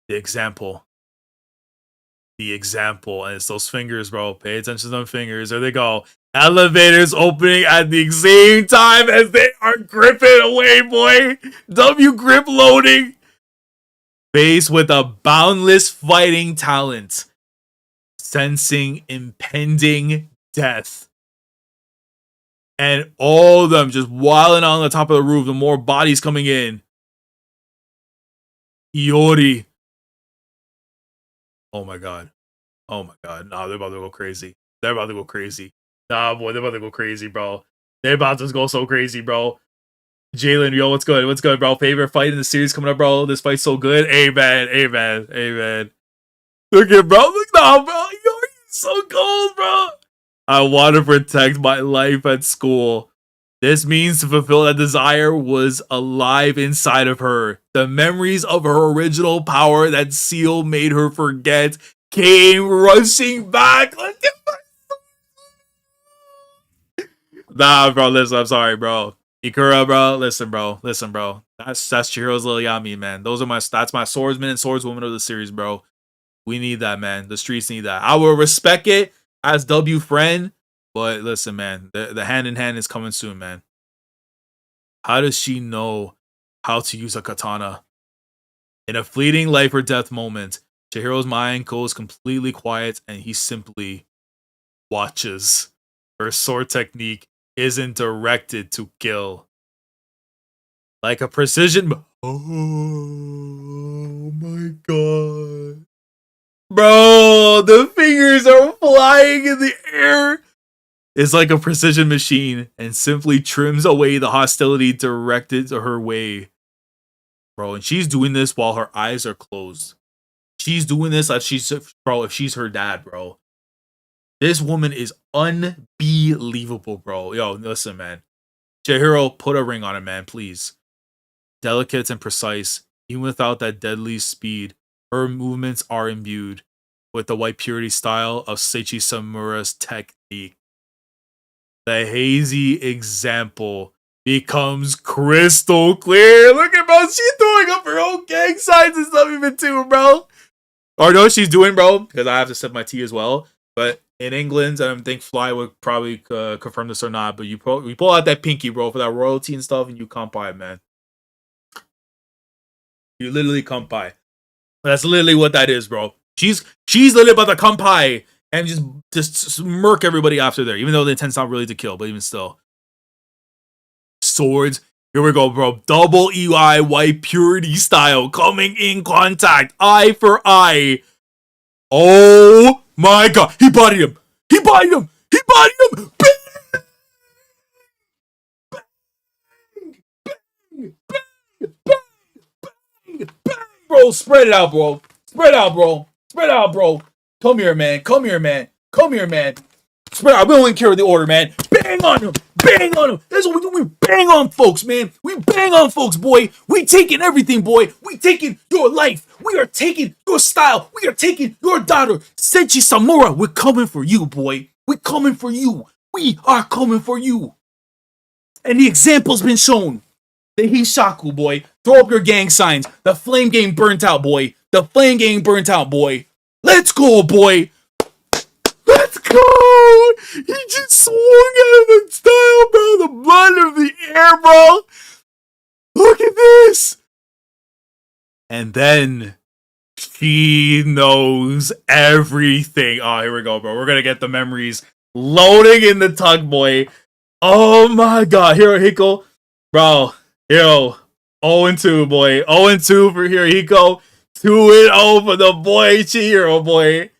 The example. And it's those fingers, bro. Pay attention to them fingers. There they go. Elevators opening at the same time as they are gripping away, boy. W grip loading. Faced with a boundless fighting talent. Sensing impending death. And all of them just wilding on the top of the roof. The more bodies coming in. Yori. Oh my god. Oh my god. Nah, they're about to go crazy. Nah, boy, they're about to go crazy, bro. They're about to go so crazy, bro. Jalen, yo, what's good? What's good, bro? Favorite fight in the series coming up, bro. This fight's so good. Amen. Look at bro. Look now, bro. You're so cold, bro. I want to protect my life at school. This means to fulfill that desire was alive inside of her. The memories of her original power that Seal made her forget came rushing back. Nah, bro, listen, I'm sorry, bro. Ikura, bro, listen, bro. That's Chihiro's little Yami, man. That's my swordsman and swordswoman of the series, bro. We need that, man. The streets need that. I will respect it as W friend, but listen, man, the hand in hand is coming soon, man. How does she know how to use a katana? In a fleeting life or death moment, Chihiro's mind goes completely quiet and he simply watches. Her sword technique isn't directed to kill. Like a precision. Oh my god. Bro, the fingers are flying in the air. It's like a precision machine and simply trims away the hostility directed to her way. Bro, and she's doing this while her eyes are closed. She's doing this like if she's her dad, bro. This woman is unbelievable, bro. Yo, listen, man. Chihiro, put a ring on it, man, please. Delicate and precise, even without that deadly speed, her movements are imbued with the white purity style of Seiichi Samura's technique. The hazy example becomes crystal clear. Look at bro, she's throwing up her own gang signs and stuff even too, bro. Or no, she's doing, bro, because I have to sip my tea as well. But in England, I think Fly would probably confirm this or not. But you pull out that pinky, bro, for that royalty and stuff, and you come by, man. You literally come by. That's literally what that is, bro. She's literally about to come by and just smirk everybody after there, even though the intent's not really to kill, but even still. Swords. Here we go, bro. Double EI white purity style coming in contact. Eye for eye. Oh my god. He bodied him. Bang! Bro, spread it out, bro. Come here, man. Spread out. We don't even care the order, man. Bang! bang on them. Bang on them. That's what we do. We bang on folks, man. We bang on folks, boy. We taking everything, boy. We taking your life. We are taking your style. We are taking your daughter. Seiichi Samura, we're coming for you, boy. We're coming for you. We are coming for you. And the example's been shown. The Hishaku, boy. Throw up your gang signs. The flame gang burnt out, boy. The flame gang burnt out, boy. Let's go, boy. Let's go! He just swung out of the style, bro. The blood of the air, bro. Look at this. And then she knows everything. Oh, here we go, bro. We're gonna get the memories loading in the tug, boy. Oh my god, Hiruhiko, bro. Yo, 0-2, boy. 0-2 for Hiruhiko. 2-0 for the boy Chihiro, boy.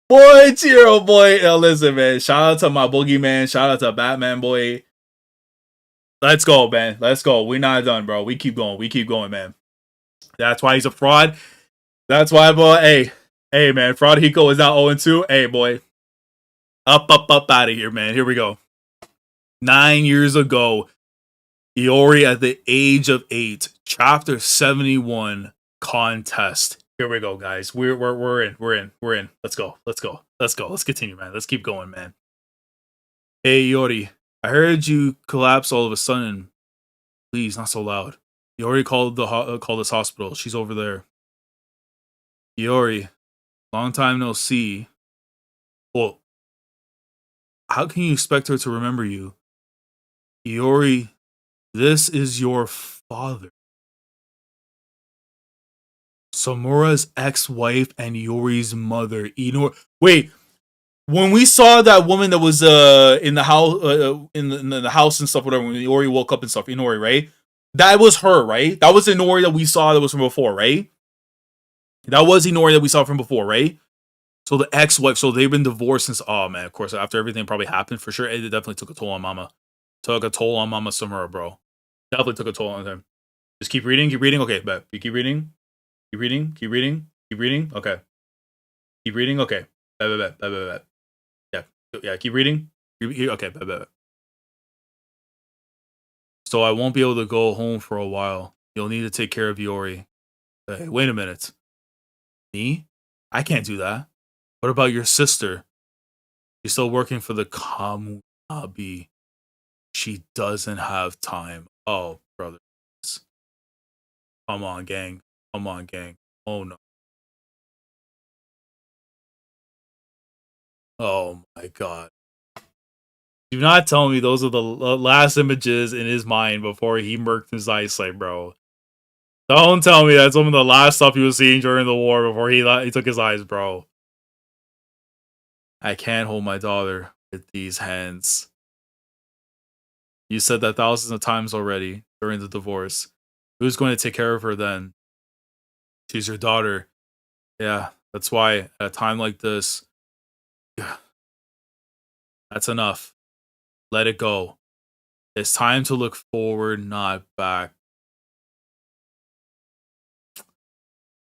Boy, Chihiro, boy. Yo, listen, man. Shout out to my boogeyman. Shout out to Batman, boy. Let's go, man. Let's go. We're not done, bro. We keep going. We keep going, man. That's why he's a fraud. That's why, boy. Hey, man. Fraud Hiko is now 0-2. Hey, boy. Up out of here, man. Here we go. 9 years ago, Yori at the age of 8, chapter 71 contest. Here we go, guys. We're in. Let's go. Let's continue, man. Let's keep going, man. Hey, Yori, I heard you collapse all of a sudden. Please, not so loud. Yori called this hospital. She's over there. Yori, long time no see. Well, how can you expect her to remember you? Yori, this is your father. Samura's ex-wife and Yori's mother, Inori. Wait, when we saw that woman that was in the house, in the house and stuff, whatever, when Yori woke up and stuff, Inori, right? That was her, right? That was Inori that we saw that was from before, right? That was Inori that we saw from before, right? So the ex-wife, so they've been divorced since, oh man, of course, after everything probably happened, for sure, it definitely took a toll on Mama. Took a toll on Mama Samura, bro. Definitely took a toll on him. Just keep reading. Okay, bet. You keep reading. Keep reading. Okay. Keep reading. Okay. Bet. Yeah. Keep reading. Okay. Bet. So I won't be able to go home for a while. You'll need to take care of Yori. Hey, wait a minute. Me? I can't do that. What about your sister? She's still working for the Kamunabi. She doesn't have time. Oh, brother. Come on, gang. Oh, no. Oh, my God. Do not tell me those are the last images in his mind before he murked his eyesight, bro. Don't tell me that's some of the last stuff he was seeing during the war before he took his eyes, bro. I can't hold my daughter with these hands. You said that thousands of times already during the divorce. Who's going to take care of her then? She's your daughter. Yeah, that's why at a time like this, that's enough. Let it go. It's time to look forward, not back.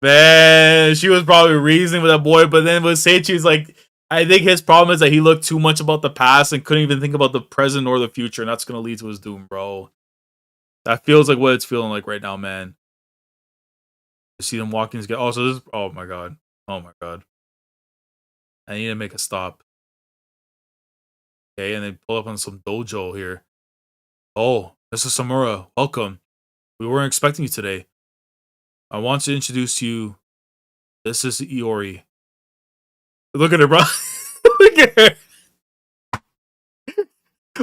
Man, she was probably reasoning with that boy, but then with Seiichi's like, I think his problem is that he looked too much about the past and couldn't even think about the present or the future, and that's gonna lead to his doom, bro. That feels like what it's feeling like right now, man. You see them walking together. Oh, so this. Oh my god. I need to make a stop. Okay, and they pull up on some dojo here. Oh, Mr. Samura, welcome. We weren't expecting you today. I want to introduce you. This is Yori. Look at her, bro. Look at her.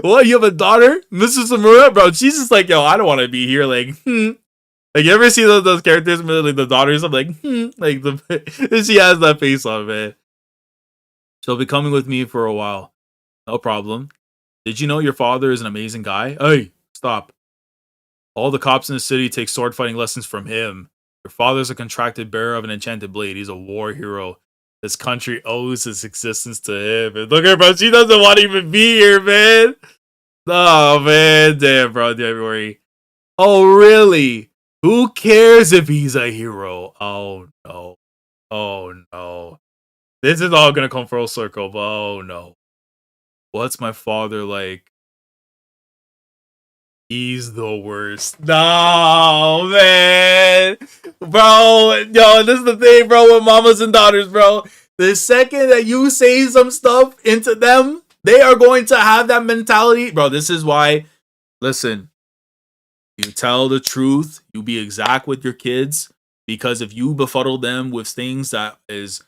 What? You have a daughter, Mrs. Samura, bro? She's just like, yo, I don't want to be here. Like, Like, you ever see those characters, like the daughters? I'm like, like she has that face on, man. She'll be coming with me for a while. No problem. Did you know your father is an amazing guy? Hey, stop. All the cops in the city take sword fighting lessons from him. Your father's a contracted bearer of an enchanted blade. He's a war hero. This country owes its existence to him. And look at her, bro. She doesn't want to even be here, man. Oh, man. Damn, bro. Damn, worry. Oh, really? Who cares if he's a hero? Oh, no. Oh, no. This is all going to come full circle, but oh, no. What's my father like? He's the worst. No, man. Bro, yo, this is the thing, bro, with mamas and daughters, bro. The second that you say some stuff into them, they are going to have that mentality. Bro, this is why, listen, you tell the truth, you be exact with your kids, because if you befuddle them with things that is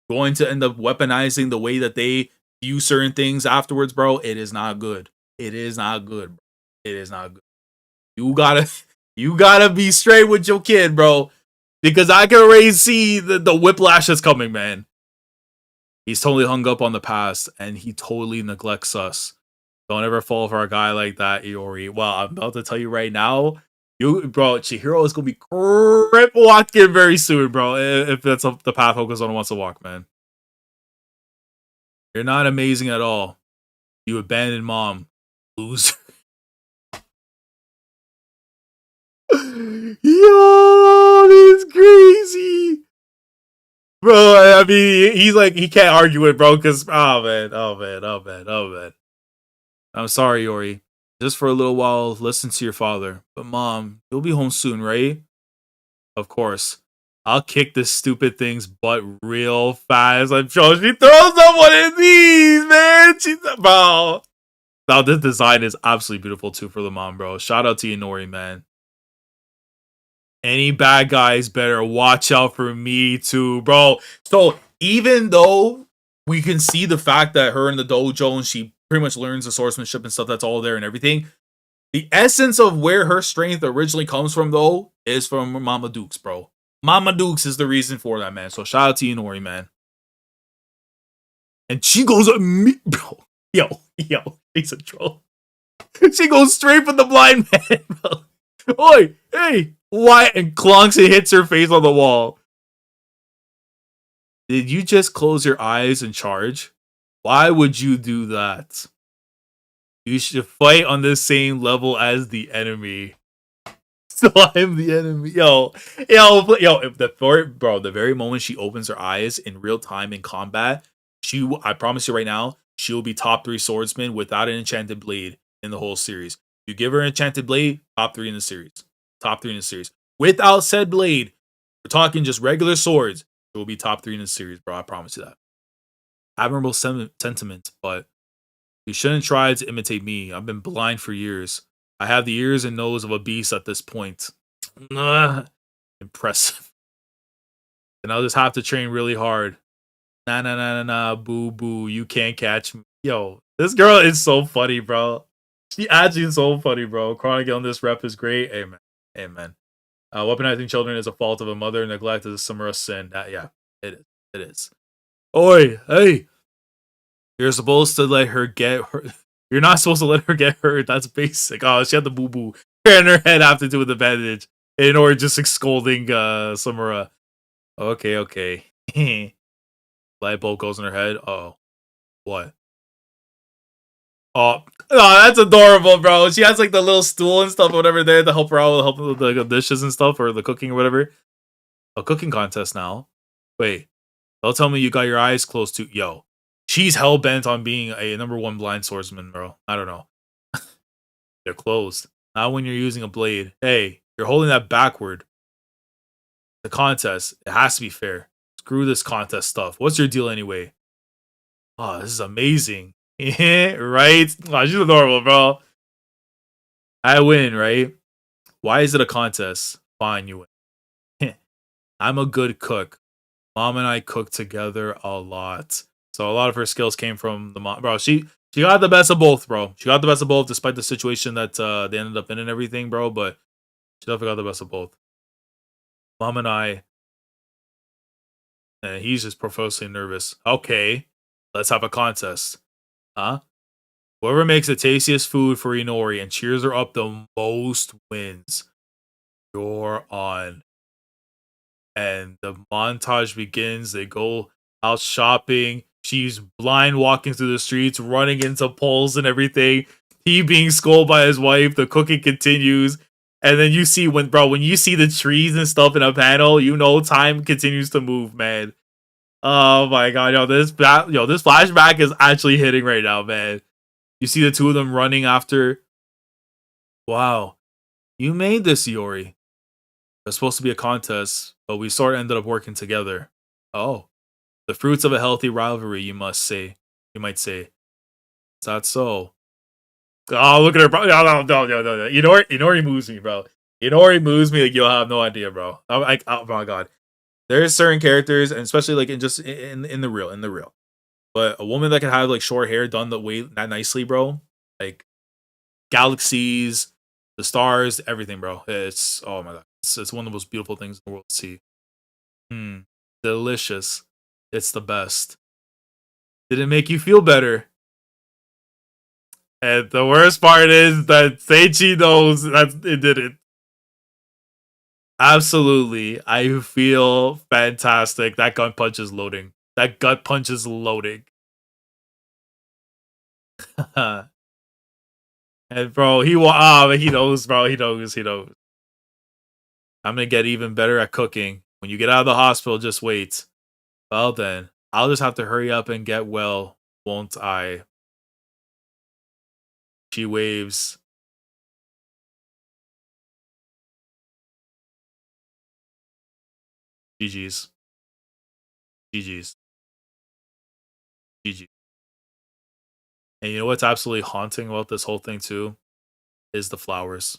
going to end up weaponizing the way that they view certain things afterwards, bro, it is not good. It is not good. It is not good. You gotta be straight with your kid, bro. Because I can already see the whiplash that's coming, man. He's totally hung up on the past and he totally neglects us. Don't ever fall for a guy like that, Yori. Well, I'm about to tell you right now, bro, Chihiro is gonna be crip walking very soon, bro. If that's the path Hokusan wants to walk, man. You're not amazing at all. You abandoned mom. Loser. Yo, this is crazy. Bro, I mean, he's like, he can't argue it, bro, because, oh man. I'm sorry, Yori. Just for a little while, listen to your father. But mom, you'll be home soon, right? Of course. I'll kick this stupid thing's butt real fast. I'm sure she throws someone in these, man. Bro. Now, this design is absolutely beautiful, too, for the mom, bro. Shout out to Inori, man. Any bad guys better watch out for me, too, bro. So, even though we can see the fact that her in the dojo and she pretty much learns the swordsmanship and stuff that's all there and everything, the essence of where her strength originally comes from, though, is from Mama Dukes, bro. Mama Dukes is the reason for that, man. So shout out to Inori, man. And she goes at me, bro. Yo, he's a troll. She goes straight for the blind man, bro. Oi, hey, why? And clunks and hits her face on the wall. Did you just close your eyes and charge? Why would you do that? You should fight on the same level as the enemy. So I'm the enemy. Yo. If the very moment she opens her eyes in real time in combat, I promise you right now, she will be top 3 swordsman without an enchanted blade in the whole series. You give her an enchanted blade, top 3 in the series. Top 3 in the series. Without said blade, we're talking just regular swords, it will be top 3 in the series, bro. I promise you that. Admirable sentiment, but you shouldn't try to imitate me. I've been blind for years. I have the ears and nose of a beast at this point. Impressive. And I'll just have to train really hard. Nah, boo boo. You can't catch me. Yo, this girl is so funny, bro. She actually is so funny, bro. Chronic on this rep is great. Amen. Weaponizing children is a fault of a mother. Neglect is a Samura sin. Yeah, it is. Oi, hey. You're supposed to let her get hurt. You're not supposed to let her get hurt. That's basic. Oh, she had the boo boo in her head after doing the bandage. In order just scolding Samura. Okay. Light bulb goes in her head. Oh. What? Oh, that's adorable, bro. She has like the little stool and stuff or whatever there to help her out, help with the dishes and stuff or the cooking or whatever. A cooking contest now. Wait. Don't tell me you got your eyes closed to. Yo. She's hell-bent on being a #1 blind swordsman, bro. I don't know. They're closed. Not when you're using a blade. Hey, you're holding that backward. The contest. It has to be fair. Screw this contest stuff. What's your deal anyway? Oh, this is amazing. Right? Oh, she's adorable, bro. I win, right? Why is it a contest? Fine, you win. I'm a good cook. Mom and I cook together a lot. So a lot of her skills came from the mom. Bro, she got the best of both, bro. She got the best of both despite the situation that they ended up in and everything, bro. But she definitely got the best of both. Mom and I. And he's just profusely nervous. Okay, let's have a contest. Huh? Whoever makes the tastiest food for Inori and cheers her up the most wins. You're on. And the montage begins. They go out shopping. She's blind walking through the streets, running into poles and everything. He being scolded by his wife. The cooking continues. And then you see when you see the trees and stuff in a panel, you know time continues to move, man. Oh my god, this flashback is actually hitting right now, man. You see the two of them running after. Wow. You made this, Yori. It was supposed to be a contest, but we sort of ended up working together. Oh. The fruits of a healthy rivalry, you must say. You might say. Is that so? Oh, look at her, bro. No. Inori moves me, bro. Inori moves me like you'll have no idea, bro. I'm like, oh my god. There's certain characters, and especially like in the real. But a woman that can have like short hair done the way that nicely, bro. Like galaxies, the stars, everything, bro. It's oh my god. It's one of the most beautiful things in the world to see. Hmm. Delicious. It's the best. Did it make you feel better? And the worst part is that Seiichi knows that it didn't. Absolutely. I feel fantastic. That gun punch is loading. That gut punch is loading. And bro, he knows, bro. He knows. I'm gonna get even better at cooking. When you get out of the hospital, just wait. Well then, I'll just have to hurry up and get well, won't I? She waves. GG's. GG's. GG. And you know what's absolutely haunting about this whole thing too? Is the flowers.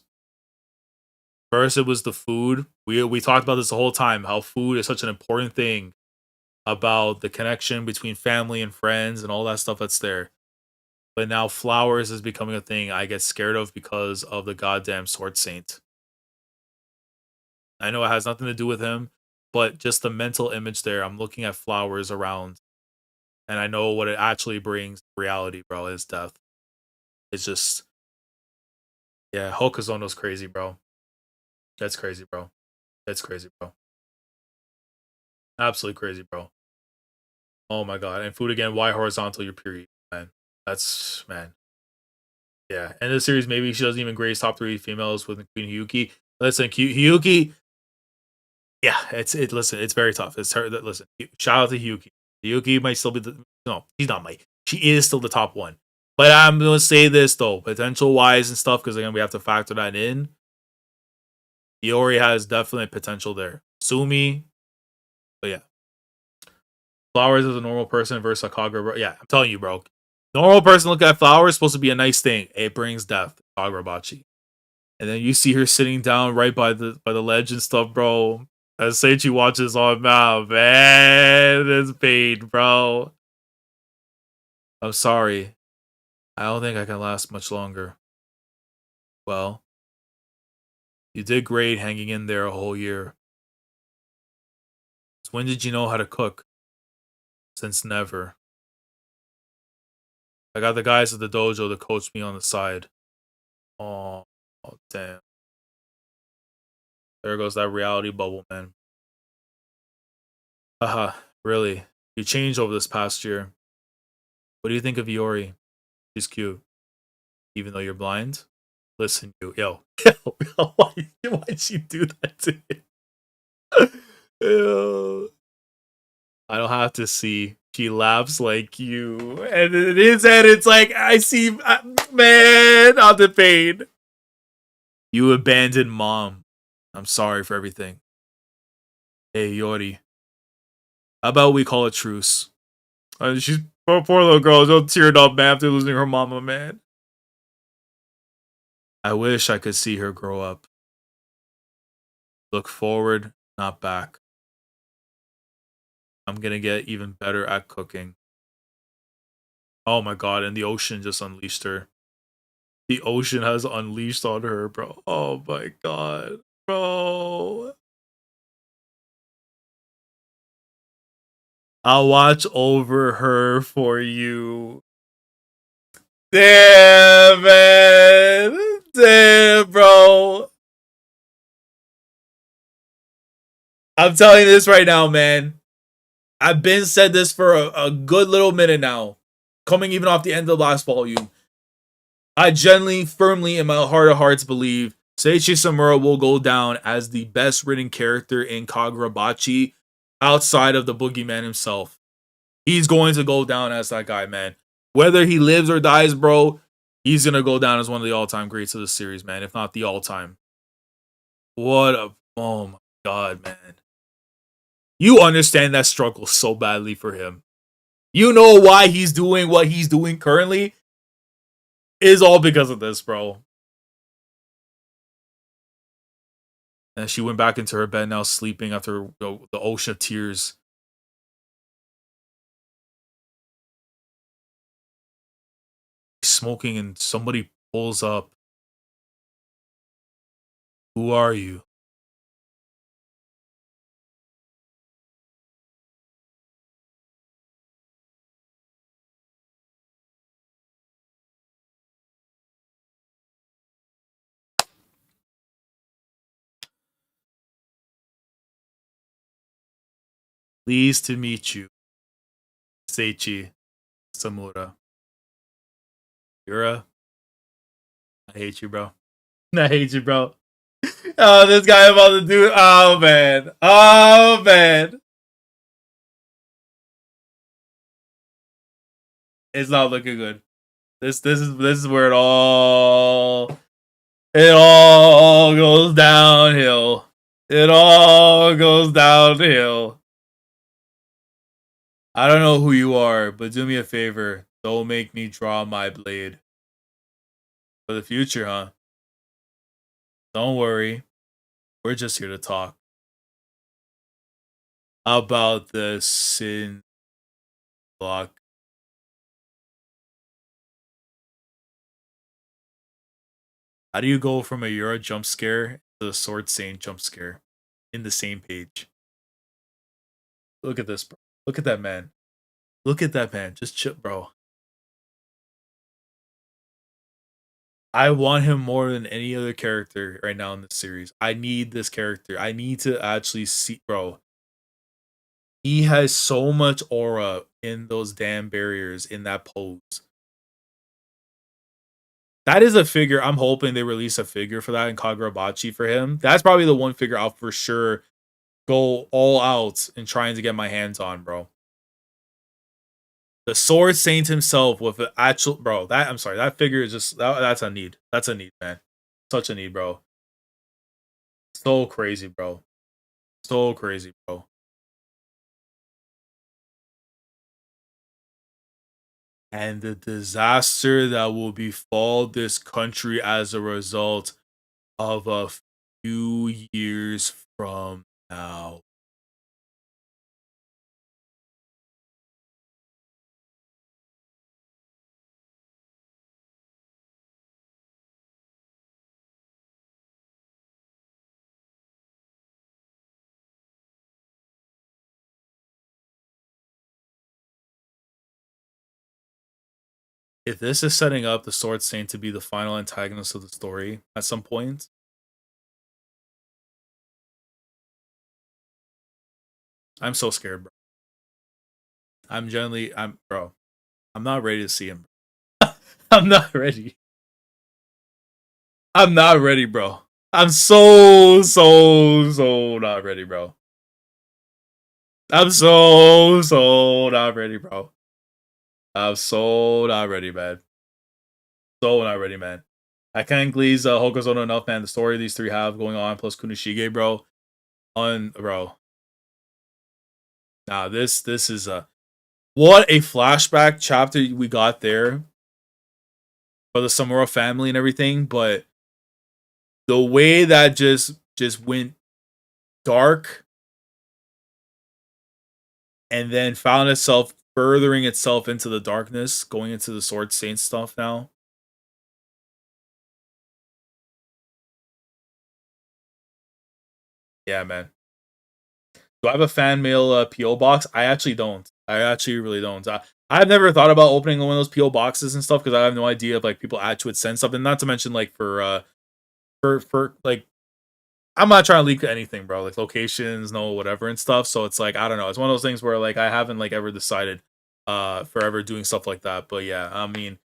First, it was the food. We talked about this the whole time. How food is such an important thing about the connection between family and friends and all that stuff that's there. But now flowers is becoming a thing I get scared of because of the goddamn sword saint. I know it has nothing to do with him, but just the mental image there. I'm looking at flowers around, and I know what it actually brings. Reality, bro, is death. It's just, yeah. Hokuzono's crazy, bro. That's crazy, bro. That's crazy, bro. Absolutely crazy, bro. Oh my god. And food again, why horizontal your period, man? That's man. Yeah. And the series, maybe she doesn't even grace top 3 females with Queen Hiyuki. Listen, Hiyuki, yeah, listen, it's very tough. It's her listen, shout out to Hiyuki. Hiyuki might still be no, she's not might. She is still the top one. But I'm gonna say this though, potential wise and stuff, because again we have to factor that in. Yori has definitely potential there. Sumi, but yeah. Flowers as a normal person versus a Kagurabachi. Yeah, I'm telling you, bro. Normal person looking at flowers supposed to be a nice thing. It brings death. Kagurabachi. And then you see her sitting down right by the ledge and stuff, bro. As Seiichi watches on mouth, man, it's pain, bro. I'm sorry. I don't think I can last much longer. Well, you did great hanging in there a whole year. So when did you know how to cook? Since never. I got the guys at the dojo to coach me on the side. Oh damn. There goes that reality bubble, man. Haha, really? You changed over this past year. What do you think of Yori? She's cute. Even though you're blind? Listen, yo, why'd she do that to me? Ew. I don't have to see. She laughs like you. And in his head, it's like, I see, man, I'm the pain. You abandoned mom. I'm sorry for everything. Hey, Yori. How about we call a truce? She's poor little girl. She'll teared up, man, after losing her mama, man. I wish I could see her grow up. Look forward, not back. I'm gonna get even better at cooking. Oh my god, and the ocean just unleashed her. The ocean has unleashed on her, bro. Oh my god, bro. I'll watch over her for you. Damn, man. Damn, bro. I'm telling you this right now, man. I've been said this for a good little minute now. Coming even off the end of the last volume. I genuinely, firmly, in my heart of hearts, believe Seiichi Samura will go down as the best written character in Kagurabachi outside of the boogeyman himself. He's going to go down as that guy, man. Whether he lives or dies, bro, He's gonna go down as one of the all-time greats of the series, man, if not the all-time. What a oh my god, man. You understand that struggle so badly for him. You know why he's doing what he's doing currently is all because of this, bro. And she went back into her bed now, sleeping after the ocean of tears. Smoking, and somebody pulls up. Who are you? Pleased to meet you, Seiichi Samura. I hate you, bro. I hate you, bro. Oh, this guy about to do. Oh man. Oh man. It's not looking good. This is where it all goes downhill. It all goes downhill. I don't know who you are, but do me a favor. Don't make me draw my blade. For the future, huh? Don't worry. We're just here to talk about the sin block. How do you go from a Yori jump scare to the Sword Saint jump scare in the same page? Look at this, bro. Look at that man. Look at that man. Just chill, bro. I want him more than any other character right now in this series. I need this character. I need to actually see, bro. He has so much aura in those damn barriers in that pose. That is a figure. I'm hoping they release a figure for that in Kagurabachi for him. That's probably the one figure I'll for sure go all out in trying to get my hands on, bro. The Sword Saint himself with an actual bro. That I'm sorry, that figure is just that's a need. That's a need, man. Such a need, bro. So crazy, bro. So crazy, bro. And the disaster that will befall this country as a result of a few years from now. If this is setting up the Sword Saint to be the final antagonist of the story at some point, I'm so scared, bro. Bro. I'm not ready to see him. I'm not ready. I'm not ready, bro. I'm so not ready, bro. I'm so not ready, bro. I'm so not ready, man. So not ready, man. I can't glaze Hokuzono enough, man. The story these three have going on, plus Kunishige, bro. Bro. Nah, this is a what a flashback chapter we got there for the Samura family and everything, but the way that just went dark and then found itself furthering itself into the darkness, going into the Sword Saint stuff now. Yeah, man. Do I have a fan mail PO box? I actually don't. I actually really don't. I've never thought about opening one of those PO boxes and stuff because I have no idea if like people actually would send something. Not to mention like for like I'm not trying to leak anything, bro. Like locations, no whatever and stuff. So it's like I don't know. It's one of those things where like I haven't like ever decided for ever doing stuff like that. But yeah, I mean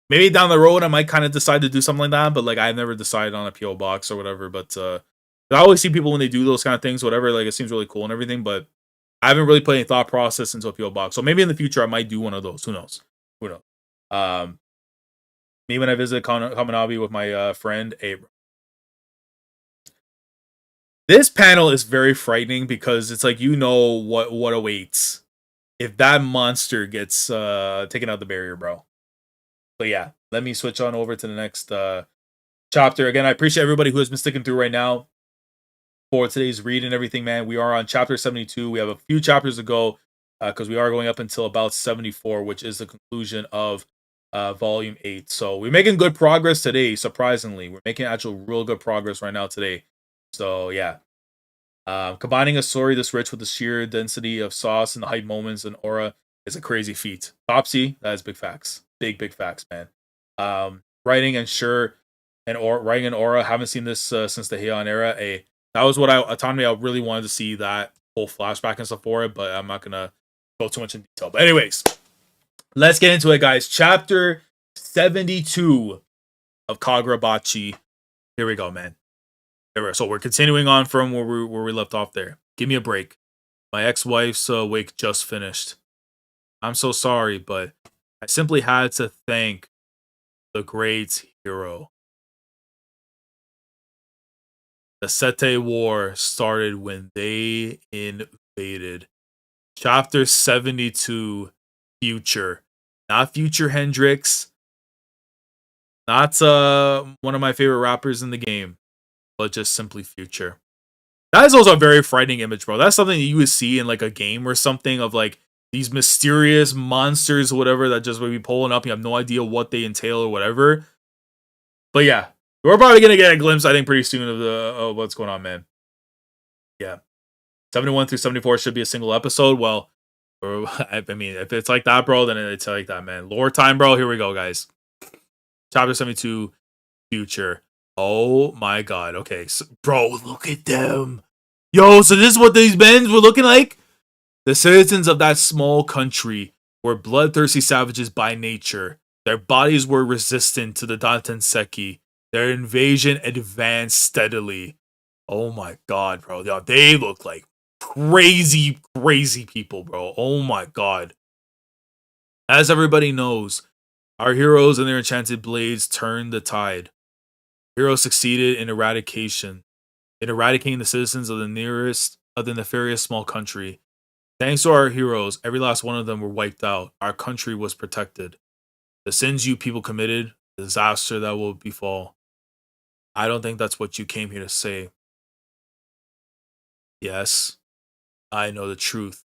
maybe down the road I might kind of decide to do something like that. But like I've never decided on a PO box or whatever. But I always see people when they do those kind of things, whatever. Like it seems really cool and everything. But I haven't really put any thought process into a PO box. So maybe in the future I might do one of those. Who knows? Who knows? Um, Me when I visited Kaminabi with my friend Abram. This panel is very frightening because it's like you know what awaits if that monster gets taken out the barrier, bro. But yeah, let me switch on over to the next chapter. Again, I appreciate everybody who has been sticking through right now for today's read and everything, man. We are on chapter 72. We have a few chapters to go because we are going up until about 74, which is the conclusion of volume 8. So we're making good progress today, surprisingly. We're making actual real good progress right now today. So yeah. Combining a story this rich with the sheer density of sauce and the hype moments and aura is a crazy feat. Topsy, that is big facts. Big facts, man. Writing and sure writing and aura. Haven't seen this since the Heian era. That was what autonomy. I really wanted to see that whole flashback and stuff for it, but I'm not gonna go too much in detail. But anyways, let's get into it, guys. Chapter 72 of Kagurabachi. Here we go, man. So we're continuing on from where we left off there. Give me a break. My ex-wife's wake just finished. I'm so sorry, but I simply had to thank the great hero. The Sete War started when they invaded. Chapter 72, Future. Not Future Hendrix. Not one of my favorite rappers in the game, but just simply Future. That is also a very frightening image, bro. That's something that you would see in like a game or something of like these mysterious monsters or whatever that just would be pulling up. You have no idea what they entail or whatever. But yeah, we're probably gonna get a glimpse, I think, pretty soon of what's going on, man. Yeah, 71 through 74 should be a single episode. Well, I mean, if it's like that, bro, then it's like that, man. Lore time, bro. Here we go, guys. Chapter 72, Future. Oh my god. Okay, so, bro, look at them. Yo, so this is what these men were looking like? The citizens of that small country were bloodthirsty savages by nature. Their bodies were resistant to the Dantenseki. Their invasion advanced steadily. Oh my god, bro. Yo, they look like crazy people, bro. Oh my god. As everybody knows, our heroes and their enchanted blades turned the tide. Heroes succeeded in eradicating the citizens of the nefarious small country. Thanks to our heroes, every last one of them were wiped out. Our country was protected. The sins you people committed, the disaster that will befall. I don't think that's what you came here to say. Yes, I know the truth.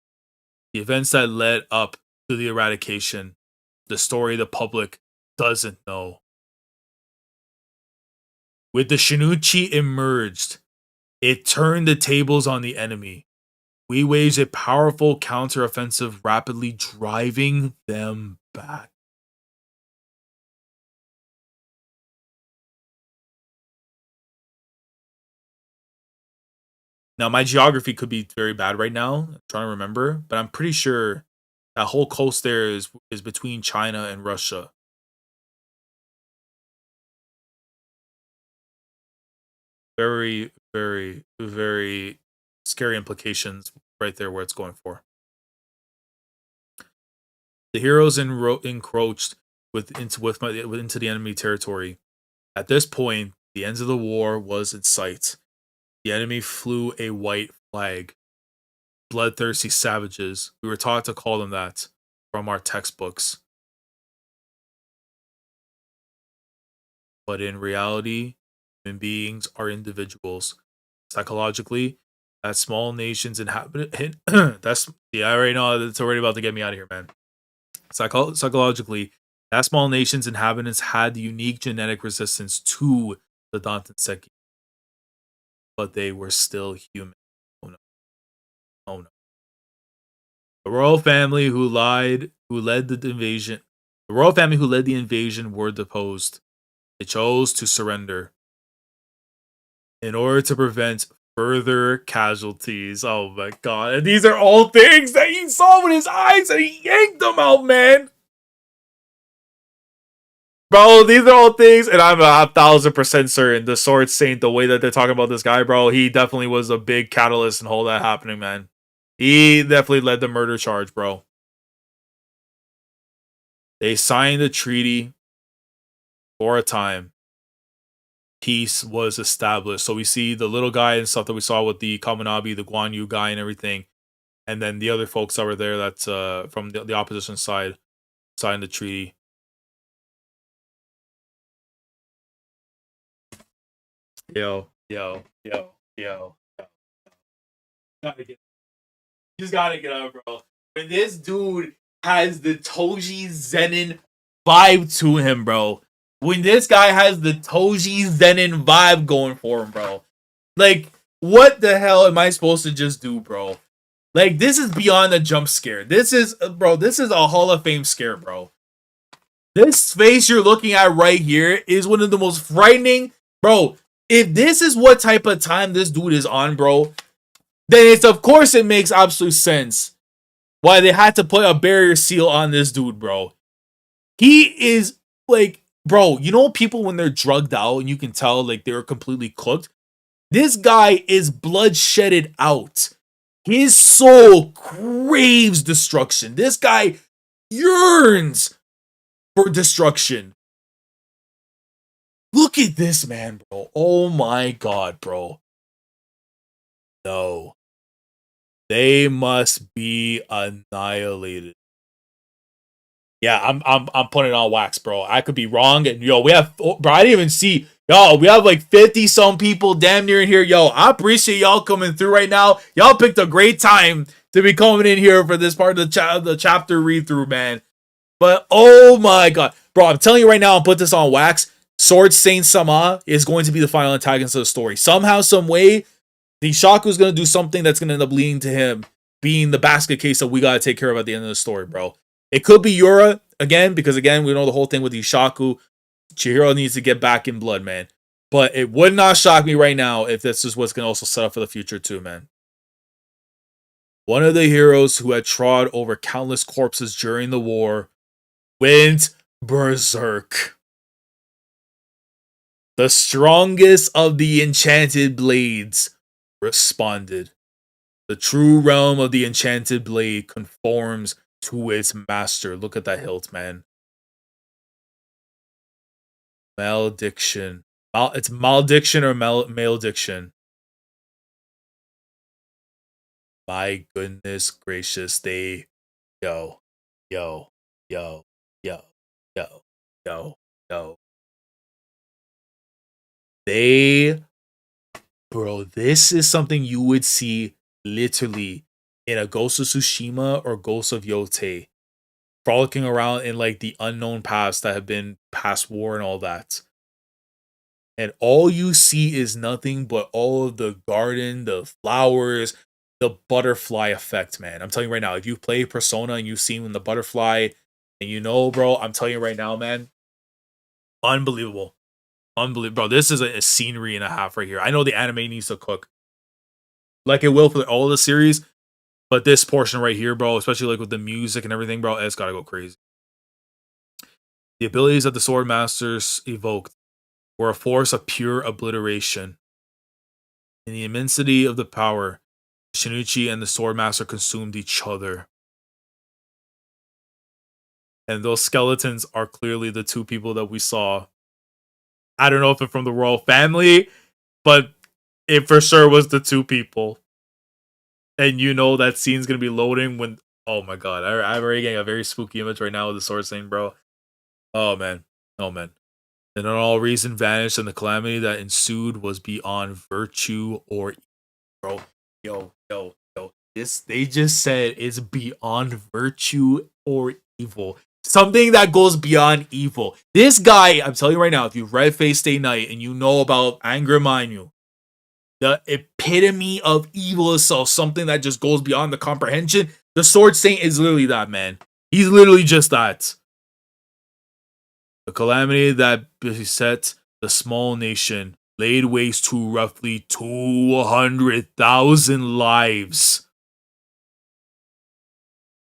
The events that led up to the eradication, the story the public doesn't know. With the Shinichi emerged, it turned the tables on the enemy. We waged a powerful counteroffensive, rapidly driving them back. Now, my geography could be very bad right now. I'm trying to remember, but I'm pretty sure that whole coast there is between China and Russia. Very scary implications right there where it's going for. The heroes encroached into the enemy territory. At this point, the end of the war was in sight. The enemy flew a white flag. Bloodthirsty savages. We were taught to call them that from our textbooks. But in reality, human beings are individuals. Psychologically, that small nations inhabit that's I already know it's already about to get me out of here, man. Psychologically, that small nation's inhabitants had the unique genetic resistance to the Dantenseki, but they were still human. Oh no! Oh no! The royal family who led the invasion. The royal family who led the invasion were deposed. They chose to surrender in order to prevent further casualties. Oh my god! And these are all things that he saw with his eyes, and he yanked them out, man. Bro, these are all things, and I'm 1,000% certain the Sword Saint, the way that they're talking about this guy, bro, he definitely was a big catalyst in all that happening, man. He definitely led the murder charge, bro. They signed the treaty. for a time, peace was established. So we see the little guy and stuff that we saw with the Kaminabi, the Guan Yu guy and everything. And then the other folks that were there that's from the opposition side, signed the treaty. Yo. Gotta get, just gotta get out, bro. When this dude has the Toji Zenin vibe to him, bro. When this guy has the Toji Zenin vibe going for him, bro. Like, what the hell am I supposed to just do, bro? Like, this is beyond a jump scare. This is, bro, this is a Hall of Fame scare, bro. This face you're looking at right here is one of the most frightening, bro. If this is what type of time this dude is on, bro, then it's, of course, it makes absolute sense why they had to put a barrier seal on this dude, bro. He is, like, bro, you know people when they're drugged out and you can tell, like, they're completely cooked? This guy is bloodshedded out. His soul craves destruction. This guy yearns for destruction. Look at this man, bro. Oh my god, bro. No. They must be annihilated. Yeah, I'm putting it on wax, bro. I could be wrong, and yo, we have, bro. I didn't even see, yo. We have like 50 some people damn near in here, yo. I appreciate y'all coming through right now. Y'all picked a great time to be coming in here for this part of the chapter read through, man. But oh my god, bro, I'm telling you right now, I'll put this on wax. Sword Saint Sama is going to be the final antagonist of the story. Somehow, some way, the Shaku is going to do something that's going to end up leading to him being the basket case that we got to take care of at the end of the story, bro. It could be Yura again, because again, we know the whole thing with the Shaku. Chihiro needs to get back in blood, man. But it would not shock me right now if this is what's going to also set up for the future too, man. One of the heroes who had trod over countless corpses during the war went berserk. The strongest of the enchanted blades responded. The true realm of the enchanted blade conforms to its master. Look at that hilt, man. Malediction. It's malediction or malediction. My goodness gracious, they... Yo. They... Bro, this is something you would see literally in a Ghost of Tsushima or Ghost of Yote. Frolicking around in like the unknown paths that have been past war and all that. And all you see is nothing but all of the garden, the flowers, the butterfly effect, man. I'm telling you right now, if you play Persona and you've seen the butterfly, and you know, bro, I'm telling you right now, man, unbelievable. Unbelievable. Bro, this is a scenery and a half right here. I know the anime needs to cook like it will for all of the series, but this portion right here, bro, especially like with the music and everything, bro, it's gotta go crazy. The abilities that the Sword Masters evoked were a force of pure obliteration. In the immensity of the power, Shinichi and the Swordmaster consumed each other. And those skeletons are clearly the two people that we saw. I don't know if it's from the royal family, but it for sure was the two people. And you know that scene's gonna be loading when... Oh my god, I'm already getting a very spooky image right now with the sword thing, bro. Oh man. Oh man. And then all reason vanished, and the calamity that ensued was beyond virtue or bro. Yo. This they just said it's beyond virtue or evil. Something that goes beyond evil. This guy, I'm telling you right now, if you've read Fate Stay Night and you know about Anger Manyu, the epitome of evil itself, something that just goes beyond the comprehension. The Sword Saint is literally that, man. He's literally just that. The calamity that beset the small nation laid waste to roughly 200,000 lives.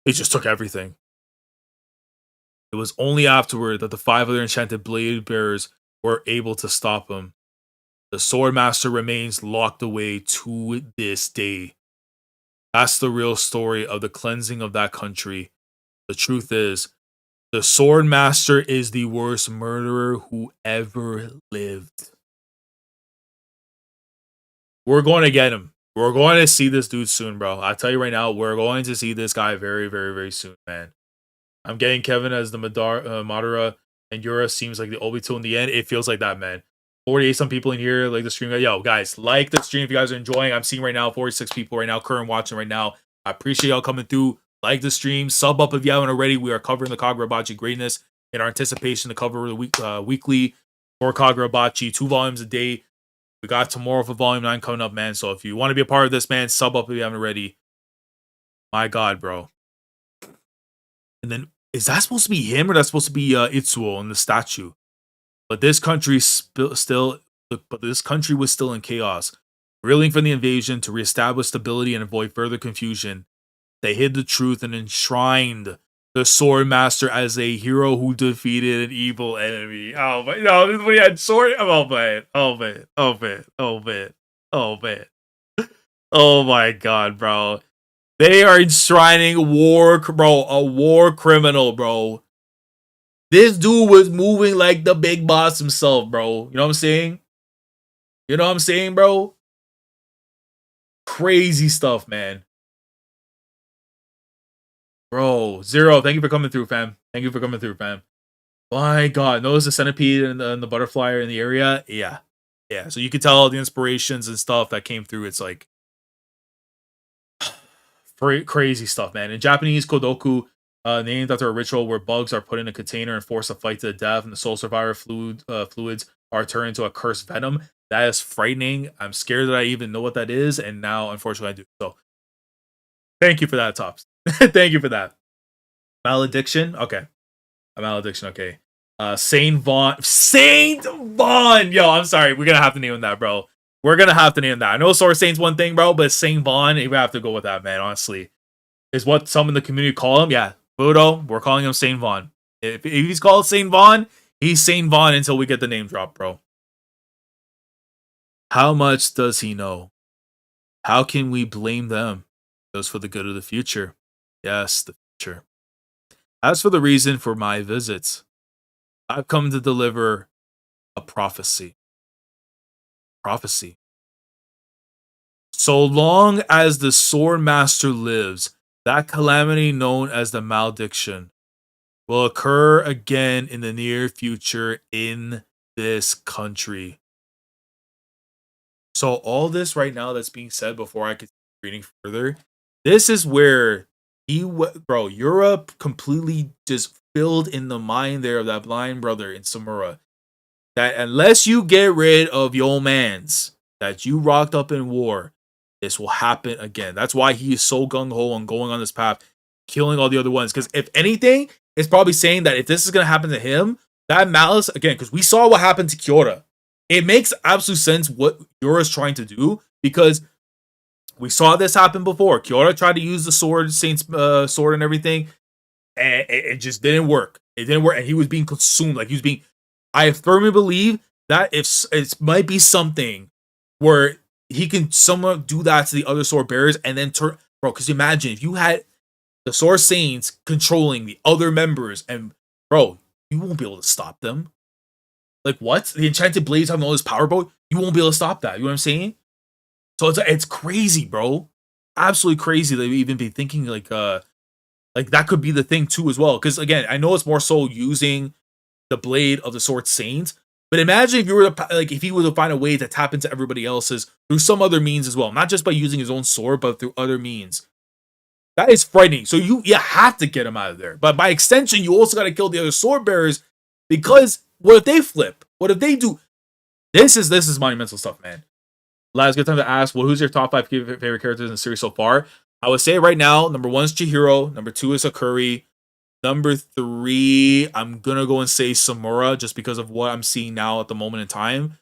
It just took everything. It was only afterward that the 5 other enchanted blade bearers were able to stop him. The Swordmaster remains locked away to this day. That's the real story of the cleansing of that country. The truth is, The Sword Master is the worst murderer who ever lived. We're going to get him. We're going to see this dude soon, bro. I tell you right now, we're going to see this guy very, very, very soon, man. I'm getting Kevin as the Madara, and Yura seems like the Obito in the end. It feels like that, man. 48 some people in here, like the stream. Yo, guys, like the stream if you guys are enjoying. I'm seeing right now 46 people right now, current watching right now. I appreciate y'all coming through. Like the stream, sub up if you haven't already. We are covering the Kagurabachi greatness in our anticipation to cover the weekly for Kagurabachi, 2 volumes a day. We got tomorrow for volume 9 coming up, man. So if you want to be a part of this, man, sub up if you haven't already. My God, bro. And then, is that supposed to be him or that's supposed to be Itsuo in the statue? But this country this country was still in chaos. Reeling from the invasion to reestablish stability and avoid further confusion, they hid the truth and enshrined the Sword Master as a hero who defeated an evil enemy. Oh my no, this is when he had sword. Oh man, oh man, oh man, oh man, oh man. Oh my God, bro. They are enshrining a war criminal, bro. This dude was moving like the big boss himself, bro. You know what I'm saying? You know what I'm saying, bro? Crazy stuff, man. Bro, Zero, thank you for coming through, fam. Thank you for coming through, fam. My God, notice the centipede and the butterfly are in the area? Yeah. Yeah, so you can tell all the inspirations and stuff that came through. It's like crazy stuff, man. In Japanese, Kodoku, named after a ritual where bugs are put in a container and forced to fight to the death, and the soul survivor fluids are turned into a cursed venom. That is frightening. I'm scared that I even know what that is, and now, unfortunately, I do. So, thank you for that, Tops. Thank you for that. Malediction? Okay. A malediction, okay. Saint Vaughn! Yo, I'm sorry. We're gonna have to name that, bro. We're gonna have to name that. I know Sword Saint's one thing, bro, but Saint Vaughn, we have to go with that, man, honestly. Is what some in the community call him. Yeah, Budo, we're calling him Saint Vaughn. If he's called Saint Vaughn, he's Saint Vaughn until we get the name drop, bro. How much does he know? How can we blame them? It goes for the good of the future. Yes, the future. As for the reason for my visits, I've come to deliver a prophecy. Prophecy. So long as the Sword Master lives, that calamity known as the malediction will occur again in the near future in this country. So all this right now that's being said before I could reading further, this is where Europe completely just filled in the mind there of that blind brother in Samura. That unless you get rid of your mans that you rocked up in war, this will happen again. That's why he is so gung-ho on going on this path, killing all the other ones. Because if anything, it's probably saying that if this is going to happen to him, that malice, again, because we saw what happened to Kyoto. It makes absolute sense what Yura's trying to do, because we saw this happen before. Kyoto tried to use the sword, Saint's sword and everything, and it just didn't work. It didn't work, and he was being consumed. Like, he was being... I firmly believe that if it might be something where he can somewhat do that to the other sword bearers and then turn... Bro, because imagine if you had the Sword Saints controlling the other members, and, bro, you won't be able to stop them. Like, what? The Enchanted Blades having all this power, bro? You won't be able to stop that. You know what I'm saying? So it's crazy, bro. Absolutely crazy that we even be thinking like that could be the thing too as well. Because again, I know it's more so using the blade of the Sword Saint, but imagine if you were to, like, if he were to find a way to tap into everybody else's through some other means as well, not just by using his own sword, but through other means. That is frightening. So you have to get him out of there. But by extension, you also got to kill the other sword bearers, because what if they flip? What if they do? This is monumental stuff, man. Last good time to ask, well, who's your top 5 favorite characters in the series so far? I would say right now, number 1 is Chihiro, number 2 is Hakuri, number 3, I'm gonna go and say Samura, just because of what I'm seeing now at the moment in time.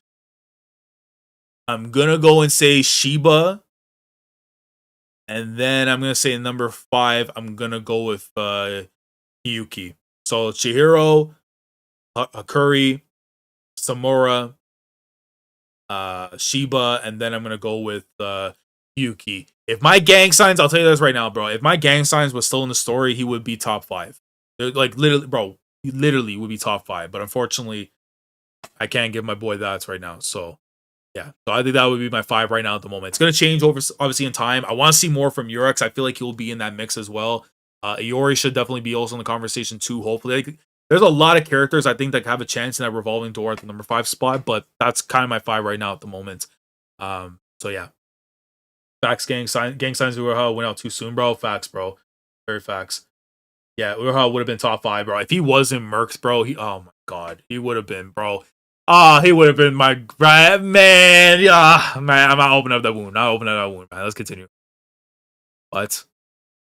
I'm gonna go and say Shiba, and then I'm gonna say number 5, I'm gonna go with Hiyuki. So Chihiro, Hakuri, Samura, Shiba, and then I'm gonna go with Hiyuki. If my gang signs, I'll tell you this right now, bro. If my gang signs was still in the story, he would be top 5. Like literally, bro, he literally would be top 5. But unfortunately, I can't give my boy that right now. So yeah, so I think that would be my 5 right now at the moment. It's gonna change over obviously in time. I want to see more from Yori. I feel like he'll be in that mix as well. Yori should definitely be also in the conversation too. Hopefully, like, there's a lot of characters I think that have a chance in that revolving door at the number 5 spot. But that's kind of my 5 right now at the moment. So yeah, facts. Gang signs Uruha went out too soon, bro. Facts, bro. Very facts. Yeah, Uruha would have been top 5, bro. If he wasn't Mercs, bro, oh my god, he would have been, bro. Ah, he would have been my man. Yeah, man, I'm not opening up that wound. Not opening up that wound, man. Let's continue. What?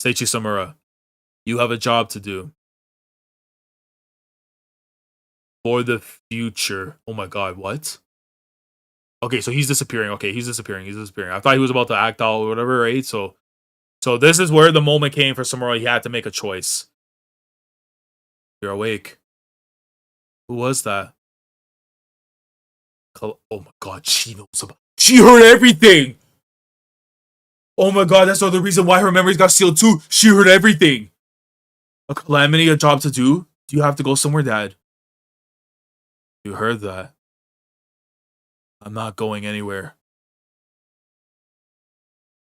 Seiichi Samura, you have a job to do for the future. Oh my god, what? Okay, so he's disappearing. Okay, he's disappearing. He's disappearing. I thought he was about to act out or whatever, right? So this is where the moment came for Samura. He had to make a choice. You're awake. Who was that? Oh my god, she knows about. She heard everything. Oh my god, that's the reason why her memories got sealed too. She heard everything. A calamity, a job to do? Do you have to go somewhere, Dad? You heard that. I'm not going anywhere.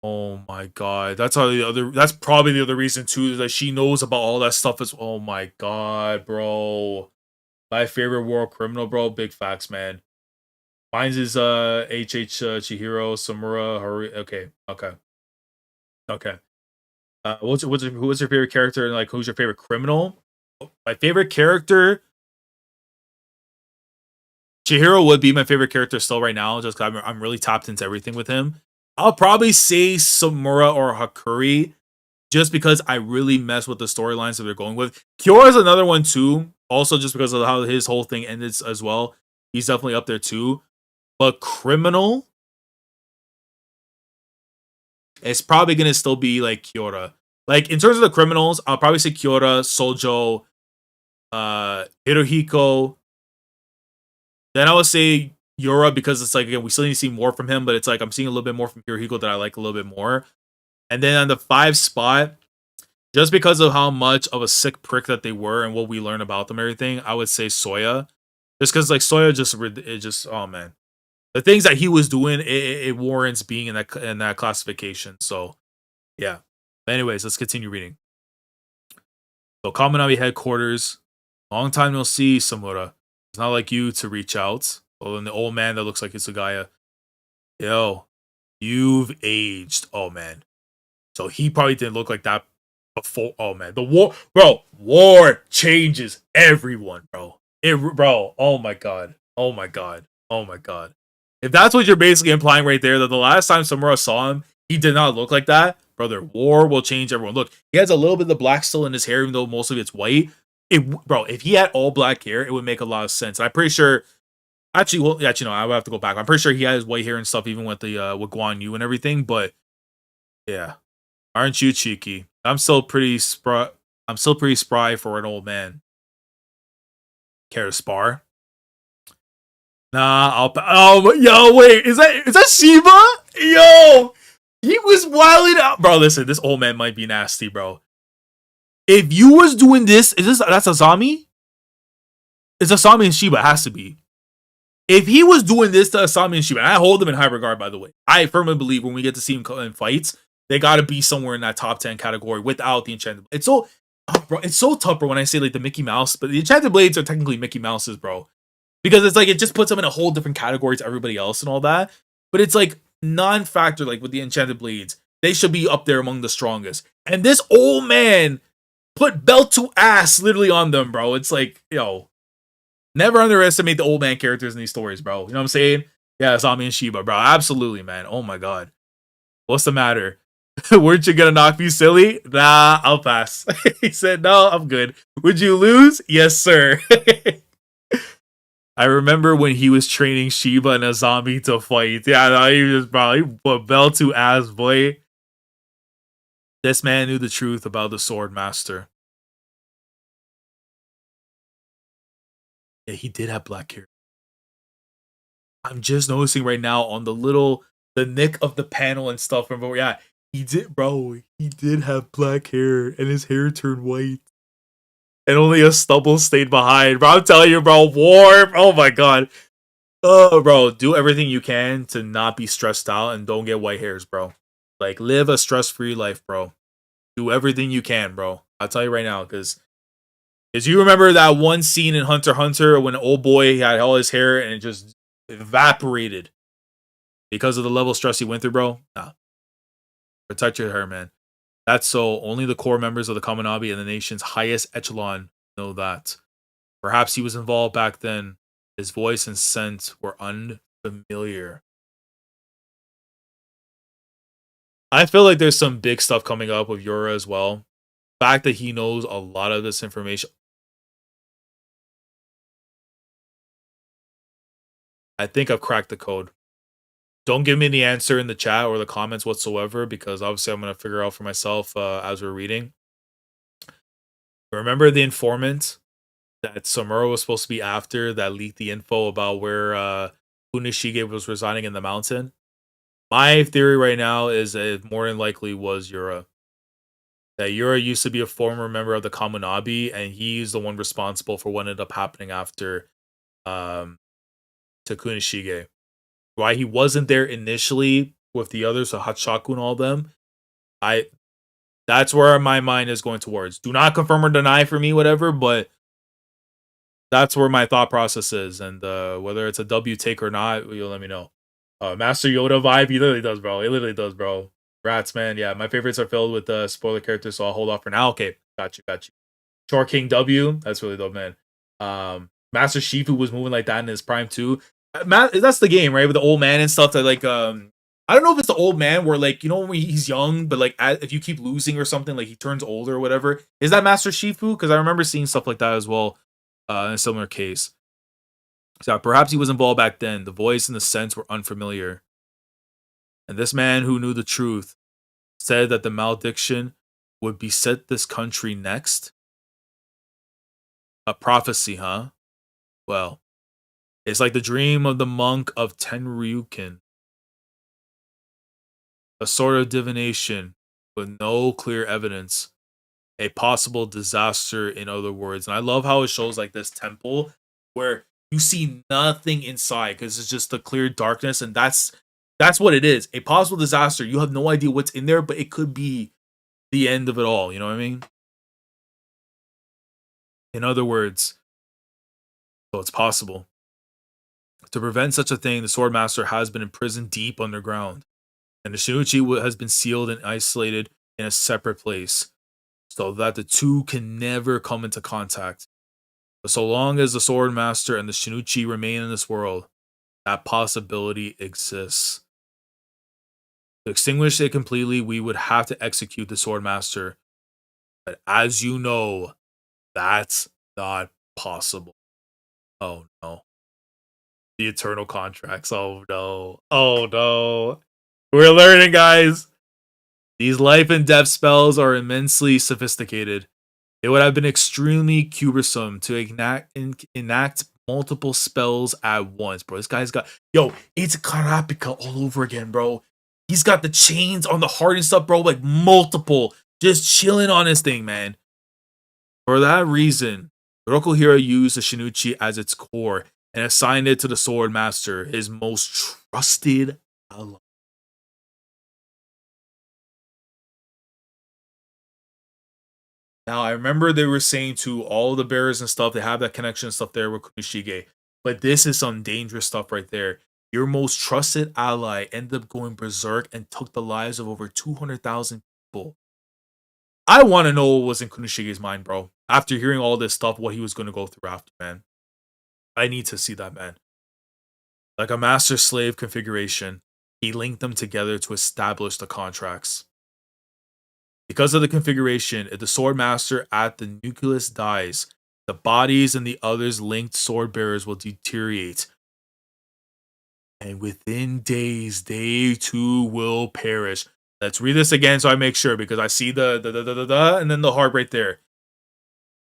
Oh my god. That's probably the other reason too, that she knows about all that stuff is. Oh my god, bro. My favorite war criminal, bro. Big facts, man. Mine's is Chihiro, Samura, Hori. Okay. Who was your favorite character, and like who's your favorite criminal? My favorite character, Chihiro would be my favorite character still right now, just because I'm really tapped into everything with him. I'll probably say Samura or Hakuri, just because I really mess with the storylines that they're going with. Kyora's another one too, also just because of how his whole thing ended as well. He's definitely up there too. But criminal, it's probably gonna still be like Kyora. Like in terms of the criminals, I'll probably say Kyora, Sojo, Hiruhiko. Then I would say Yora, because it's like, again, we still need to see more from him, but it's like I'm seeing a little bit more from Hiruhiko that I like a little bit more. And then on the 5 spot, just because of how much of a sick prick that they were and what we learned about them, everything, I would say Soya. Just because like Soya just oh man, the things that he was doing, it warrants being in that classification. So yeah. Anyways, let's continue reading. So Kaminami headquarters. Long time no see, Samura. It's not like you to reach out. Well, then the old man that looks like Isugaya. Yo, you've aged. Oh man. So he probably didn't look like that before. Oh man, the war changes everyone, bro. Bro. Oh my god. Oh my god. Oh my god. If that's what you're basically implying right there, that the last time Samura saw him, he did not look like that, brother. War will change everyone. Look, he has a little bit of the black still in his hair, even though most of it's white. Bro, if he had all black hair, it would make a lot of sense. I'm pretty sure. Actually, no, I would have to go back. I'm pretty sure he has white hair and stuff, even with the with Guan Yu and everything. But yeah, aren't you cheeky? I'm still pretty spry. I'm still pretty spry for an old man. Care to spar? Nah, yo, wait, is that Shiba? Yo, he was wilding out, bro. Listen, this old man might be nasty, bro. If you was doing this, that's Asami? It's Asami and Shiba. It has to be. If he was doing this to Asami and Shiba, and I hold them in high regard, by the way. I firmly believe when we get to see him in fights, they got to be somewhere in that top 10 category without the Enchanted. It's so, bro, it's so tough, bro, when I say like the Mickey Mouse, but the Enchanted Blades are technically Mickey Mouses, bro. Because it's like, it just puts them in a whole different category to everybody else and all that. But it's like non-factor, like with the Enchanted Blades. They should be up there among the strongest. And this old man put belt to ass literally on them, bro. It's like, yo, never underestimate the old man characters in these stories, bro. You know what I'm saying? Yeah, Asami and Shiba, bro. Absolutely, man. Oh my god. What's the matter? Weren't you gonna knock me silly? Nah, I'll pass. He said, no, I'm good. Would you lose? Yes, sir. I remember when he was training Shiba and Azami to fight. Yeah, no, he was probably put belt to ass, boy. This man knew the truth about the Sword Master. Yeah, he did have black hair. I'm just noticing right now on the nick of the panel and stuff. Remember, yeah, he did, bro. He did have black hair, and his hair turned white. and only a stubble stayed behind. Bro, I'm telling you, bro, war. Oh my god. Oh, bro, do everything you can to not be stressed out and don't get white hairs, bro. Like, live a stress-free life, bro. Do everything you can, bro. I'll tell you right now, because you remember that one scene in Hunter x Hunter when an old boy had all his hair and it just evaporated because of the level of stress he went through, bro? Nah. Protect your hair, man. That's so only the core members of the Kaminabi and the nation's highest echelon know that. Perhaps he was involved back then. His voice and scent were unfamiliar. I feel like there's some big stuff coming up with Yura as well. The fact that he knows a lot of this information. I think I've cracked the code. Don't give me the answer in the chat or the comments whatsoever, because obviously I'm going to figure out for myself as we're reading. Remember the informant that Samura was supposed to be after that leaked the info about where Kunishige was residing in the mountain? My theory right now is that it more than likely was Yura. That Yura used to be a former member of the Kamunabi, and he's the one responsible for what ended up happening after to Kunishige. Why he wasn't there initially with the others, so Hachaku and all them, that's where my mind is going towards. Do not confirm or deny for me, whatever, but that's where my thought process is. And whether it's a W take or not, you'll let me know. Master Yoda vibe, he literally does, bro. He literally does, bro. Rats, man. Yeah, my favorites are filled with spoiler characters, so I'll hold off for now. Okay, got you. Short King W, that's really dope, man. Master Shifu was moving like that in his prime too. That's the game, right? With the old man and stuff. That like, I don't know if it's the old man where like, you know, when he's young, but like if you keep losing or something, like he turns older or whatever. Is that Master Shifu? Because I remember seeing stuff like that as well in a similar case. So perhaps he was involved back then. The voice and the sense were unfamiliar. And this man who knew the truth said that the malediction would beset this country next. A prophecy, huh? Well, it's like the dream of the monk of Tenryukin. A sort of divination with no clear evidence. A possible disaster, in other words. And I love how it shows like this temple where you see nothing inside because it's just the clear darkness, and that's what it is. A possible disaster. You have no idea what's in there, but it could be the end of it all. You know what I mean? In other words, so it's possible. To prevent such a thing, the Swordmaster has been imprisoned deep underground, and the Shinichi has been sealed and isolated in a separate place, so that the two can never come into contact. But so long as the Swordmaster and the Shinichi remain in this world, that possibility exists. To extinguish it completely, we would have to execute the Swordmaster. But as you know, that's not possible. Oh no. The eternal contracts. Oh no. Oh no. We're learning, guys. These life and death spells are immensely sophisticated. It would have been extremely cumbersome to enact multiple spells at once, bro. This guy's got... Yo, it's Karapika all over again, bro. He's got the chains on the heart and stuff, bro. Like, multiple. Just chilling on this thing, man. For that reason, Rokuhira used the Shinichi as its core and assigned it to the Sword Master, his most trusted ally. Now, I remember they were saying to all the bearers and stuff, they have that connection and stuff there with Kunishige. But this is some dangerous stuff right there. Your most trusted ally ended up going berserk and took the lives of over 200,000 people. I want to know what was in Kunishige's mind, bro. After hearing all this stuff, what he was going to go through after, man. I need to see that, man. Like a master-slave configuration, he linked them together to establish the contracts. Because of the configuration, if the sword master at the nucleus dies, the bodies and the others linked sword bearers will deteriorate. And within days, they too will perish. Let's read this again so I make sure, because I see the and then the heart right there.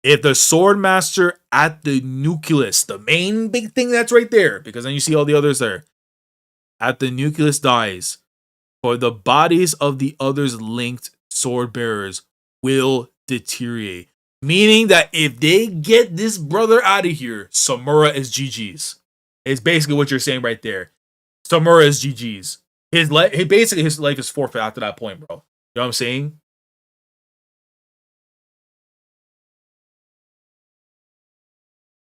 If the sword master at the nucleus, the main big thing that's right there, because then you see all the others there, at the nucleus dies, for the bodies of the others linked sword bearers will deteriorate. Meaning that if they get this brother out of here, Samura is GG's. It's basically what you're saying right there. Samura is GG's. His life is forfeit after that point, bro. You know what I'm saying?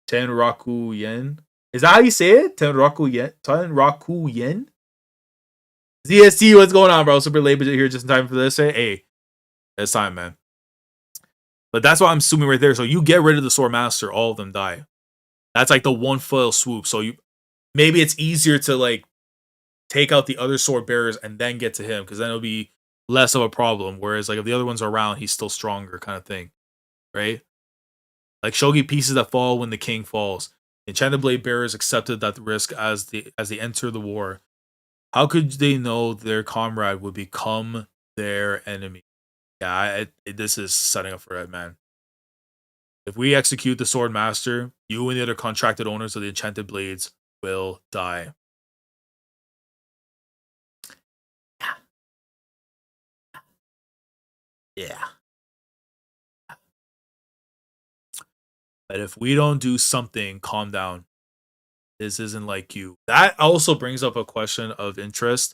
Tenraku Yen. Is that how you say it? Tenraku Yen? Tenraku Yen? ZST, what's going on, bro? Super late, but you're here just in time for this. Hey, it's time, man. But that's what I'm assuming right there. So you get rid of the Sword Master, all of them die. That's like the one fell swoop. So you maybe it's easier to like take out the other sword bearers and then get to him, because then it'll be less of a problem. Whereas like if the other ones are around, he's still stronger, kind of thing, right? Like shogi pieces that fall when the king falls. Enchanted blade bearers accepted that risk as they enter the war. How could they know their comrade would become their enemy? Yeah, this is setting up for it, man. If we execute the Sword Master, you and the other contracted owners of the Enchanted Blades will die. Yeah. But if we don't do something, calm down. This isn't like you. That also brings up a question of interest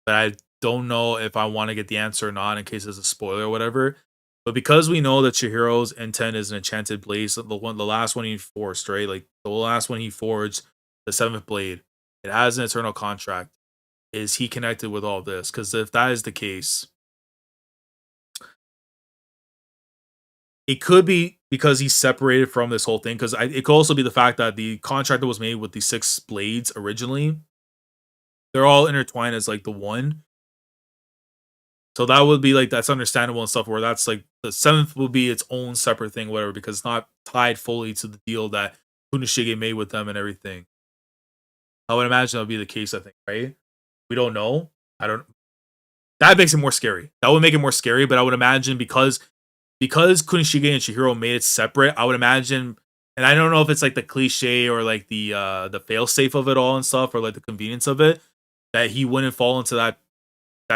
that I don't know if I want to get the answer or not in case it's a spoiler or whatever. But because we know that Chihiro's intent is an enchanted blade, the last one he forced, right? Like the last one he forged, the seventh blade, it has an eternal contract. Is he connected with all this? Because if that is the case, it could be because he's separated from this whole thing. Because it could also be the fact that the contract that was made with the 6 blades originally, they're all intertwined as like the one. So that would be like, that's understandable and stuff, where that's like the 7th will be its own separate thing, whatever, because it's not tied fully to the deal that Kunishige made with them and everything. I would imagine that would be the case, I think, right? We don't know. That makes it more scary. That would make it more scary, but I would imagine because Kunishige and Chihiro made it separate, I would imagine, and I don't know if it's like the cliche or like the failsafe of it all and stuff, or like the convenience of it, that he wouldn't fall into that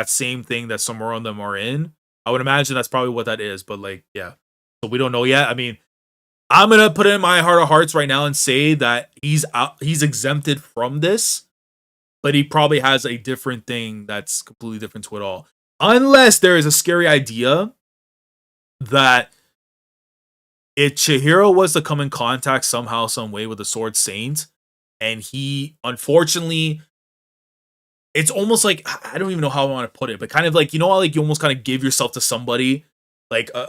same thing that Samura and them are in. I would imagine that's probably what that is, but like, yeah. So we don't know yet. I mean, I'm gonna put it in my heart of hearts right now and say that he's exempted from this, but he probably has a different thing that's completely different to it all. Unless there is a scary idea that if Chihiro was to come in contact somehow, some way with the Sword Saint, and he unfortunately, it's almost like, I don't even know how I want to put it, but kind of like, you know how like you almost kind of give yourself to somebody, like when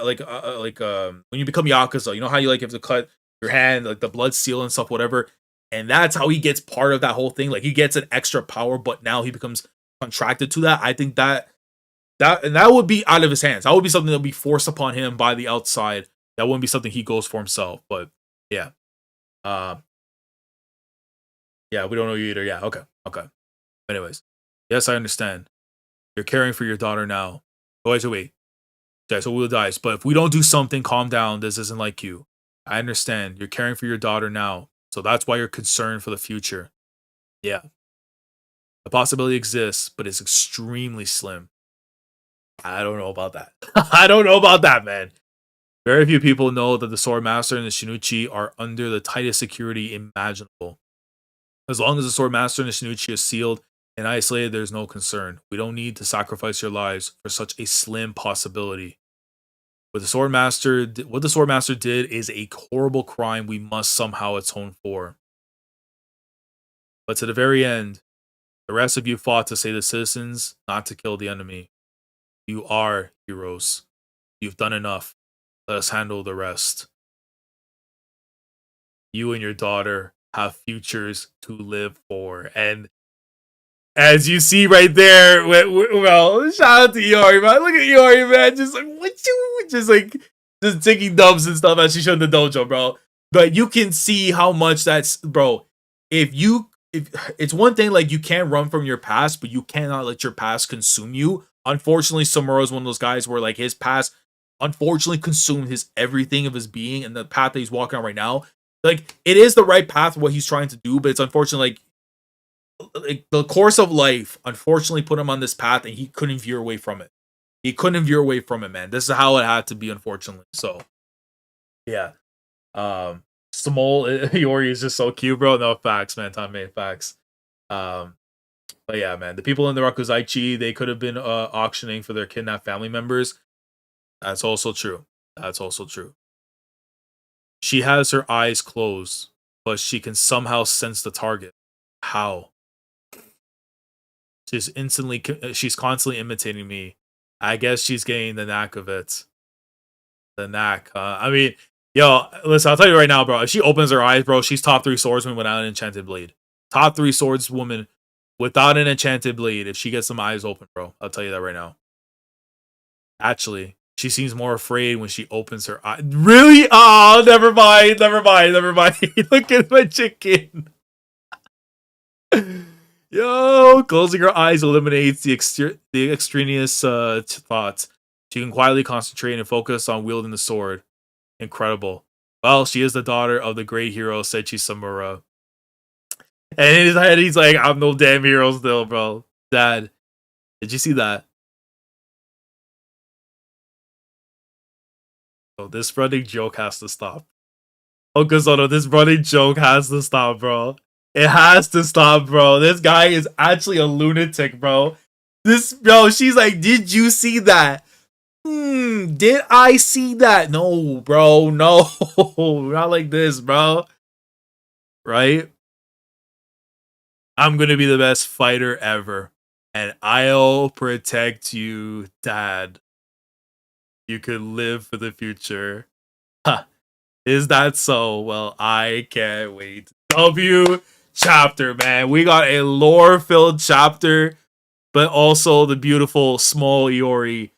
you become Yakuza, you know how you like have to cut your hand, like the blood seal and stuff, whatever, and that's how he gets part of that whole thing. Like he gets an extra power, but now he becomes contracted to that. I think that would be out of his hands. That would be something that would be forced upon him by the outside. That wouldn't be something he goes for himself. But yeah, yeah, we don't know you either. Yeah, okay. Anyways, yes, I understand. You're caring for your daughter now. Oh, wait. Okay, so we'll die. But if we don't do something, calm down. This isn't like you. I understand. You're caring for your daughter now. So that's why you're concerned for the future. Yeah. The possibility exists, but it's extremely slim. I don't know about that. I don't know about that, man. Very few people know that the Sword Master and the Shinichi are under the tightest security imaginable. As long as the Sword Master and the Shinichi is sealed and isolated, there's no concern. We don't need to sacrifice your lives for such a slim possibility. What the Sword Master did is a horrible crime we must somehow atone for. But to the very end, the rest of you fought to save the citizens, not to kill the enemy. You are heroes. You've done enough. Let us handle the rest. You and your daughter have futures to live for. And as you see right there, well, shout out to Yori, man. Look at Yori, man. Just like, just taking dubs and stuff as she showed the dojo, bro. But you can see how much that's, bro. If it's one thing, like, you can't run from your past, but you cannot let your past consume you. Unfortunately, Samura is one of those guys where, like, his past unfortunately consumed his everything of his being, and the path that he's walking on right now, like, it is the right path for what he's trying to do, but it's unfortunately like the course of life unfortunately put him on this path, and he couldn't veer away from it. Man. This is how it had to be, unfortunately. So Yeah. Small Yori is just so cute, bro. No, facts, man. Tame, facts. But yeah, man. The people in the Rakuzaichi, they could have been auctioning for their kidnapped family members. That's also true. That's also true. She has her eyes closed, but she can somehow sense the target. How? She's constantly imitating me. I guess she's getting the knack of it. The knack. I mean, yo, listen, I'll tell you right now, bro. If she opens her eyes, bro, she's top 3 swordsman without an enchanted blade. Top 3 swordswoman without an enchanted blade. If she gets some eyes open, bro, I'll tell you that right now. Actually, she seems more afraid when she opens her eye. Really? Oh, never mind. Never mind. Never mind. Look at my chicken. Yo, closing her eyes eliminates the extraneous thoughts. She can quietly concentrate and focus on wielding the sword. Incredible. Well, she is the daughter of the great hero Seiichi Samura. And in his head, he's like, I'm no damn hero still, bro. Dad, did you see that? Oh, this running joke has to stop. Okazono, this running joke has to stop, bro. It has to stop, bro. This guy is actually a lunatic, bro. Bro, she's like, did you see that? Did I see that? No, bro, no. Not like this, bro. Right? I'm gonna be the best fighter ever. And I'll protect you, Dad. You could live for the future. Huh. Is that so? Well, I can't wait. W chapter, man. We got a lore-filled chapter, but also the beautiful small Yori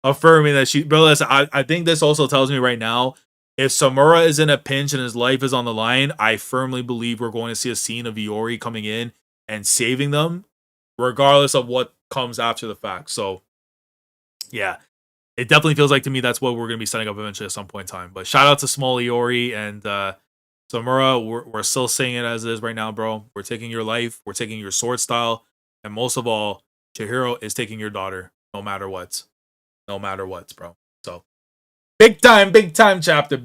affirming that she. Bro, listen, I think this also tells me right now, if Samura is in a pinch and his life is on the line, I firmly believe we're going to see a scene of Yori coming in and saving them, regardless of what comes after the fact. So, yeah, it definitely feels like to me that's what we're going to be setting up eventually at some point in time. But shout out to small Yori and Samura. We're still saying it as it is right now, bro. We're taking your life, we're taking your sword style, and most of all, Chihiro is taking your daughter, no matter what. No matter what, bro. So big time chapter,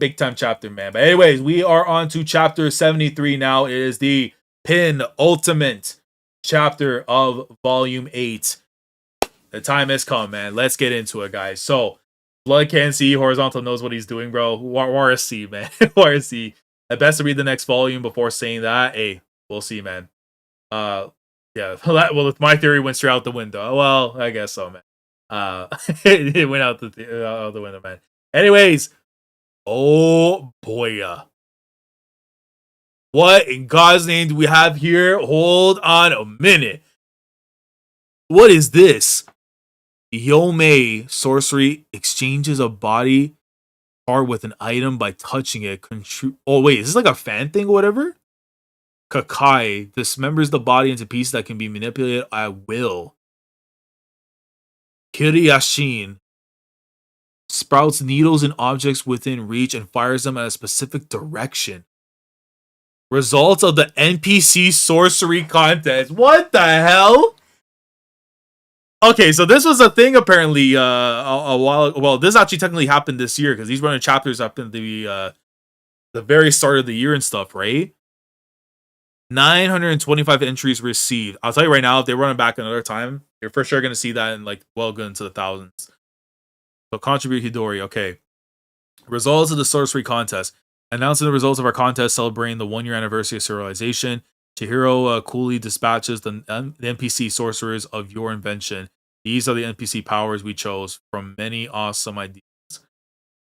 man. But anyways, we are on to chapter 73 now. It is the penultimate chapter of volume 8. The time has come, man. Let's get into it, guys. So Blood can't see, Horizontal knows what he's doing, bro. YRC, man. YRC. At best to read the next volume before saying that. Hey, we'll see, man. Yeah. Well, my theory went straight out the window. Well, I guess so, man. It went out the window, man. Anyways, oh boy, what in God's name do we have here? Hold on a minute. What is this? Yomei sorcery exchanges a body part with an item by touching it. Oh wait, is this like a fan thing or whatever? Kakai dismembers the body into pieces that can be manipulated at will. Kiriyashin sprouts needles and objects within reach and fires them at a specific direction. Results of the NPC sorcery contest. What the hell? Okay, so this was a thing apparently a while. Well, this actually technically happened this year because these running chapters up in the very start of the year and stuff, right? 925 entries received. I'll tell you right now, if they run it back another time, you're for sure gonna see that in like well good into the thousands. So contribute Hidori. Okay. Results of the sorcery contest. Announcing the results of our contest celebrating the 1-year anniversary of serialization. Chihiro coolly dispatches the NPC sorcerers of your invention. These are the NPC powers we chose from many awesome ideas.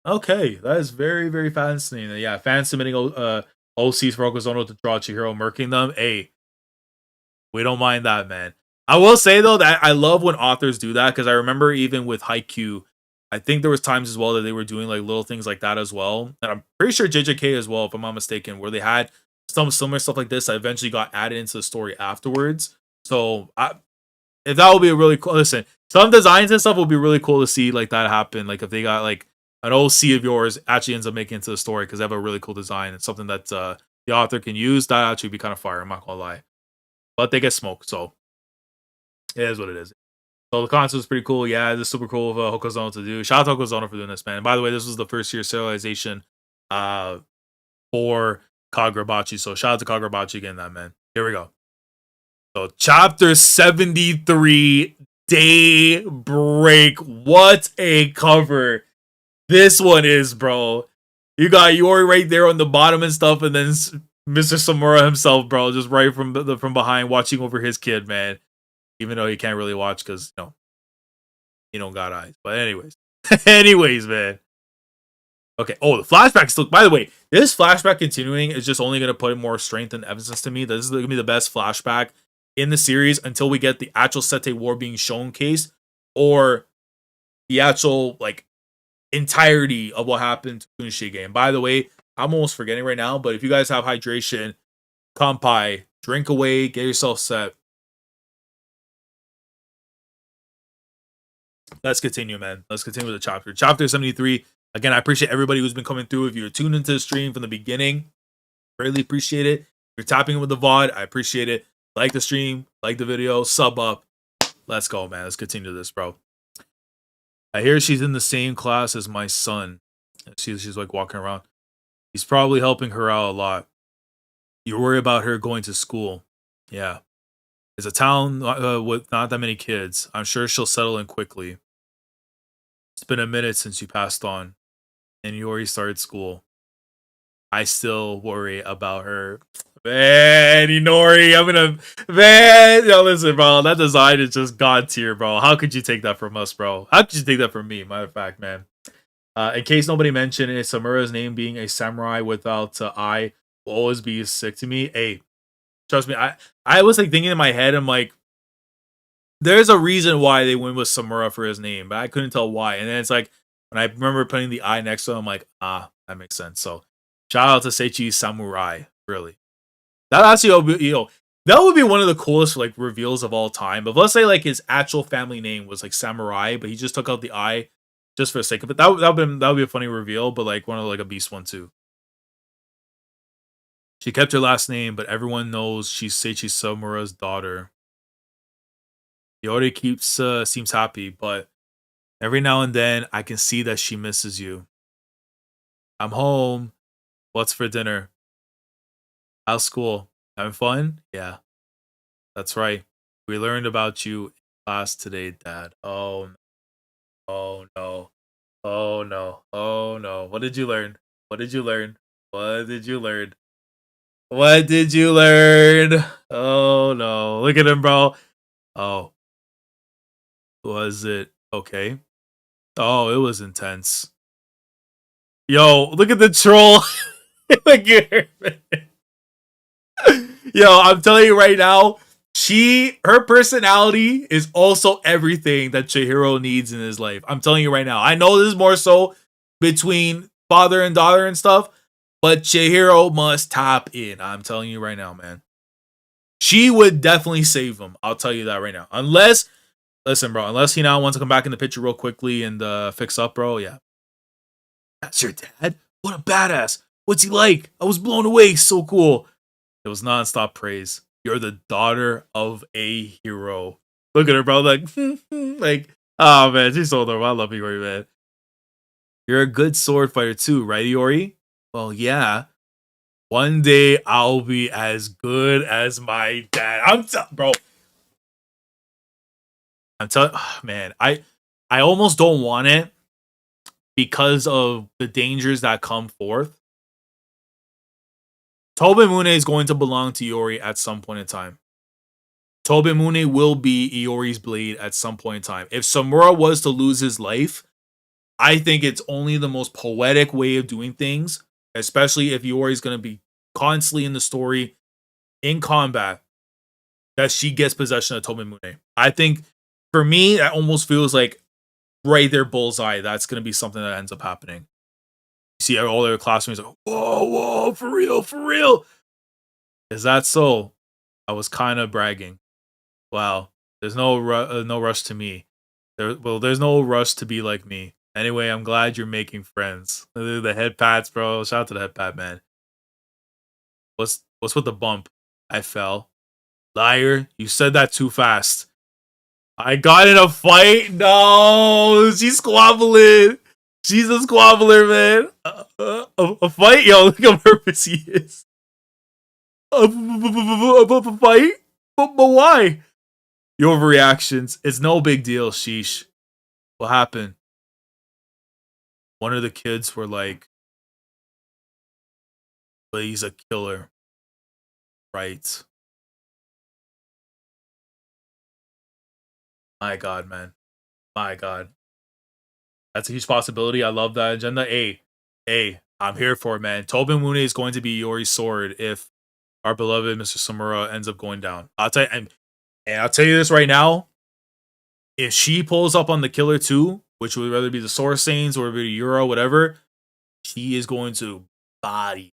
Okay, that is very, very fascinating. Yeah, fans submitting OCs for Okazono to draw Chihiro murking them. Hey, we don't mind that, man. I will say though that I love when authors do that because I remember even with Haikyuu, I think there was times as well that they were doing like little things like that as well. And I'm pretty sure JJK as well, if I'm not mistaken, where they had some similar stuff like this that eventually got added into the story afterwards. So if that would be a really cool, listen, some designs and stuff would be really cool to see like that happen. Like if they got like an OC of yours actually ends up making it into the story because they have a really cool design and something that the author can use, that actually be kind of fire. I'm not gonna lie, but they get smoked, so it is what it is. So the concept is pretty cool. Yeah, this is super cool of Hokuzono to do. Shout out to Hokuzono for doing this, man. And by the way, this was the first year serialization for Kagurabachi. So shout out to Kagurabachi again, that man. Here we go. So chapter 73, Daybreak. What a cover this one is, bro. You got Yori right there on the bottom and stuff, and then Mr. Samura himself, bro, just right from behind, watching over his kid, man. Even though he can't really watch because he don't got eyes. But anyways, anyways, man. Okay. Oh, the flashback still. By the way, this flashback continuing is just only gonna put more strength and emphasis to me. This is gonna be the best flashback in the series until we get the actual Sete War being showcased, or the actual entirety of what happened to Kunishige. And by the way, I'm almost forgetting right now, but if you guys have hydration, kampai, drink away, get yourself set. Let's continue, man. Let's continue with the chapter. Chapter 73. Again, I appreciate everybody who's been coming through. If you're tuned into the stream from the beginning, really appreciate it. If you're tapping with the VOD, I appreciate it. Like the stream, like the video, sub up. Let's go, man. Let's continue this, bro. I hear she's in the same class as my son. She's like walking around. He's probably helping her out a lot. You worry about her going to school. Yeah. It's a town with not that many kids. I'm sure she'll settle in quickly. It's been a minute since you passed on, and Yori started school. I still worry about her. Man, Inori, man, yo, listen, bro, that design is just god tier, bro. How could you take that from us, bro? How could you take that from me, matter of fact, man? In case nobody mentioned it, Samura's name being a samurai without eye will always be sick to me. Hey, trust me, I was thinking in my head, I'm like, there's a reason why they went with Samura for his name, but I couldn't tell why. And then it's like, when I remember putting the eye next to him, I'm like, that makes sense. So, shout out to Seiichi Samura, really. That actually, that would be one of the coolest reveals of all time. But let's say his actual family name was Samurai, but he just took out the eye just for the sake of it. That would be a funny reveal, but one of a beast one too. She kept her last name, but everyone knows she's Seiichi Samura's daughter. Yori seems happy, but every now and then I can see that she misses you. I'm home. What's for dinner? How's school? Having fun? Yeah. That's right. We learned about you in class today, Dad. Oh no. Oh no. Oh no. Oh no. What did you learn? What did you learn? What did you learn? What did you learn? Oh no. Look at him, bro. Oh. Was it okay? Oh, it was intense. Yo, look at the troll. Look at her. Yo, I'm telling you right now, her personality is also everything that Chihiro needs in his life. I'm telling you right now. I know this is more so between father and daughter and stuff, but Chihiro must tap in. I'm telling you right now, man. She would definitely save him. I'll tell you that right now. Unless he now wants to come back in the picture real quickly and fix up, bro. Yeah. That's your dad? What a badass. What's he like? I was blown away. So cool. It was nonstop praise. You're the daughter of a hero. Look at her, bro. Oh man, she's so adorable. I love Yori, man. You're a good sword fighter too, right, Yori? Well, yeah. One day I'll be as good as my dad. I'm telling, man. I almost don't want it because of the dangers that come forth. Tobimune is going to belong to Yori at some point in time. Tobimune will be Iori's blade at some point in time. If Samura was to lose his life, I think it's only the most poetic way of doing things, especially if Iori's going to be constantly in the story, in combat, that she gets possession of Tobimune. I think, for me, that almost feels like right there, bullseye. That's going to be something that ends up happening. You see all their classmates like, whoa, for real. Is that so? I was kind of bragging. Wow, there's no rush to me. There's no rush to be like me. Anyway, I'm glad you're making friends. The head pats, bro. Shout out to the head pat, man. What's with the bump? I fell. Liar, you said that too fast. I got in a fight? No, she's squabbling. She's a squabbler, man. A fight? Yo, look how nervous he is. A fight? But why? Your overreactions. It's no big deal, sheesh. What happened? One of the kids were like, but he's a killer. Right. My God, man. My God. That's a huge possibility. I love that agenda. Hey, I'm here for it, man. Tobin Mune is going to be Yori's sword if our beloved Mr. Samura ends up going down. I'll tell you, and I'll tell you this right now. If she pulls up on the killer too, which would rather be the Sword Saints or be Euro, whatever, she is going to body.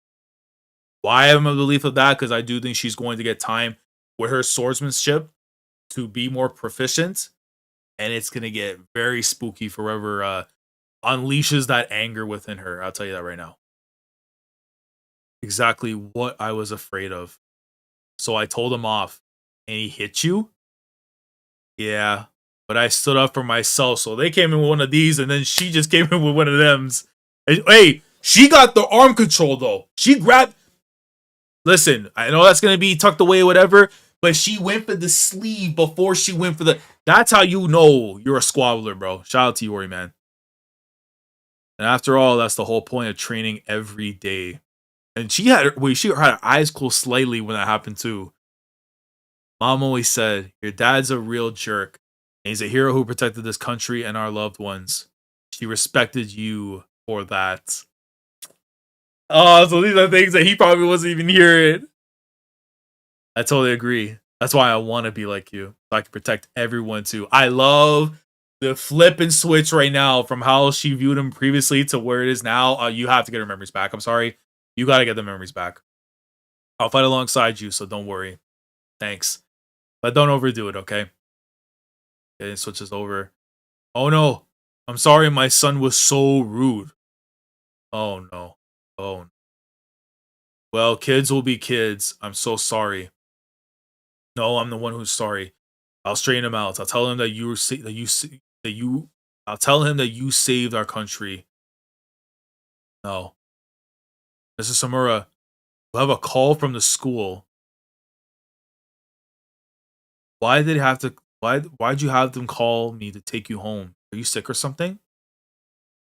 Why I have a belief of that? Because I do think she's going to get time with her swordsmanship to be more proficient, and it's gonna get very spooky for whoever unleashes that anger within her. I'll tell you that right now. Exactly what I was afraid of. So I told him off, and he hit you. Yeah, but I stood up for myself. So they came in with one of these, and then she just came in with one of them's. Hey, she got the arm control though. She grabbed. Listen, I know that's gonna be tucked away, whatever. But she went for the sleeve before she went for the. That's how you know you're a squabbler, bro. Shout out to Yori, man. And after all, that's the whole point of training every day. And she had her eyes closed slightly when that happened too. Mom always said, "Your dad's a real jerk, and he's a hero who protected this country and our loved ones." She respected you for that. Oh, so these are things that he probably wasn't even hearing. I totally agree. That's why I want to be like you. So I can protect everyone too. I love the flip and switch right now from how she viewed him previously to where it is now. You have to get her memories back. I'm sorry. You got to get the memories back. I'll fight alongside you, so don't worry. Thanks. But don't overdo it, okay? Okay, it switches over. Oh no. I'm sorry my son was so rude. Oh no. Oh. Well, kids will be kids. I'm so sorry. No, I'm the one who's sorry. I'll straighten him out. I'll tell him that you. I'll tell him that you saved our country. No, Mr. Samura, we'll have a call from the school. Why did he have to? Why'd you have them call me to take you home? Are you sick or something?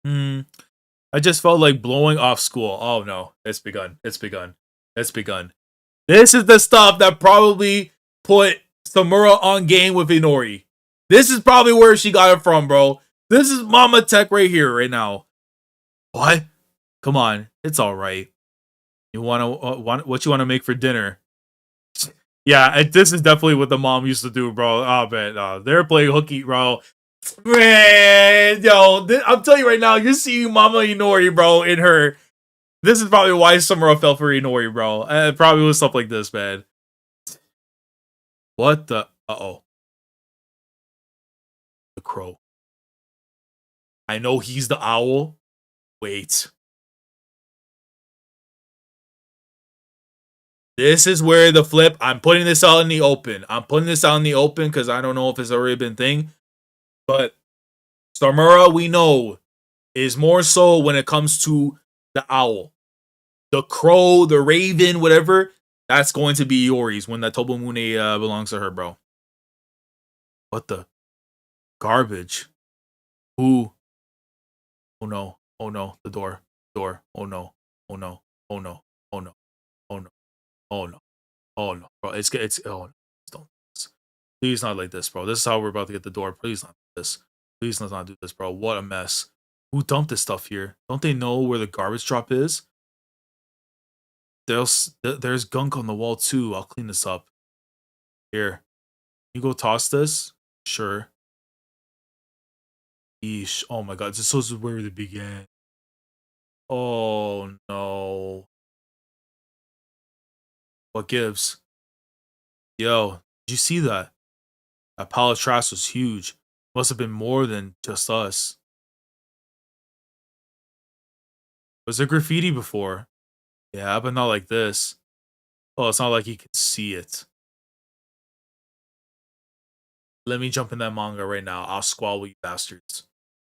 I just felt like blowing off school. Oh no, it's begun. It's begun. It's begun. This is the stuff that probably put Samura on game with Inori. This is probably where she got it from, bro. This is Mama Tech right here, right now. What? Come on, it's all right. You what you want to make for dinner? Yeah, this is definitely what the mom used to do, bro. Oh man, they're playing hooky, bro. Man, yo, I'm telling you right now, you're seeing Mama Inori, bro, in her. This is probably why Samura fell for Inori, bro. It probably was stuff like this, man. What the? Uh-oh. The crow. I know he's the owl. Wait. This is where the flip. I'm putting this out in the open. I'm putting this out in the open because I don't know if it's already been thing. But Samura, we know, is more so when it comes to the owl. The crow, the raven, whatever, that's going to be Yori's when that Tobomune belongs to her, bro. What the? Garbage. Who? Oh no. Oh no. The door. Door. Oh no. Oh no. Oh no. Oh no. Oh no. Oh no. Oh no. Bro, it's oh no. Don't. Please not like this, bro. This is how we're about to get the door. Please not do this. Please let's not do this, bro. What a mess. Who dumped this stuff here? Don't they know where the garbage drop is? There's gunk on the wall too. I'll clean this up. Here. You go toss this? Sure. Yeesh. Oh my god. This is where it began. Oh no. What gives? Yo, did you see that? That pile of trash was huge. Must have been more than just us. Was there graffiti before? Yeah, but not like this. Oh, it's not like you can see it. Let me jump in that manga right now. I'll squall with you bastards.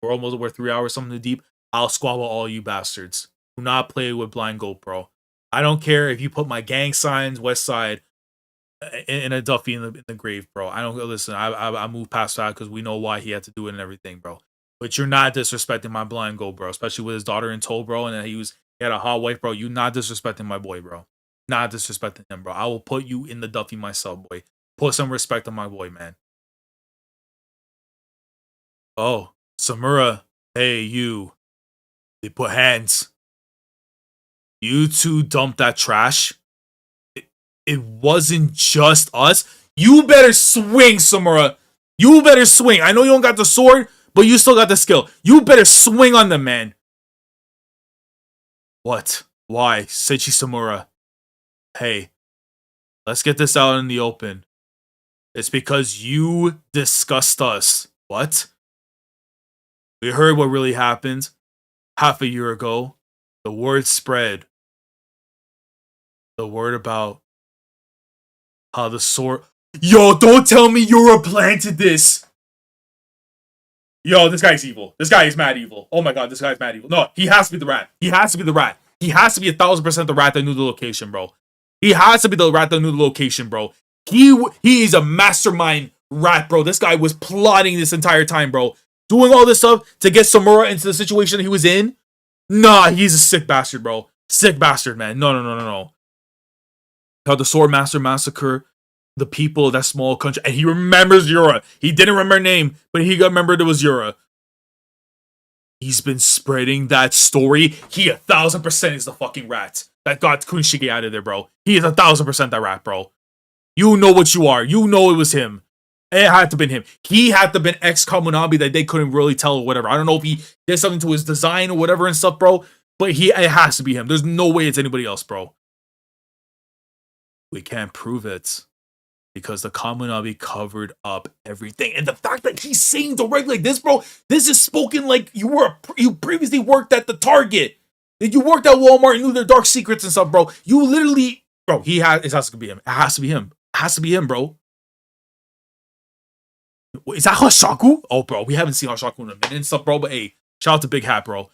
We're 3 hours something deep. I'll squabble all you bastards. Do not play with blind goat, bro. I don't care if you put my gang signs, West Side, in a Duffy in the grave, bro. I don't listen. I move past that because we know why he had to do it and everything, bro. But you're not disrespecting my blind goat, bro. Especially with his daughter in tow, bro. And then he had a hot wife, bro. You not disrespecting my boy, bro. Not disrespecting him, bro. I will put you in the Duffy myself, boy. Put some respect on my boy, man. Oh, Samura. Hey, you. They put hands. You two dumped that trash. It wasn't just us. You better swing, Samura. You better swing. I know you don't got the sword, but you still got the skill. You better swing on them, man. What? Why? Seiichi Samura. Hey, let's get this out in the open. It's because you discussed us. What? We heard what really happened half a year ago. The word spread. The word about how the sword... Yo, don't tell me Yori planted this. Yo, this guy's evil. This guy is mad evil. Oh my god, this guy's mad evil. No, he has to be the rat. He has to be the rat. He has to be 1,000% the rat that knew the location, bro. He has to be the rat that knew the location, bro. He is a mastermind rat, bro. This guy was plotting this entire time, bro. Doing all this stuff to get Samura into the situation he was in. Nah, he's a sick bastard, bro. Sick bastard, man. No. How the Sword Master massacre the people of that small country. And he remembers Yori. He didn't remember her name, but he remembered it was Yori. He's been spreading that story. He 1,000% is the fucking rat that got Kunishige out of there, bro. He is 1,000% that rat, bro. You know what you are. You know it was him. It had to have been him. He had to have been ex-Kamunabi that they couldn't really tell or whatever. I don't know if he did something to his design or whatever and stuff, bro. But it has to be him. There's no way it's anybody else, bro. We can't prove it. Because the Kamunabi covered up everything. And the fact that he's saying directly like this, bro, this is spoken like you previously worked at the Target. That you worked at Walmart and knew their dark secrets and stuff, bro. You literally, bro, it has to be him. It has to be him. It has to be him, bro. Is that Hashaku? Oh, bro, we haven't seen Hashaku in a minute and stuff, bro. But hey, shout out to Big Hat, bro.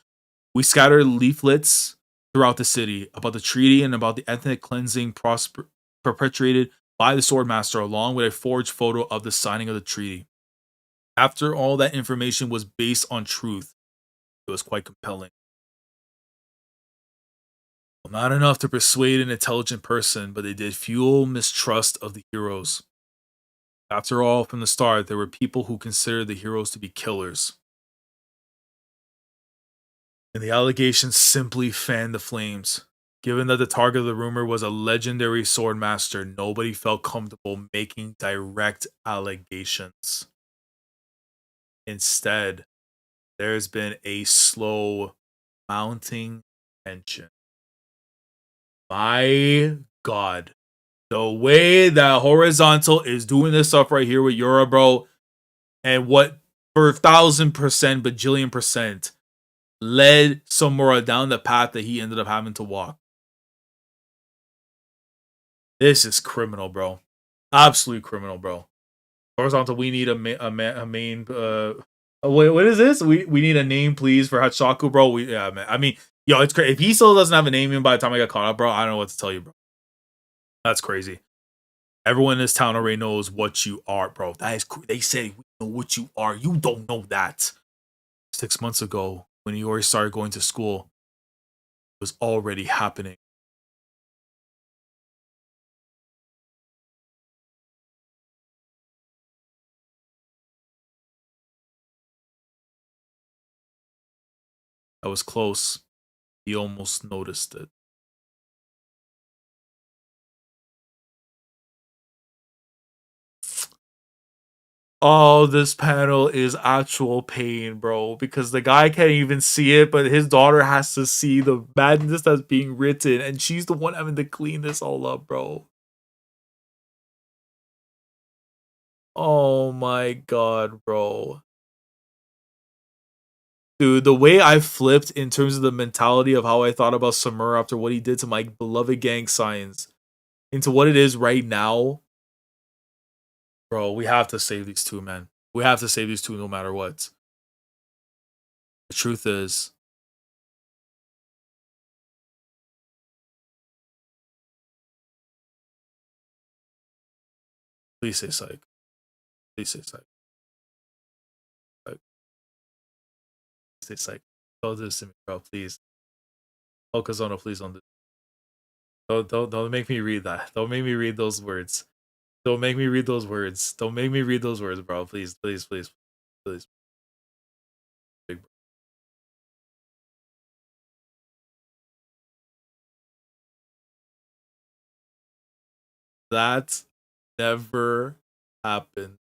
We scattered leaflets throughout the city about the treaty and about the ethnic cleansing perpetrated by the Swordmaster, along with a forged photo of the signing of the treaty. After all that information was based on truth, it was quite compelling. Well, not enough to persuade an intelligent person, but they did fuel mistrust of the heroes. After all, from the start, there were people who considered the heroes to be killers. And the allegations simply fanned the flames. Given that the target of the rumor was a legendary swordmaster, nobody felt comfortable making direct allegations. Instead, there's been a slow mounting tension. My god. The way that Horizontal is doing this stuff right here with Yori, bro, and what for 1,000%, bajillion percent, led Samura down the path that he ended up having to walk. This is criminal, bro. Absolute criminal, bro. Horizontal, we need a main. Wait, what is this? We need a name, please, for Hachaku, bro. Yeah, man. I mean, yo, it's crazy. If he still doesn't have a name in by the time I got caught up, bro, I don't know what to tell you, bro. That's crazy. Everyone in this town already knows what you are, bro. That is. They say we know what you are. You don't know that. 6 months ago, when Yori started going to school, it was already happening. I was close. He almost noticed it. Oh, this panel is actual pain, bro. Because the guy can't even see it, but his daughter has to see the madness that's being written, and she's the one having to clean this all up, bro. Oh my god, bro. Dude, the way I flipped in terms of the mentality of how I thought about Samura after what he did to my beloved gang signs into what it is right now. Bro, we have to save these two, man. We have to save these two no matter what. The truth is, Please say psych. Please say psych. Psych. Say psych. Don't do this to me, bro. Please. Okazono, please don't do. Don't make me read that. Don't make me read those words. Don't make me read those words. Don't make me read those words, bro. Please, please, please, please. Big bro. That never happened.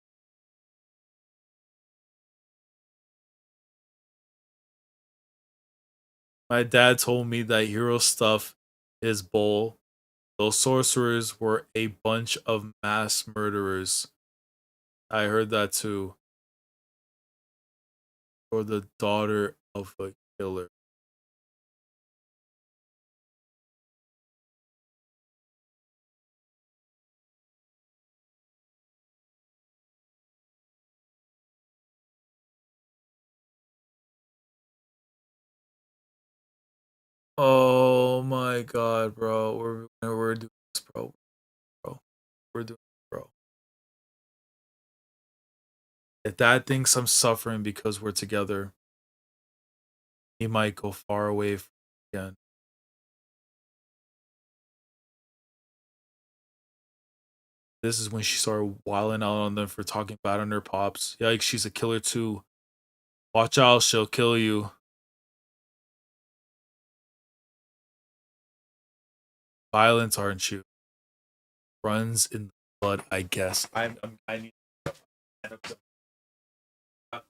My dad told me that hero stuff is bull. Those sorcerers were a bunch of mass murderers. I heard that too. Or the daughter of a killer. Oh my god, bro. We're doing this, bro. Bro. We're doing this, bro. If dad thinks I'm suffering because we're together, he might go far away again. This is when she started wilding out on them for talking bad on their pops. Yikes, she's a killer too. Watch out, she'll kill you. Violence, aren't you? Runs in the blood, I guess. I need.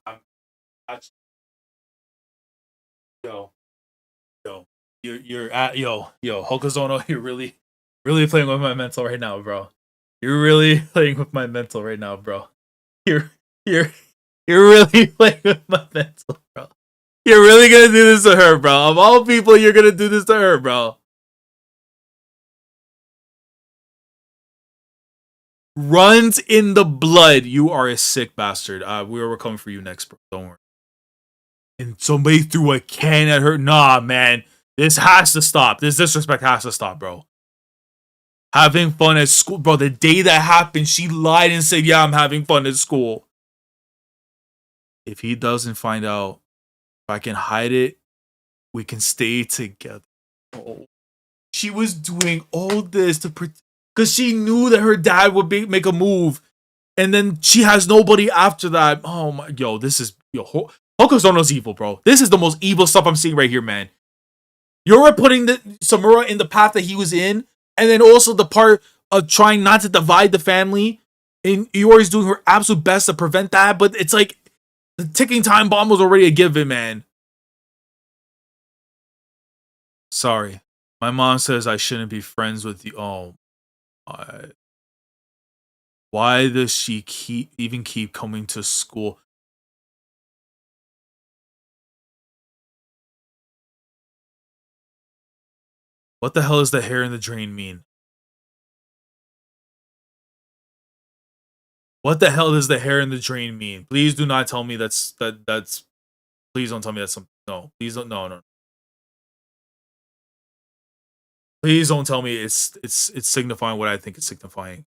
I'm actually, yo, yo, you're at yo Hokazono. You're really playing with my mental right now, bro. You're really playing with my mental right now, bro. You're you're you're really playing with my mental, bro. You're really gonna do this to her, bro. Of all people, you're gonna do this to her, bro. Runs in the blood. You are a sick bastard. We're coming for you next, bro. Don't worry. And somebody threw a can at her. Nah, man. This has to stop. This disrespect has to stop, bro. Having fun at school. Bro, the day that happened, she lied and said, yeah, I'm having fun at school. If he doesn't find out, if I can hide it, we can stay together. Oh. She was doing all this to because she knew that her dad would make a move, and then she has nobody after that. Oh my, yo, this is Hokuzono's evil, bro. This is the most evil stuff I'm seeing right here, man. You're putting the Samura in the path that he was in, and then also the part of trying not to divide the family. And Yori's doing her absolute best to prevent that, but it's like the ticking time bomb was already a given, man. Sorry. My mom says I shouldn't be friends with you. Oh, why does she keep coming to school? What the hell does the hair in the drain mean? What the hell does the hair in the drain mean? Please do not tell me that's please don't tell me that's something. No, please don't. No. Please don't tell me it's signifying what I think it's signifying.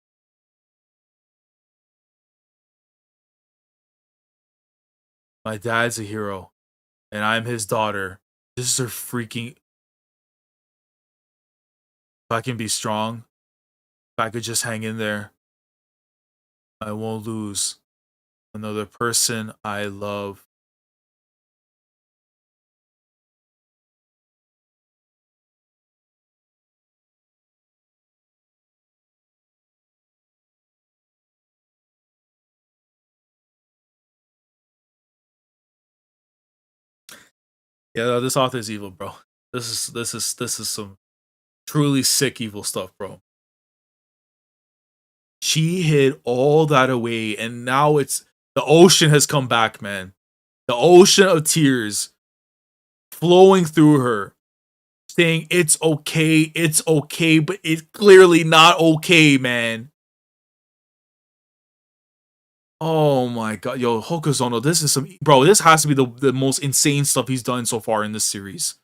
My dad's a hero, and I'm his daughter. This is her freaking. If I can be strong, if I could just hang in there, I won't lose another person I love. Yeah, this author is evil, bro. This is some truly sick evil stuff, bro. She hid all that away, and now it's the ocean has come back, man. The ocean of tears flowing through her, saying it's okay, but it's clearly not okay, man. Oh my god, yo, Hokuzono, this is some bro. This has to be the most insane stuff he's done so far in this series.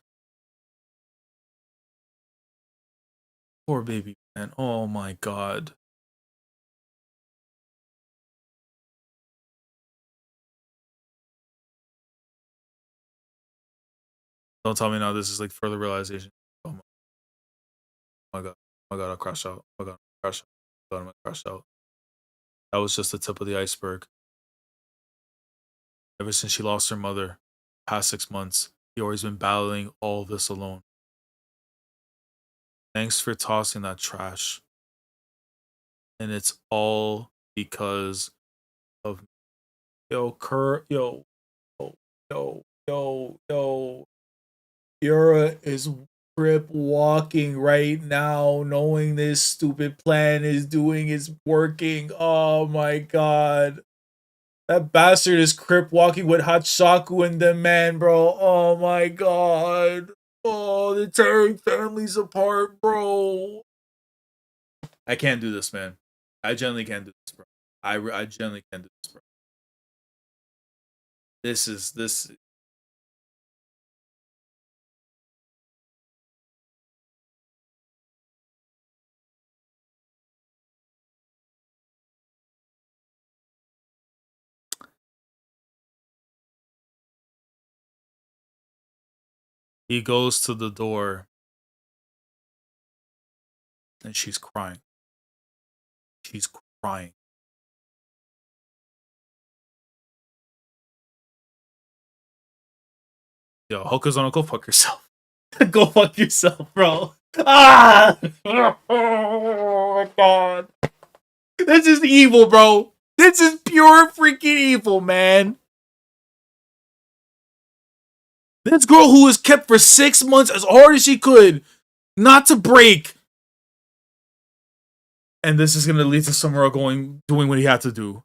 Poor baby man. Oh my god. Don't tell me now this is like further realization. Oh my god. Oh my god, I'll crash out. Oh my god, I'll crash out. Oh my god, I'm gonna crash out. That was just the tip of the iceberg. Ever since she lost her mother, past 6 months, Yori's been battling all this alone. Thanks for tossing that trash. And it's all because of yo, yo. Yura is crip walking right now, knowing this stupid plan is working. Oh my god. That bastard is crip walking with Hatshaku and them, man, bro. Oh my god. Oh, they're tearing families apart, bro. I can't do this, man. I genuinely can't do this, bro. I genuinely can't do this, bro. This. He goes to the door and she's crying. She's crying. Yo, Hokazono, go fuck yourself. Go fuck yourself, bro. Ah! Oh my god. This is evil, bro. This is pure freaking evil, man. This girl who was kept for 6 months as hard as she could, not to break. And this is gonna lead to Samura doing what he had to do.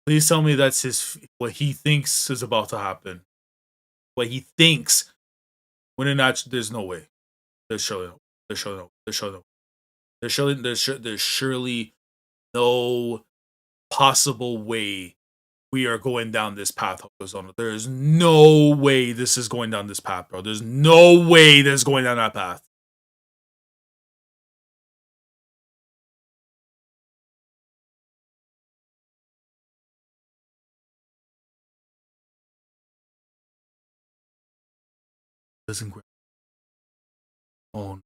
Please tell me that's what he thinks is about to happen. What he thinks. When in actually, there's no way. There's surely no. There's surely no. There's surely no. There's surely no possible way we are going down this path, Hokazono. There is no way this is going down this path, bro. There's no way this is going down that path. Listen, oh,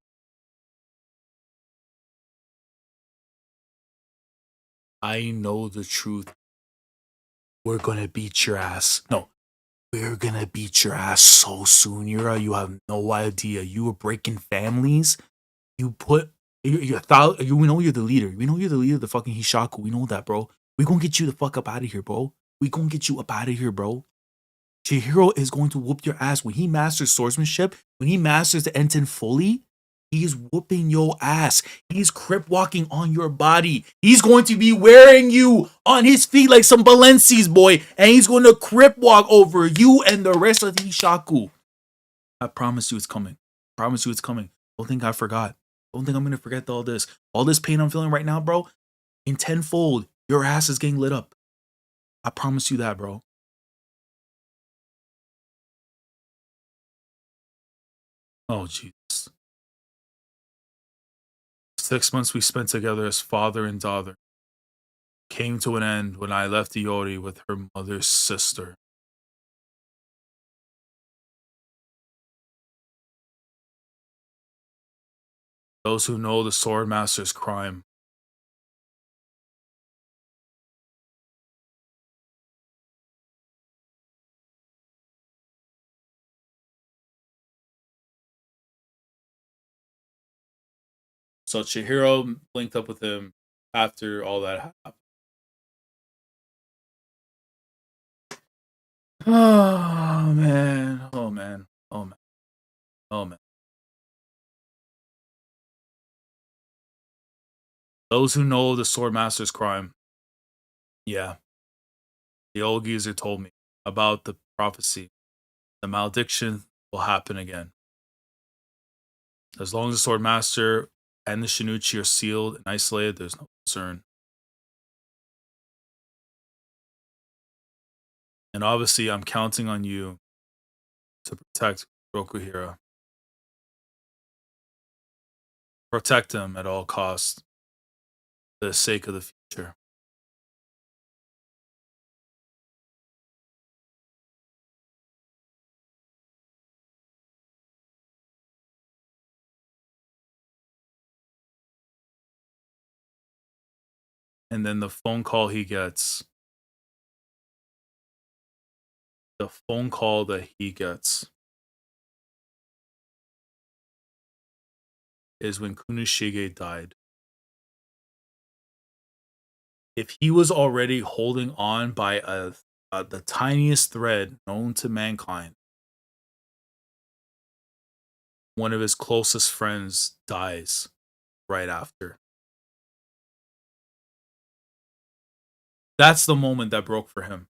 I know the truth. We're gonna beat your ass. No, we're gonna beat your ass so soon, Yura. You have no idea. You were breaking families. You put you we know you're the leader. We know you're the leader of the fucking Hishaku. We know that, bro. We gonna get you the fuck up out of here, bro. We gonna get you up out of here, bro. Chihiro is going to whoop your ass when he masters swordsmanship. When he masters the Enten fully, he's whooping your ass. He's crip walking on your body. He's going to be wearing you on his feet like some Balencis, boy. And he's going to crip walk over you and the rest of the Hishaku. I promise you it's coming. I promise you it's coming. Don't think I forgot. Don't think I'm going to forget all this. All this pain I'm feeling right now, bro. In tenfold, your ass is getting lit up. I promise you that, bro. Oh, Jesus. 6 months we spent together as father and daughter came to an end when I left Yori with her mother's sister. Those who know the Swordmaster's crime. So Chihiro linked up with him after all that happened. Oh man. Oh man. Oh man. Oh man. Those who know the Swordmaster's crime. Yeah. The old geezer told me about the prophecy. The malediction will happen again. As long as the Swordmaster and the Shinichi are sealed and isolated, there's no concern. And obviously, I'm counting on you to protect Rokuhiro. Protect him at all costs for the sake of the future. And then the phone call he gets. The phone call that he gets is when Kunoshige died. If he was already holding on by the tiniest thread known to mankind, one of his closest friends dies right after. That's the moment that broke for him.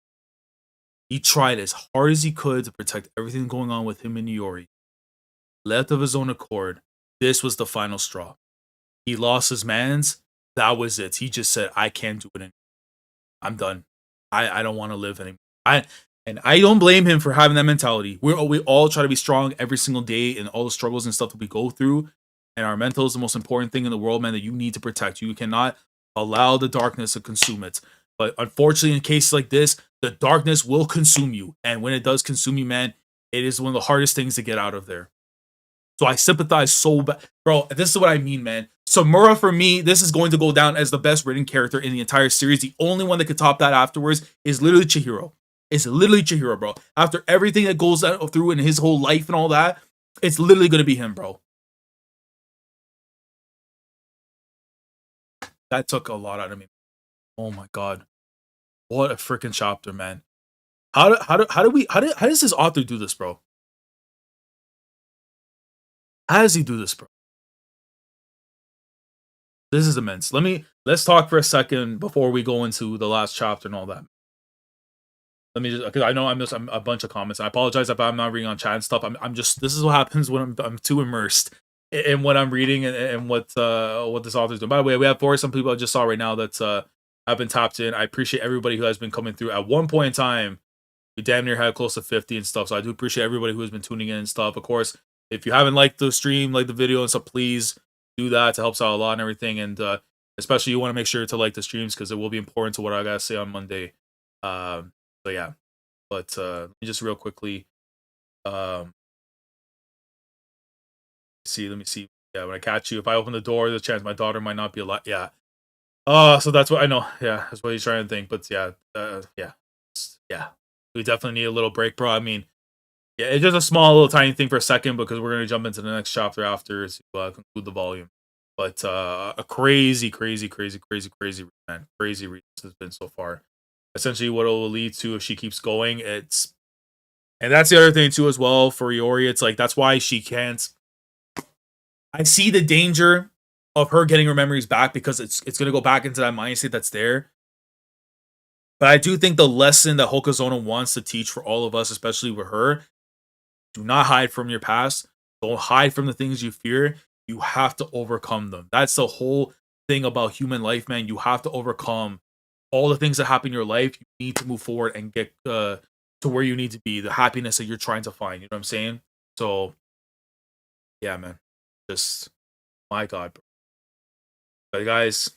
He tried as hard as he could to protect everything going on with him and Yori. Left of his own accord, this was the final straw. He lost his mans. That was it. He just said, I can't do it anymore. I'm done. I don't want to live anymore. I don't blame him for having that mentality. We all try to be strong every single day in all the struggles and stuff that we go through. And our mental is the most important thing in the world, man, that you need to protect. You cannot allow the darkness to consume it. But unfortunately, in cases like this, the darkness will consume you. And when it does consume you, man, it is one of the hardest things to get out of there. So I sympathize so bad. Bro, this is what I mean, man. Samura, for me, this is going to go down as the best written character in the entire series. The only one that could top that afterwards is literally Chihiro. It's literally Chihiro, bro. After everything that goes through in his whole life and all that, it's literally going to be him, bro. That took a lot out of me. Oh my god. What a freaking chapter, man. How does this author do this, bro? How does he do this, bro? This is immense. Let's talk for a second before we go into the last chapter and all that. Let me just, because I know I'm a bunch of comments. I apologize if I'm not reading on chat and stuff. I'm just, this is what happens when I'm too immersed in what I'm reading and what this author's doing. By the way, we have some people I just saw right now that's have been tapped in. I appreciate everybody who has been coming through. At one point in time, we damn near had close to 50 and stuff. So I do appreciate everybody who has been tuning in and stuff. Of course, if you haven't liked the stream, like the video and stuff, please do that. It helps out a lot and everything. And especially you want to make sure to like the streams because it will be important to what I gotta say on Monday. So yeah, but let me just real quickly let me see. Yeah, when I catch you, if I open the door, there's a chance my daughter might not be alive. Yeah. So that's what I know. Yeah, that's what he's trying to think. But yeah, yeah, we definitely need a little break, bro. I mean, yeah, it's just a small little tiny thing for a second because we're gonna jump into the next chapter after to conclude the volume. But a crazy read, man. Crazy read this has been so far. Essentially, what it will lead to if she keeps going, and that's the other thing too as well for Yori. It's like that's why she can't. I see the danger of her getting her memories back because it's gonna go back into that mindset that's there. But I do think the lesson that Hokazono wants to teach for all of us, especially with her, do not hide from your past. Don't hide from the things you fear. You have to overcome them. That's the whole thing about human life, man. You have to overcome all the things that happen in your life. You need to move forward and get to where you need to be, the happiness that you're trying to find. You know what I'm saying? So, yeah, man. Just, my God. Bro. But guys,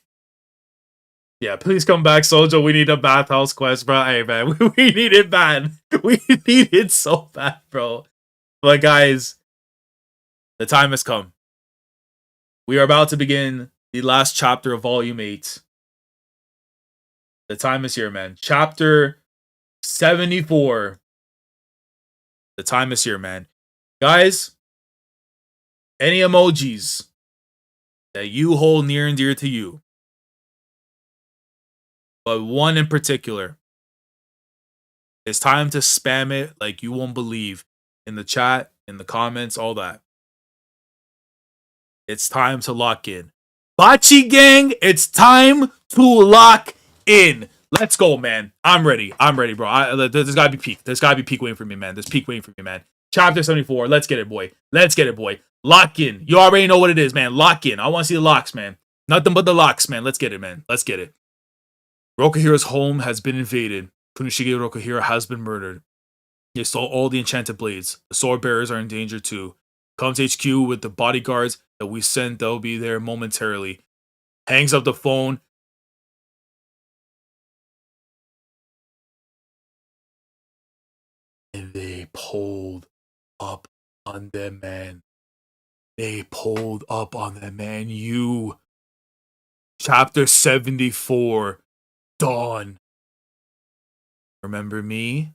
yeah, please come back, Sojo. We need a bathhouse quest, bro. Hey, man, we need it bad. We need it so bad, bro. But guys, the time has come. We are about to begin the last chapter of Volume 8. The time is here, man. Chapter 74. The time is here, man. Guys, any emojis that you hold near and dear to you, but one in particular, it's time to spam it like you won't believe in the chat, in the comments, all that. It's time to lock in. Bachi gang, it's time to lock in. Let's go, man. I'm ready. I'm ready, bro. There's gotta be peak. There's gotta be peak waiting for me, man. There's peak waiting for me, man. Chapter 74. Let's get it, boy. Let's get it, boy. Lock in. You already know what it is, man. Lock in. I want to see the locks, man. Nothing but the locks, man. Let's get it, man. Let's get it. Rokuhiro's home has been invaded. Funoshige Rokuhira has been murdered. They stole all the enchanted blades. The sword bearers are in danger too. Come to HQ with the bodyguards that we sent. They'll be there momentarily. Hangs up the phone. And they pulled up on them, man. They pulled up on them, man. You. Chapter 74. Dawn. Remember me?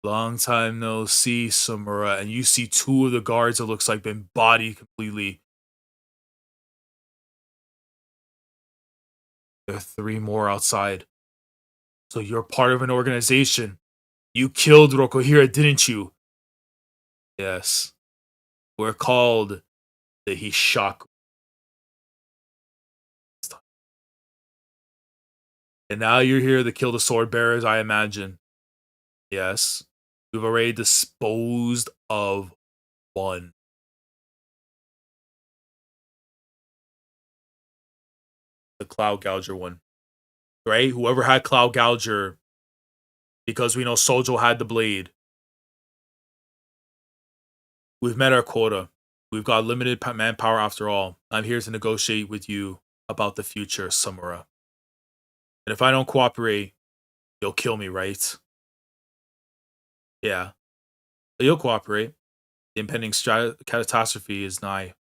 Long time no see, Samura. And you see two of the guards that looks like been bodied completely. There are 3 more outside. So you're part of an organization. You killed Rokuhira, didn't you? Yes. We're called the Hishaku. And now you're here to kill the sword bearers, I imagine. Yes. We've already disposed of one. The Cloud Gouger one. Right? Whoever had Cloud Gouger, because we know Sojo had the blade. We've met our quota. We've got limited manpower after all. I'm here to negotiate with you about the future, Samura. And if I don't cooperate, you'll kill me, right? Yeah. But you'll cooperate. The impending catastrophe is nigh.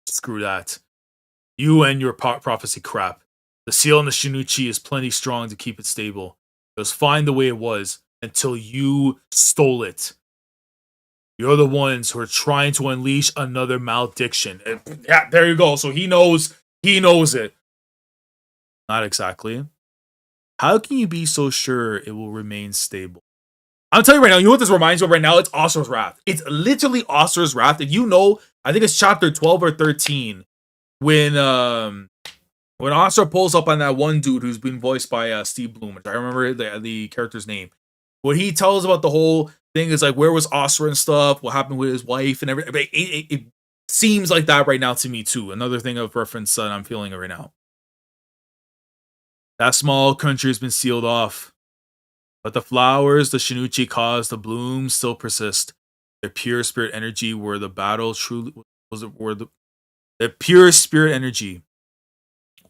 Screw that. You and your prophecy crap. The seal on the Shinichi is plenty strong to keep it stable. It was fine the way it was until you stole it. You're the ones who are trying to unleash another malediction. And yeah, there you go. So he knows it. Not exactly. How can you be so sure it will remain stable? I'll tell you right now, you know what this reminds me of right now? It's Asura's Wrath. It's literally Asura's Wrath. If you know, I think it's chapter 12 or 13 when Asura pulls up on that one dude who's been voiced by Steve Bloom. I remember the character's name. What he tells about the whole thing is like, where was Asura and stuff? What happened with his wife and everything? It seems like that right now to me too. Another thing of reference that I'm feeling right now. That small country has been sealed off. But the flowers the Shinichi caused to bloom still persist. Their pure spirit energy where the battle truly their pure spirit energy.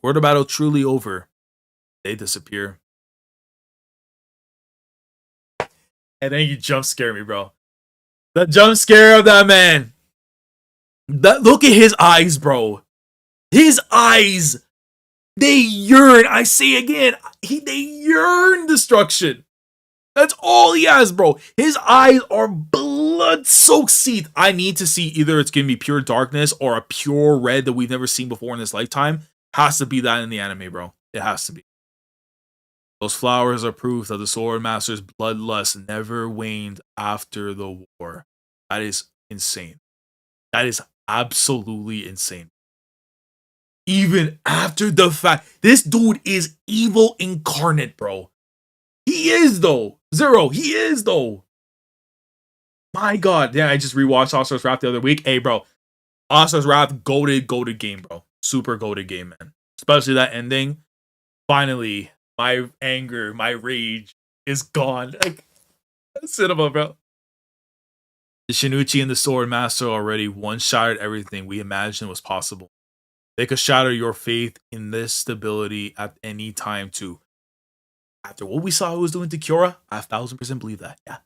Were the battle truly over, they disappear. And then you jump scare me, bro. The jump scare of that man. Look at his eyes, bro. His eyes. They yearn. I say again. They yearn destruction. That's all he has, bro. His eyes are blood-soaked seeth. I need to see either it's going to be pure darkness or a pure red that we've never seen before in this lifetime. Has to be that in the anime, bro. It has to be. Those flowers are proof that the Sword Master's bloodlust never waned after the war. That is insane. That is absolutely insane. Even after the fact, this dude is evil incarnate, bro. He is, though. Zero, he is, though. My God. Yeah, I just rewatched Asura's Wrath the other week. Hey, bro. Asura's Wrath, goated game, bro. Super goated game, man. Especially that ending. Finally, my anger, my rage is gone. Like, cinema, bro. The Shinichi and the Sword Master already one-shotted everything we imagined was possible. They could shatter your faith in this stability at any time, too. After what we saw it was doing to Kyora, I 1000% believe that, yeah.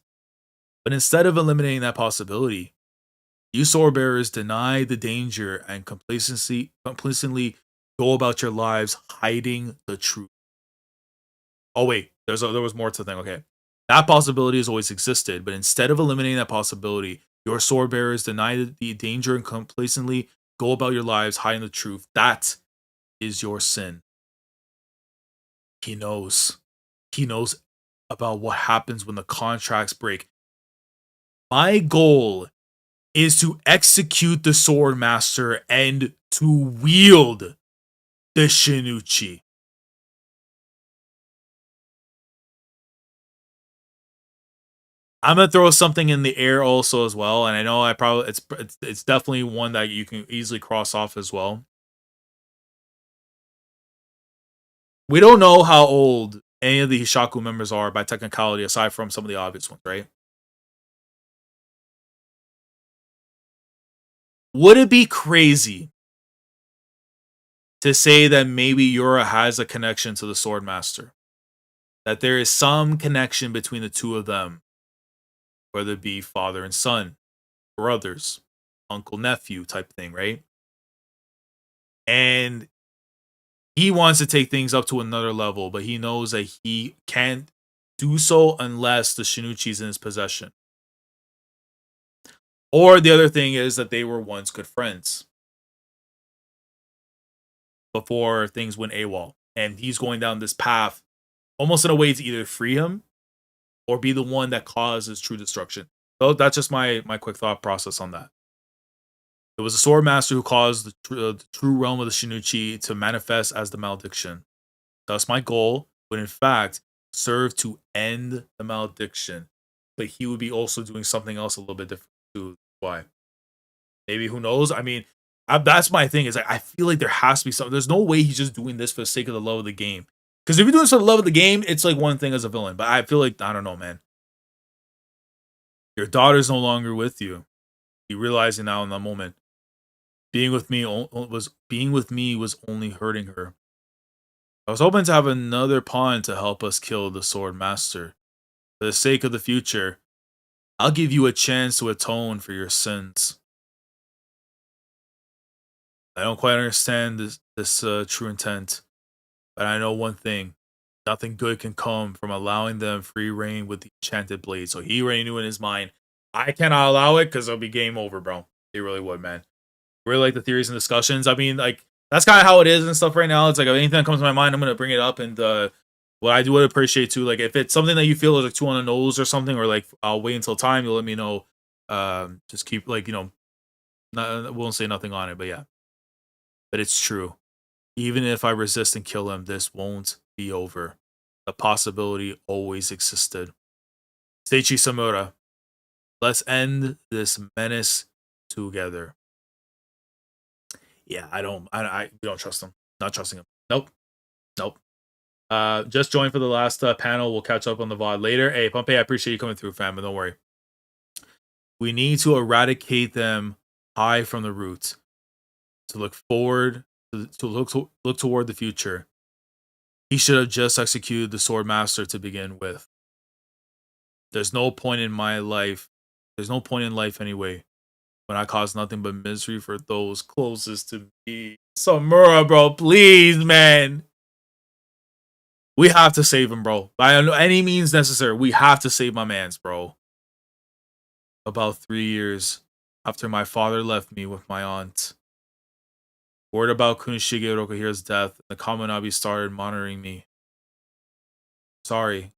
But instead of eliminating that possibility, you sword bearers deny the danger and complacently go about your lives hiding the truth. Oh wait, there was more to the thing. Okay, that possibility has always existed, but instead of eliminating that possibility, your sword bearers deny the danger and complacently go about your lives hiding the truth. That is your sin. He knows. He knows about what happens when the contracts break. My goal is to execute the Sword Master and to wield the Shinichi. I'm gonna throw something in the air also as well, and I know it's definitely one that you can easily cross off as well. We don't know how old any of the Hishaku members are by technicality, aside from some of the obvious ones, right? Would it be crazy to say that maybe Yura has a connection to the Swordmaster? That there is some connection between the two of them, whether it be father and son, brothers, uncle nephew type thing, right? And he wants to take things up to another level, but he knows that he can't do so unless the Shinichi's in his possession. Or the other thing is that they were once good friends before things went AWOL. And he's going down this path almost in a way to either free him or be the one that causes true destruction. So that's just my quick thought process on that. It was the Sword Master who caused the true realm of the Shinichi to manifest as the malediction. Thus, my goal would in fact serve to end the malediction, but he would be also doing something else a little bit different too. Why? Maybe, who knows? I mean, that's my thing. Is like, I feel like there has to be something. There's no way he's just doing this for the sake of the love of the game. Because if you're doing this for the love of the game, it's like one thing as a villain. But I feel like, I don't know, man. Your daughter's no longer with you. You realizing now in that moment, being with me was only hurting her. I was hoping to have another pawn to help us kill the Sword Master. For the sake of the future, I'll give you a chance to atone for your sins. I don't quite understand this true intent, but I know one thing. Nothing good can come from allowing them free reign with the enchanted blade. So he already knew in his mind, I cannot allow it because it'll be game over, bro. He really would, man. Really like the theories and discussions. I mean, like, that's kind of how it is and stuff right now. It's like, anything that comes to my mind, I'm going to bring it up. And what I do would appreciate too, like, if it's something that you feel is like too on the nose or something, or like, I'll wait until time, you'll let me know. Just keep, like, won't say nothing on it, but yeah. But it's true. Even if I resist and kill him, this won't be over. The possibility always existed. Seiichi Samura, let's end this menace together. Yeah, we don't trust him. Not trusting him. Nope. Just join for the last panel. We'll catch up on the VOD later. Hey, Pompey, I appreciate you coming through, fam, but don't worry. We need to eradicate them high from the roots. To look forward, to look toward the future. He should have just executed the Sword Master to begin with. There's no point in life anyway, when I cause nothing but misery for those closest to me. Samura, bro, please, man. We have to save him, bro. By any means necessary, we have to save my mans, bro. About 3 years after my father left me with my aunt. Word about Kunishige Rokuhira's death, the Kaminabi started monitoring me. Sorry,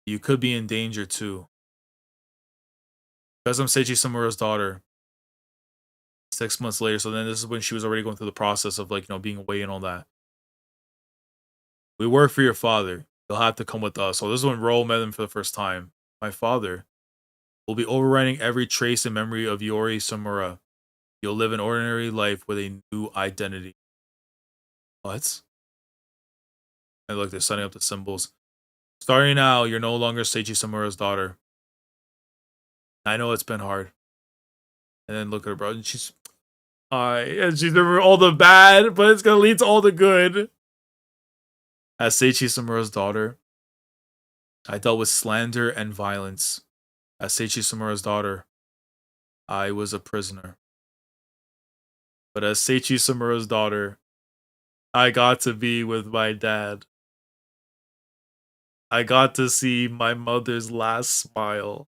you could be in danger too. Because I'm Seiichi Samura's daughter. 6 months later, so then this is when she was already going through the process of, like, being away and all that. We work for your father. You'll have to come with us. So this is when Ro met him for the first time. My father will be overriding every trace and memory of Yori Samura. You'll live an ordinary life with a new identity. What? And look, they're setting up the symbols. Starting now, you're no longer Seiichi Samura's daughter. I know it's been hard. And then look at her, bro. And she's remember all the bad, but it's gonna lead to all the good. As Seiichi Samura's daughter, I dealt with slander and violence. As Seiichi Samura's daughter, I was a prisoner. But as Seiichi Samura's daughter, I got to be with my dad. I got to see my mother's last smile.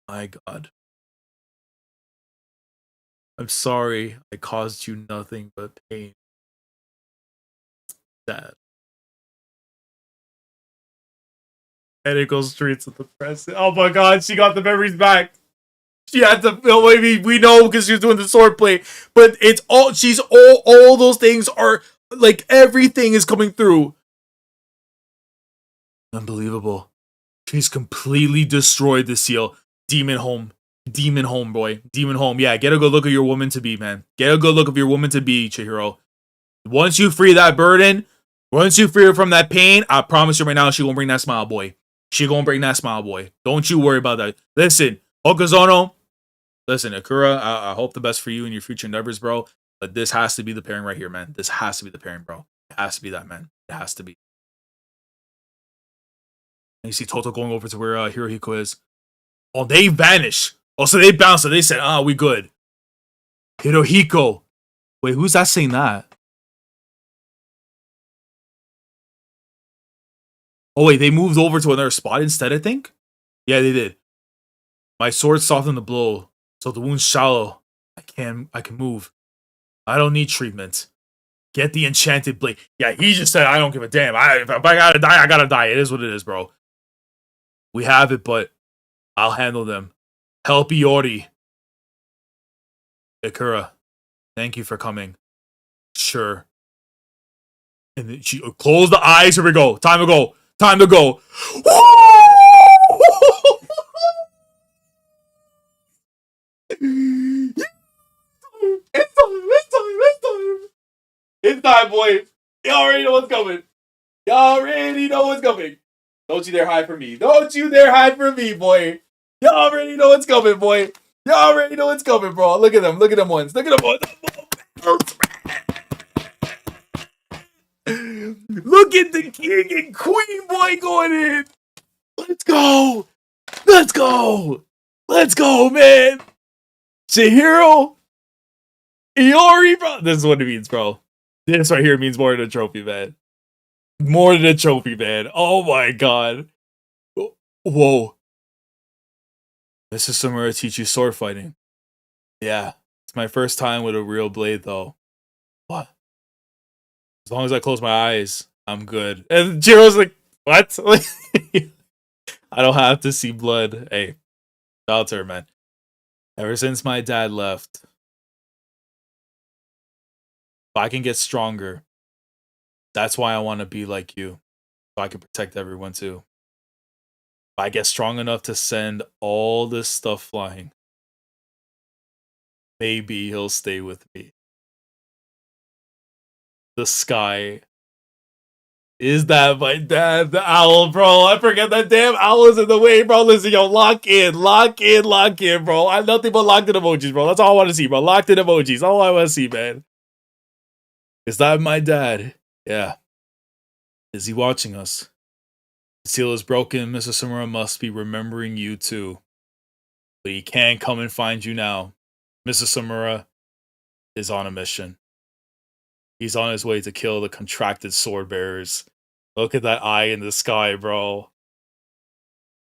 My God. I'm sorry I caused you nothing but pain. Dad. And it goes straight to the present. Oh my God, she got the memories back. She had to feel, maybe we know because she's doing the sword play, but it's all, she's all those things are like, everything is coming through. Unbelievable. She's completely destroyed the seal. Demon home. Demon home, boy. Demon home. Yeah, get a good look at your woman to be, man. Get a good look of your woman to be, Chihiro. Once you free that burden, once you free her from that pain, I promise you right now, she gonna bring that smile, boy. She gonna bring that smile, boy. Don't you worry about that. Listen, Okazono. Listen, Akura, I hope the best for you and your future endeavors, bro. But this has to be the pairing right here, man. This has to be the pairing, bro. It has to be that, man. It has to be. And you see Toto going over to where Hiruhiko is. Oh, they vanish. Oh, so they bounced it. They said, we good. Hiruhiko. Wait, who's that saying that? Oh, wait, they moved over to another spot instead, I think? Yeah, they did. My sword softened the blow, so the wound's shallow. I can move. I don't need treatment. Get the enchanted blade. Yeah, he just said, I don't give a damn. If I gotta die, I gotta die. It is what it is, bro. We have it, but I'll handle them. Help Yori. Ikura, thank you for coming. Sure. And then she closed the eyes. Here we go. Time to go. Time to go. It's time. It's time, boy. Y'all already know what's coming. Y'all already know what's coming. Don't you dare hide from me. Don't you dare hide from me, boy. Y'all already know what's coming, boy. Y'all already know what's coming, bro. Look at them. Look at them ones. Look at them ones. Look at the king and queen, boy, going in. Let's go. Let's go. Let's go, man. Chihiro. Yori, bro. This is what it means, bro. This right here means more than a trophy, man. More than a trophy, man. Oh my god. Whoa. This is somewhere I teach you sword fighting. Yeah. It's my first time with a real blade, though. What? As long as I close my eyes, I'm good. And Jiro's like, what? I don't have to see blood. Hey, shout out to her, man. Ever since my dad left, if I can get stronger, that's why I want to be like you. So I can protect everyone too. If I get strong enough to send all this stuff flying, maybe he'll stay with me. The sky. Is that my dad? The owl, bro. I forget that damn owl is in the way, bro. Listen, yo, lock in, bro. I'm nothing but locked in emojis, bro. That's all I want to see, bro. Locked in emojis. All I want to see, man. Is that my dad? Yeah. Is he watching us? The seal is broken. Mr. Samura must be remembering you too. But he can't come and find you now. Mr. Samura is on a mission. He's on his way to kill the contracted sword bearers. Look at that eye in the sky, bro.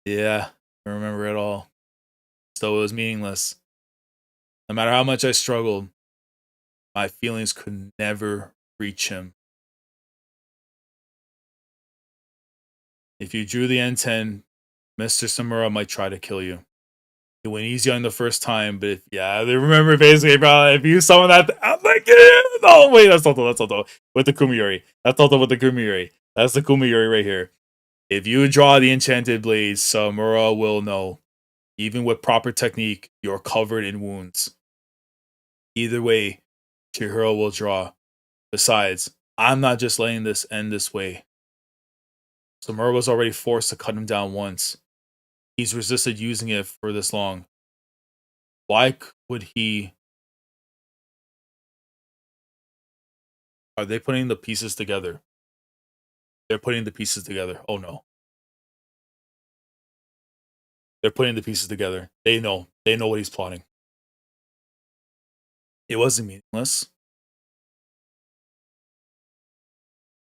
Yeah, I remember it all. So it was meaningless. No matter how much I struggled, my feelings could never reach him. If you drew the N10, Mr. Samura might try to kill you. It went easy on the first time, but they remember basically, bro, if you summon that, I'm like, no, wait, that's Toto, with the Kumiyori. That's Toto with the Kumiyori. That's the Kumiyori right here. If you draw the enchanted blade, Samura will know. Even with proper technique, you're covered in wounds. Either way, Chihiro will draw. Besides, I'm not just letting this end this way. Samura was already forced to cut him down once. He's resisted using it for this long. Why would he... Are they putting the pieces together? They're putting the pieces together. Oh no. They're putting the pieces together. They know. They know what he's plotting. It wasn't meaningless.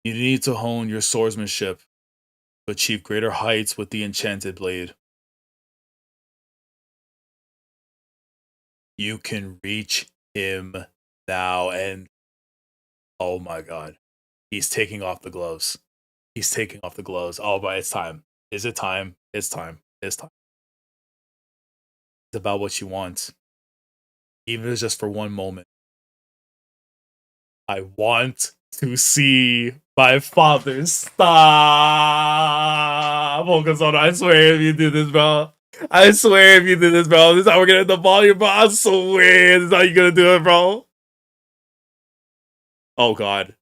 You need to hone your swordsmanship to achieve greater heights with the enchanted blade. You can reach him now, and oh my god. He's taking off the gloves. He's taking off the gloves. Oh, but it's time. Is it time? It's time. It's time. It's about what you want, even if it's just for one moment. I want to see my father stop. Focus on. I swear if you do this, bro. I swear if you do this, bro. This is how we're gonna hit the volume, bro. I swear this is how you're gonna do it, bro. Oh god.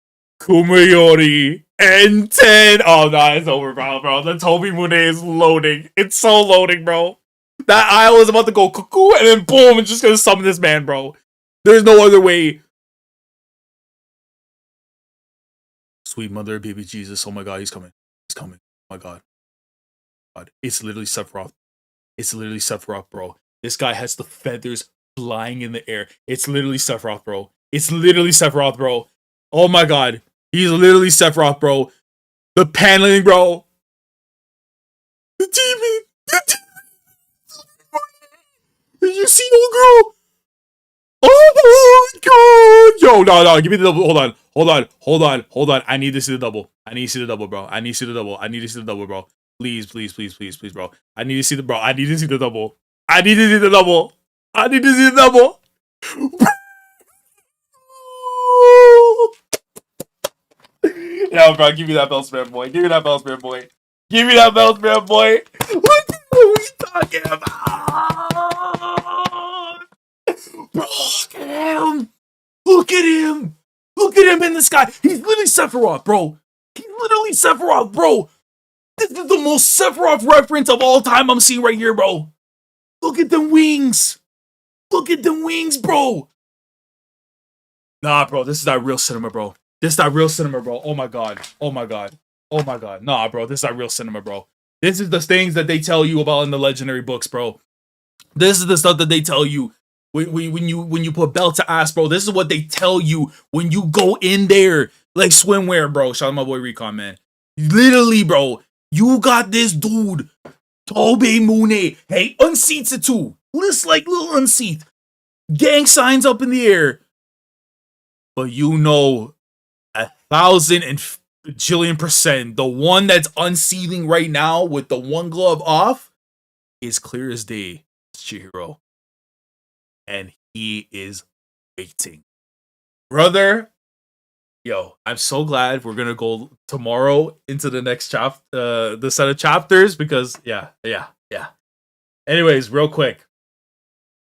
Kumayori and 10. Oh no, it's over, bro. The Toby Mune is loading. It's so loading, bro. That eye was about to go cuckoo and then boom, it's just gonna summon this man, bro. There's no other way. Sweet mother, baby Jesus. Oh my god, he's coming. He's coming. Oh my god. God. It's literally Sephiroth. It's literally Sephiroth, bro. This guy has the feathers flying in the air. It's literally Sephiroth, bro. It's literally Sephiroth, bro. Oh my god. He's literally Sephiroth, bro. The paneling, bro. The demon. The demon. Did you see old girl? Oh my god! Yo, no, give me the double. Hold on. I need to see the double. I need to see the double, bro. I need to see the double. I need to see the double, bro. Please, bro. I need to see the bro. I need to see the double. I need to see the double. I need to see the double. Yo, bro, give me that Bellsman boy. Give me that Bellsman boy. Give me that Bellsman boy. What are we talking about? Bro, look at him. Look at him. Look at him in the sky. He's literally Sephiroth, bro. He's literally Sephiroth, bro. This is the most Sephiroth reference of all time I'm seeing right here, bro. Look at them wings. Look at them wings, bro. Nah, bro. This is that real cinema, bro. This is that real cinema, bro. Oh my god. Oh my god. Oh my god. Nah, bro. This is that real cinema, bro. This is the things that they tell you about in the legendary books, bro. This is the stuff that they tell you when you put belt to ass, bro. This is what they tell you when you go in there like swimwear, bro. Shout out my boy Recon, man. Literally, bro. You got this dude, Tobe Mune. Hey, unseats it too. List like little unseat. Gang signs up in the air. But you know, 1,000 and bajillion%, the one that's unseating right now with the one glove off is clear as day. It's Chihiro. And he is waiting. Brother, yo, I'm so glad we're gonna go tomorrow into the next the set of chapters because yeah. Anyways, real quick,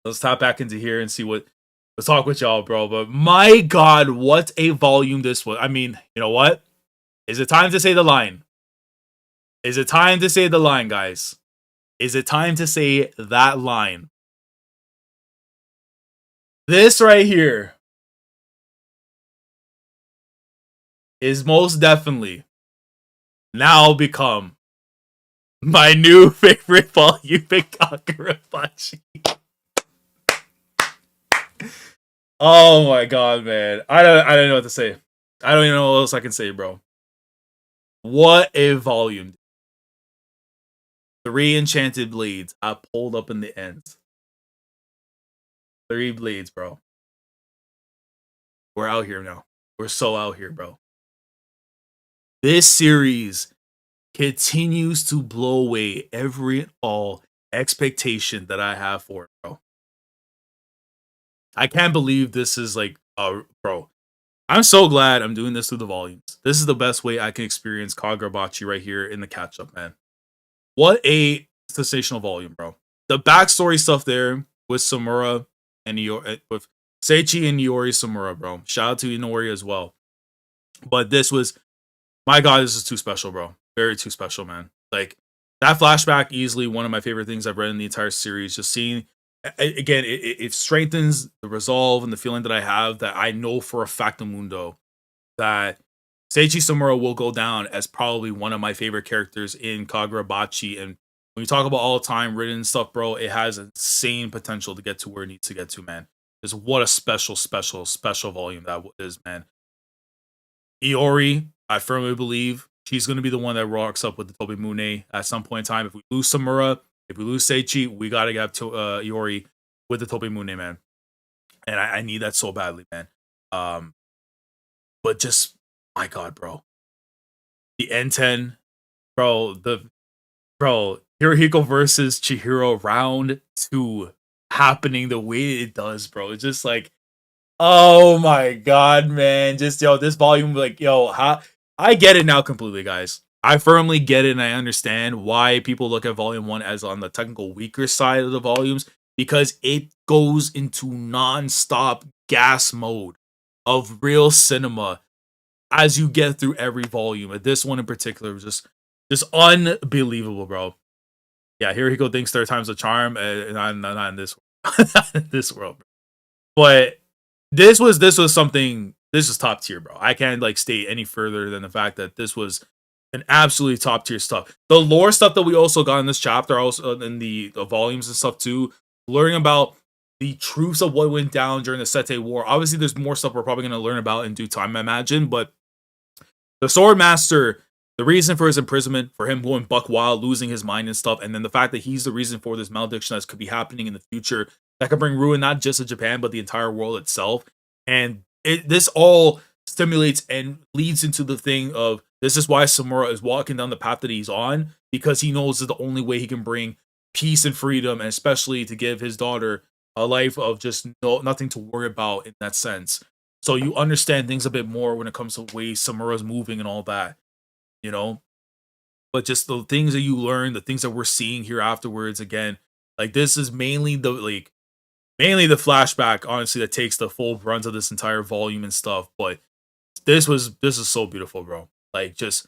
let's tap back into here and see let's talk with y'all, bro. But my god, what a volume this was. I mean, you know what? Is it time to say the line? Is it time to say the line, guys? Is it time to say that line? This right here is most definitely now become my new favorite volume in Kagurabachi. Oh my god, man. I don't know what to say. I don't even know what else I can say, bro. What a volume. 3 enchanted blades I pulled up in the ends. 3 blades, bro. We're out here now. We're so out here, bro. This series continues to blow away every and all expectation that I have for it, bro. I can't believe this is like, bro. I'm so glad I'm doing this through the volumes. This is the best way I can experience Kagurabachi right here in the catch-up, man. What a sensational volume, bro. The backstory stuff there with Samura and with Seiichi and Yori Samura, bro. Shout out to Inori as well. But this was, my god, this is too special, bro. Very too special, man. Like, that flashback, easily one of my favorite things I've read in the entire series. Just seeing, again, it strengthens the resolve and the feeling that I have that I know for a fact, Mundo, that Seiichi Samura will go down as probably one of my favorite characters in Kagurabachi. And when you talk about all-time written stuff, bro, it has insane potential to get to where it needs to get to, man. Just what a special volume that is, man. Iori, I firmly believe she's going to be the one that rocks up with the Tobe Mune at some point in time. If we lose Samura, if we lose Seiichi, we got to get to Iori with the Tobe Mune, man. And I need that so badly, man. But just, my god, bro. The N10, bro, Hiruhiko versus Chihiro round 2. happening the way it does, bro. It's just like, oh my god, man. Just yo, this volume, like, yo, how I get it now completely, guys. I firmly get it and I understand why people look at volume one as on the technical weaker side of the volumes, because it goes into non-stop gas mode of real cinema as you get through every volume. And this one in particular was just unbelievable, bro. Yeah, Hiruhiko thinks third time's a charm, not in this not in this world. But this was something. This is top tier, bro. I can't like state any further than the fact that this was an absolutely top tier stuff. The lore stuff that we also got in this chapter, also in the volumes and stuff too, learning about the truths of what went down during the Sete War. Obviously, there's more stuff we're probably going to learn about in due time, I imagine. But the Sword Master, the reason for his imprisonment, for him going buck wild, losing his mind and stuff, and then the fact that he's the reason for this malediction that could be happening in the future that could bring ruin not just to Japan but the entire world itself. And this all stimulates and leads into the thing of this is why Samura is walking down the path that he's on, because he knows is the only way he can bring peace and freedom, and especially to give his daughter a life of just nothing to worry about in that sense. So you understand things a bit more when it comes to the way Samura's moving and all that, you know? But just the things that you learn, the things that we're seeing here afterwards, again, like this is mainly the flashback, honestly, that takes the full brunt of this entire volume and stuff. But this is so beautiful, bro. Like, just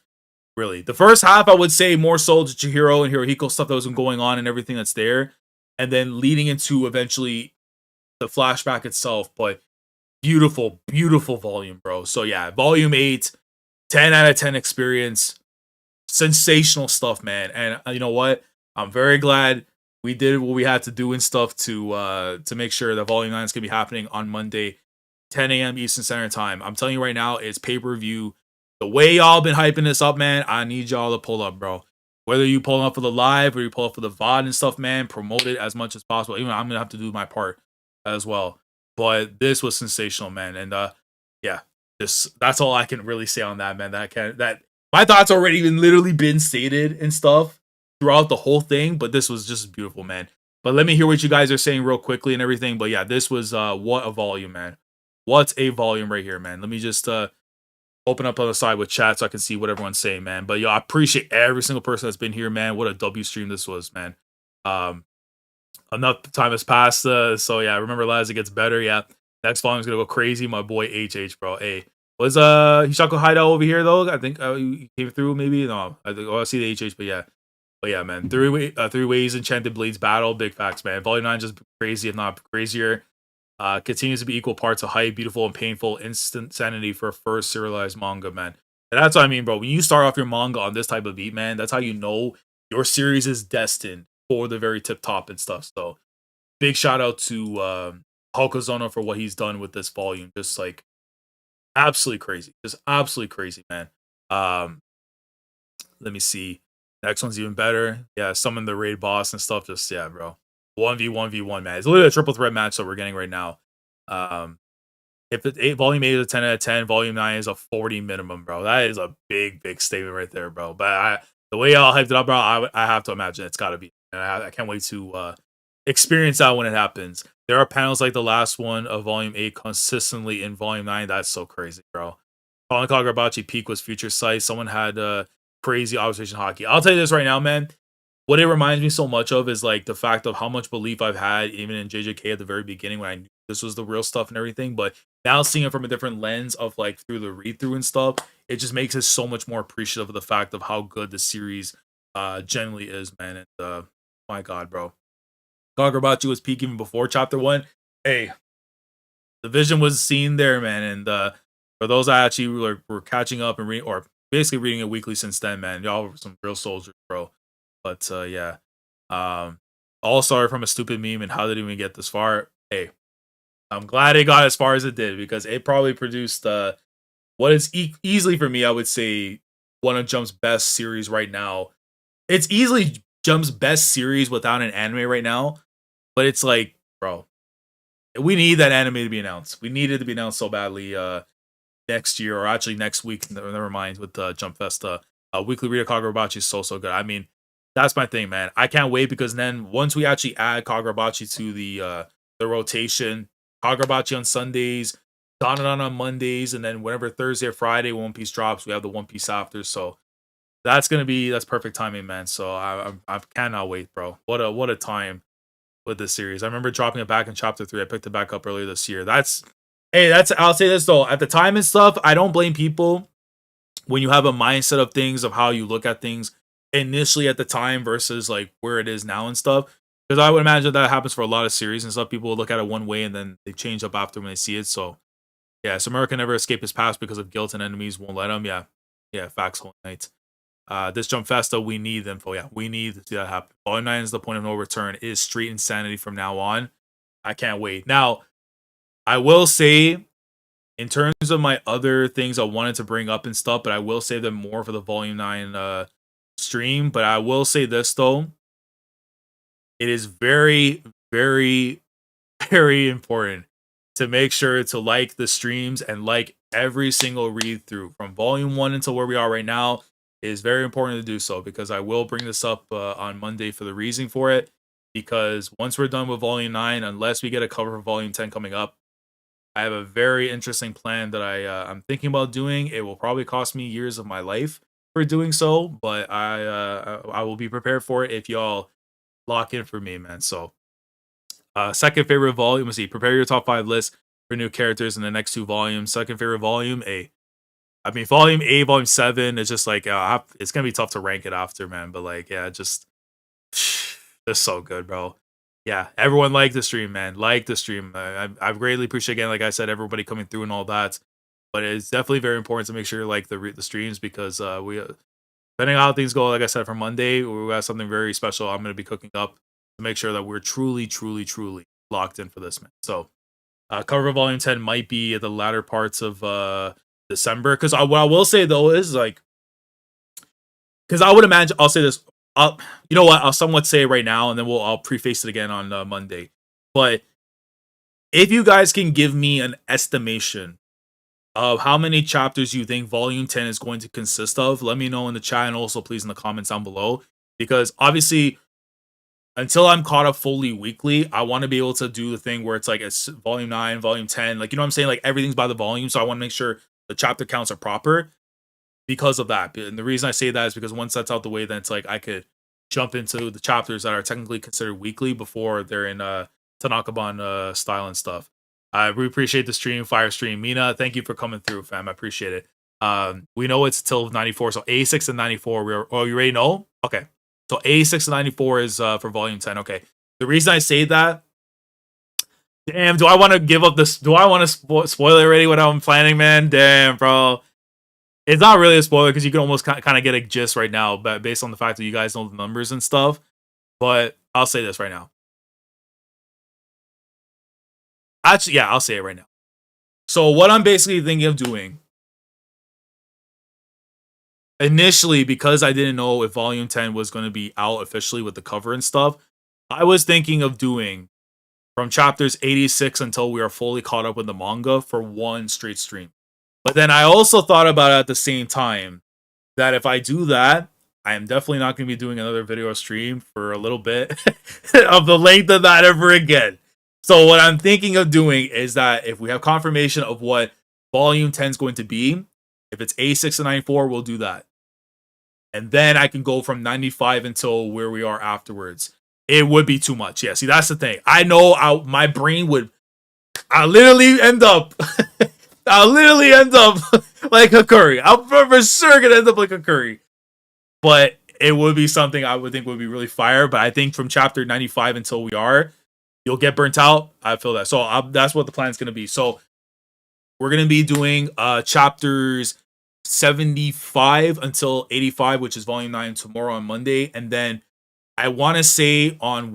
really. The first half, I would say more so to Chihiro and Hiruhiko stuff that was going on and everything that's there. And then leading into eventually the flashback itself. But beautiful, beautiful volume, bro. So yeah, volume 8, 10 out of 10 experience. Sensational stuff, man. And you know what? I'm very glad we did what we had to do and stuff to make sure that volume 9 is gonna be happening on Monday, 10 a.m. Eastern Standard Time. I'm telling you right now, it's pay-per-view. The way y'all been hyping this up, man, I need y'all to pull up, bro. Whether you pull up for the live or you pull up for the VOD and stuff, man, promote it as much as possible. Even I'm gonna have to do my part as well. But this was sensational, man. And yeah, that's all I can really say on that, man. That my thoughts already literally been stated and stuff throughout the whole thing, but this was just beautiful, man. But let me hear what you guys are saying real quickly and everything. But yeah, this was what a volume, man. What a volume right here, man. Let me just open up on the side with chat so I can see what everyone's saying, man. But yo, I appreciate every single person that's been here, man. What a W stream this was, man. Enough time has passed, so yeah, remember, lads, it gets better. Yeah, next volume's gonna go crazy. My boy HH, bro. Hey, was Hishaku Hideout over here though? I think he came through. Maybe no. I see the HH, but yeah, man. Three ways enchanted blades battle. Big facts, man. Volume 9 just crazy, if not crazier. Continues to be equal parts of hype, beautiful and painful, instant sanity for a first serialized manga, man. And that's what I mean, bro. When you start off your manga on this type of beat, man, that's how you know your series is destined for the very tip top and stuff. So big shout out to Hokazono for what he's done with this volume. Just like absolutely crazy. Just absolutely crazy, man. Let me see. Next one's even better. Yeah, summon the raid boss and stuff. Just yeah, bro. 1v1v1, man. It's literally a triple threat match that we're getting right now. If it's volume 8 is a 10 out of 10, volume 9 is a 40 minimum, bro. That is a big statement right there, bro. But the way y'all hyped it up, bro, I have to imagine it's gotta be. And I can't wait to experience that when it happens. There are panels like the last one of volume 8 consistently in volume 9. That's so crazy, bro. Calling Kagurabachi peak was future sight. Someone had crazy observation hockey. I'll tell you this right now, man. What it reminds me so much of is like the fact of how much belief I've had even in JJK at the very beginning when I knew this was the real stuff and everything. But now seeing it from a different lens of like through the read through and stuff, it just makes us so much more appreciative of the fact of how good the series generally is, man. And my God, bro. Kagurabachi was peak even before chapter 1. Hey, the vision was seen there, man. And for those that actually were catching up and or basically reading it weekly since then, man, y'all were some real soldiers, bro. But yeah, all sorry from a stupid meme and how did it even get this far? Hey, I'm glad it got as far as it did because it probably produced what is easily for me, I would say, one of Jump's best series right now. It's easily Jump's best series without an anime right now, but it's like, bro, we need that anime to be announced. We need it to be announced so badly next year or actually next week. Never mind with Jump Fest. Weekly read of Kagurabachi is so good. I mean, That's my thing, man. I can't wait because then once we actually add Kagurabachi to the rotation, Kagurabachi on Sundays, Donodan on Mondays, and then whenever Thursday or Friday One Piece drops, we have the One Piece after. So that's perfect timing, man. So I cannot wait, bro. What a time with this series. I remember dropping it back in chapter 3. I picked it back up earlier this year. I'll say this though. At the time and stuff, I don't blame people when you have a mindset of things of how you look at things initially at the time versus like where it is now and stuff. Because I would imagine that happens for a lot of series and stuff. People will look at it one way and then they change up after when they see it. So yeah, Samura can never escape his past because of guilt and enemies won't let him. Yeah, facts, Whole Knight. This Jump Festa, we need info. Yeah, we need to see that happen. Volume 9 is the point of no return. It is street insanity from now on. I can't wait. Now, I will say, in terms of my other things I wanted to bring up and stuff, but I will save them more for the Volume 9 stream. But I will say this, though. It is very, very, very important to make sure to like the streams and like every single read through from Volume 1 until where we are right now. It is very important to do so because I will bring this up on Monday for the reasoning for it. Because once we're done with Volume 9, unless we get a cover for Volume 10 coming up, I have a very interesting plan that I'm thinking about doing. It will probably cost me years of my life for doing so, but I will be prepared for it if y'all lock in for me, man. So, second favorite volume. Let's see. Prepare your top 5 list for new characters in the next 2 volumes. Second favorite volume, Volume A, Volume 7 is just like it's gonna be tough to rank it after, man. But like, yeah, just so good, bro. Yeah, everyone like the stream, man. Like the stream. I greatly appreciate again, like I said, everybody coming through and all that. But it's definitely very important to make sure you like the streams because we depending on how things go, like I said, for Monday, we got something very special I'm gonna be cooking up to make sure that we're truly, truly, truly locked in for this, man. So cover Volume 10 might be at the latter parts of December. Because what I will say though is like, because I would imagine I'll say this. You know what? I'll somewhat say it right now, and then I'll preface it again on Monday. But if you guys can give me an estimation of how many chapters you think Volume 10 is going to consist of, let me know in the chat and also please in the comments down below. Because obviously, until I'm caught up fully weekly, I want to be able to do the thing where it's like it's Volume 9, Volume 10. Like, you know what I'm saying? Like, everything's by the volume. So I want to make sure the chapter counts are proper because of that. And the reason I say that is because once that's out the way, then it's like I could jump into the chapters that are technically considered weekly before they're in Tanakaban style and stuff. I really appreciate the stream, Fire Stream. Mina, thank you for coming through, fam. I appreciate it. We know it's till 94, so 86 and 94. Oh, you already know? Okay. So 86 and 94 is for Volume 10. Okay. The reason I say that, damn, do I want to give up this? Do I want to spoil it already what I'm planning, man? Damn, bro. It's not really a spoiler because you can almost kind of get a gist right now, but based on the fact that you guys know the numbers and stuff. But I'll say this right now. Actually, yeah, I'll say it right now. So what I'm basically thinking of doing, initially, because I didn't know if Volume 10 was going to be out officially with the cover and stuff, I was thinking of doing from chapters 86 until we are fully caught up with the manga for one straight stream. But then I also thought about it at the same time that if I do that, I am definitely not going to be doing another video or stream for a little bit of the length of that ever again. So what I'm thinking of doing is that if we have confirmation of what Volume 10 is going to be, if it's A6 and 94, we'll do that. And then I can go from 95 until where we are afterwards. It would be too much. Yeah, see, that's the thing. I know my brain would... I'll literally end up like a curry. I'm for sure gonna end up like a curry. But it would be something I would think would be really fire. But I think from chapter 95 until you'll get burnt out. I feel that. So that's what the plan is gonna be. So we're gonna be doing chapters 75 until 85, which is Volume 9 tomorrow on Monday, and then I want to say on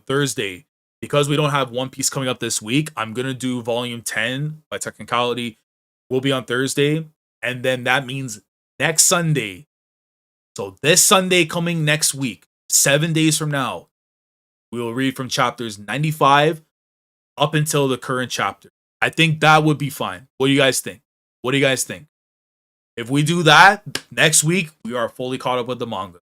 Thursday, because we don't have One Piece coming up this week, I'm gonna do Volume 10 by technicality. Will be on Thursday, and then that means next Sunday. So this Sunday coming next week, 7 days from now, we will read from chapters 95 up until the current chapter. I think that would be fine. What do you guys think? If we do that, next week, we are fully caught up with the manga.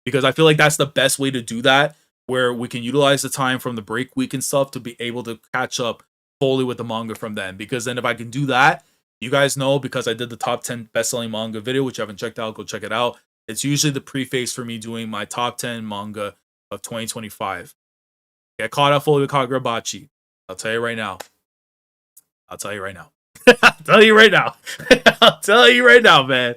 because I feel like that's the best way to do that, where we can utilize the time from the break week and stuff to be able to catch up fully with the manga from then. Because then if I can do that, you guys know, because I did the top 10 best-selling manga video, which you haven't checked out, go check it out. It's usually the preface for me doing my top 10 manga of 2025. Get caught up fully with Kagurabachi. I'll tell you right now. I'll tell you right now. I'll tell you right now. I'll tell you right now, man.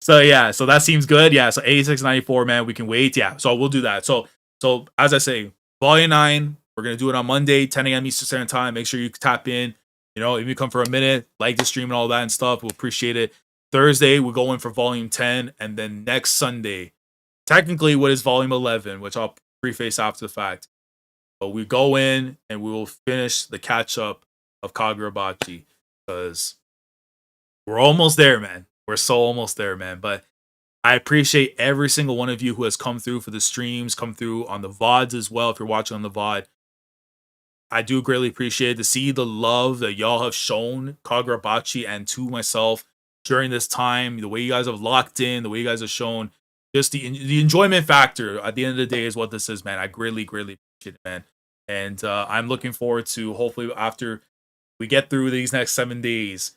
So yeah, so that seems good. Yeah, so 86.94, man. We can wait. Yeah, so we'll do that. So as I say, Volume 9, we're gonna do it on Monday, 10 a.m. Eastern Standard Time. Make sure you tap in. You know, if you come for a minute, like the stream and all that and stuff, we'll appreciate it. Thursday, we're going for Volume 10, and then next Sunday, technically, what is Volume 11, which I'll preface after the fact. But we go in and we will finish the catch up of Kagurabachi, because we're almost there, man. We're so almost there, man. But I appreciate every single one of you who has come through for the streams, come through on the VODs as well. If you're watching on the VOD, I do greatly appreciate to see the love that y'all have shown Kagurabachi and to myself during this time. The way you guys have locked in, the way you guys have shown just the enjoyment factor at the end of the day is what this is, man. I greatly appreciate it, man. And I'm looking forward to, hopefully after we get through these next 7 days,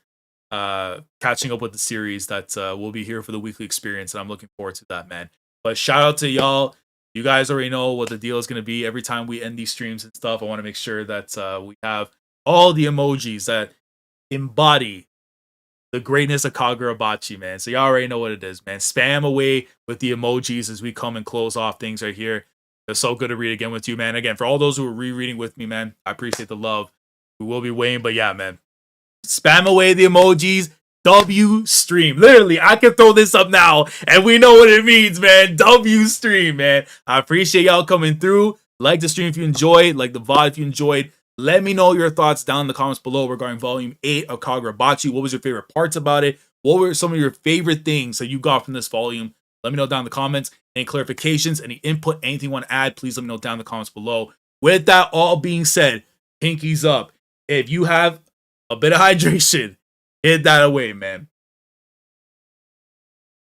catching up with the series, that will be here for the weekly experience, and I'm looking forward to that, man. But shout out to y'all. You guys already know what the deal is going to be. Every time we end these streams and stuff, I want to make sure that we have all the emojis that embody the greatness of Kagurabachi, man. So y'all already know what it is, man. Spam away with the emojis as we come and close off things right here. It's so good to read again with you, man. Again, for all those who are rereading with me, man, I appreciate the love. We will be waiting, but yeah, man. Spam away the emojis. W stream. Literally, I can throw this up now and we know what it means, man. W stream, man. I appreciate y'all coming through. Like the stream if you enjoyed. Like the VOD if you enjoyed. Let me know your thoughts down in the comments below regarding Volume 8 of Kagurabachi. What was your favorite parts about it? What were some of your favorite things that you got from this volume? Let me know down in the comments. Any clarifications, any input, anything you want to add, please let me know down in the comments below. With that all being said, pinkies up. If you have a bit of hydration, hit that away, man.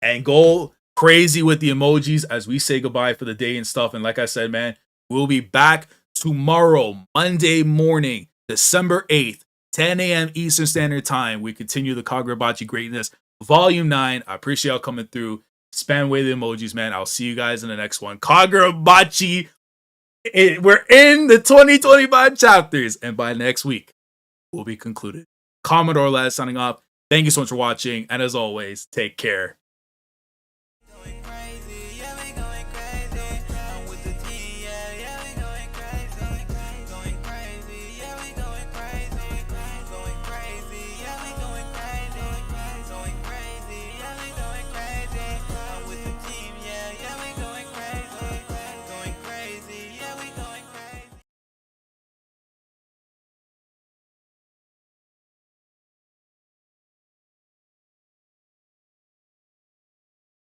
And go crazy with the emojis as we say goodbye for the day and stuff. And like I said, man, we'll be back tomorrow, Monday morning, December 8th, 10 a.m. Eastern Standard Time. We continue the Kagurabachi greatness, Volume 9. I appreciate y'all coming through. Spam away the emojis, man. I'll see you guys in the next one. Kagurabachi. We're in the 2025 chapters. And by next week, we'll be concluded. Commodore Laz signing off. Thank you so much for watching. And as always, take care.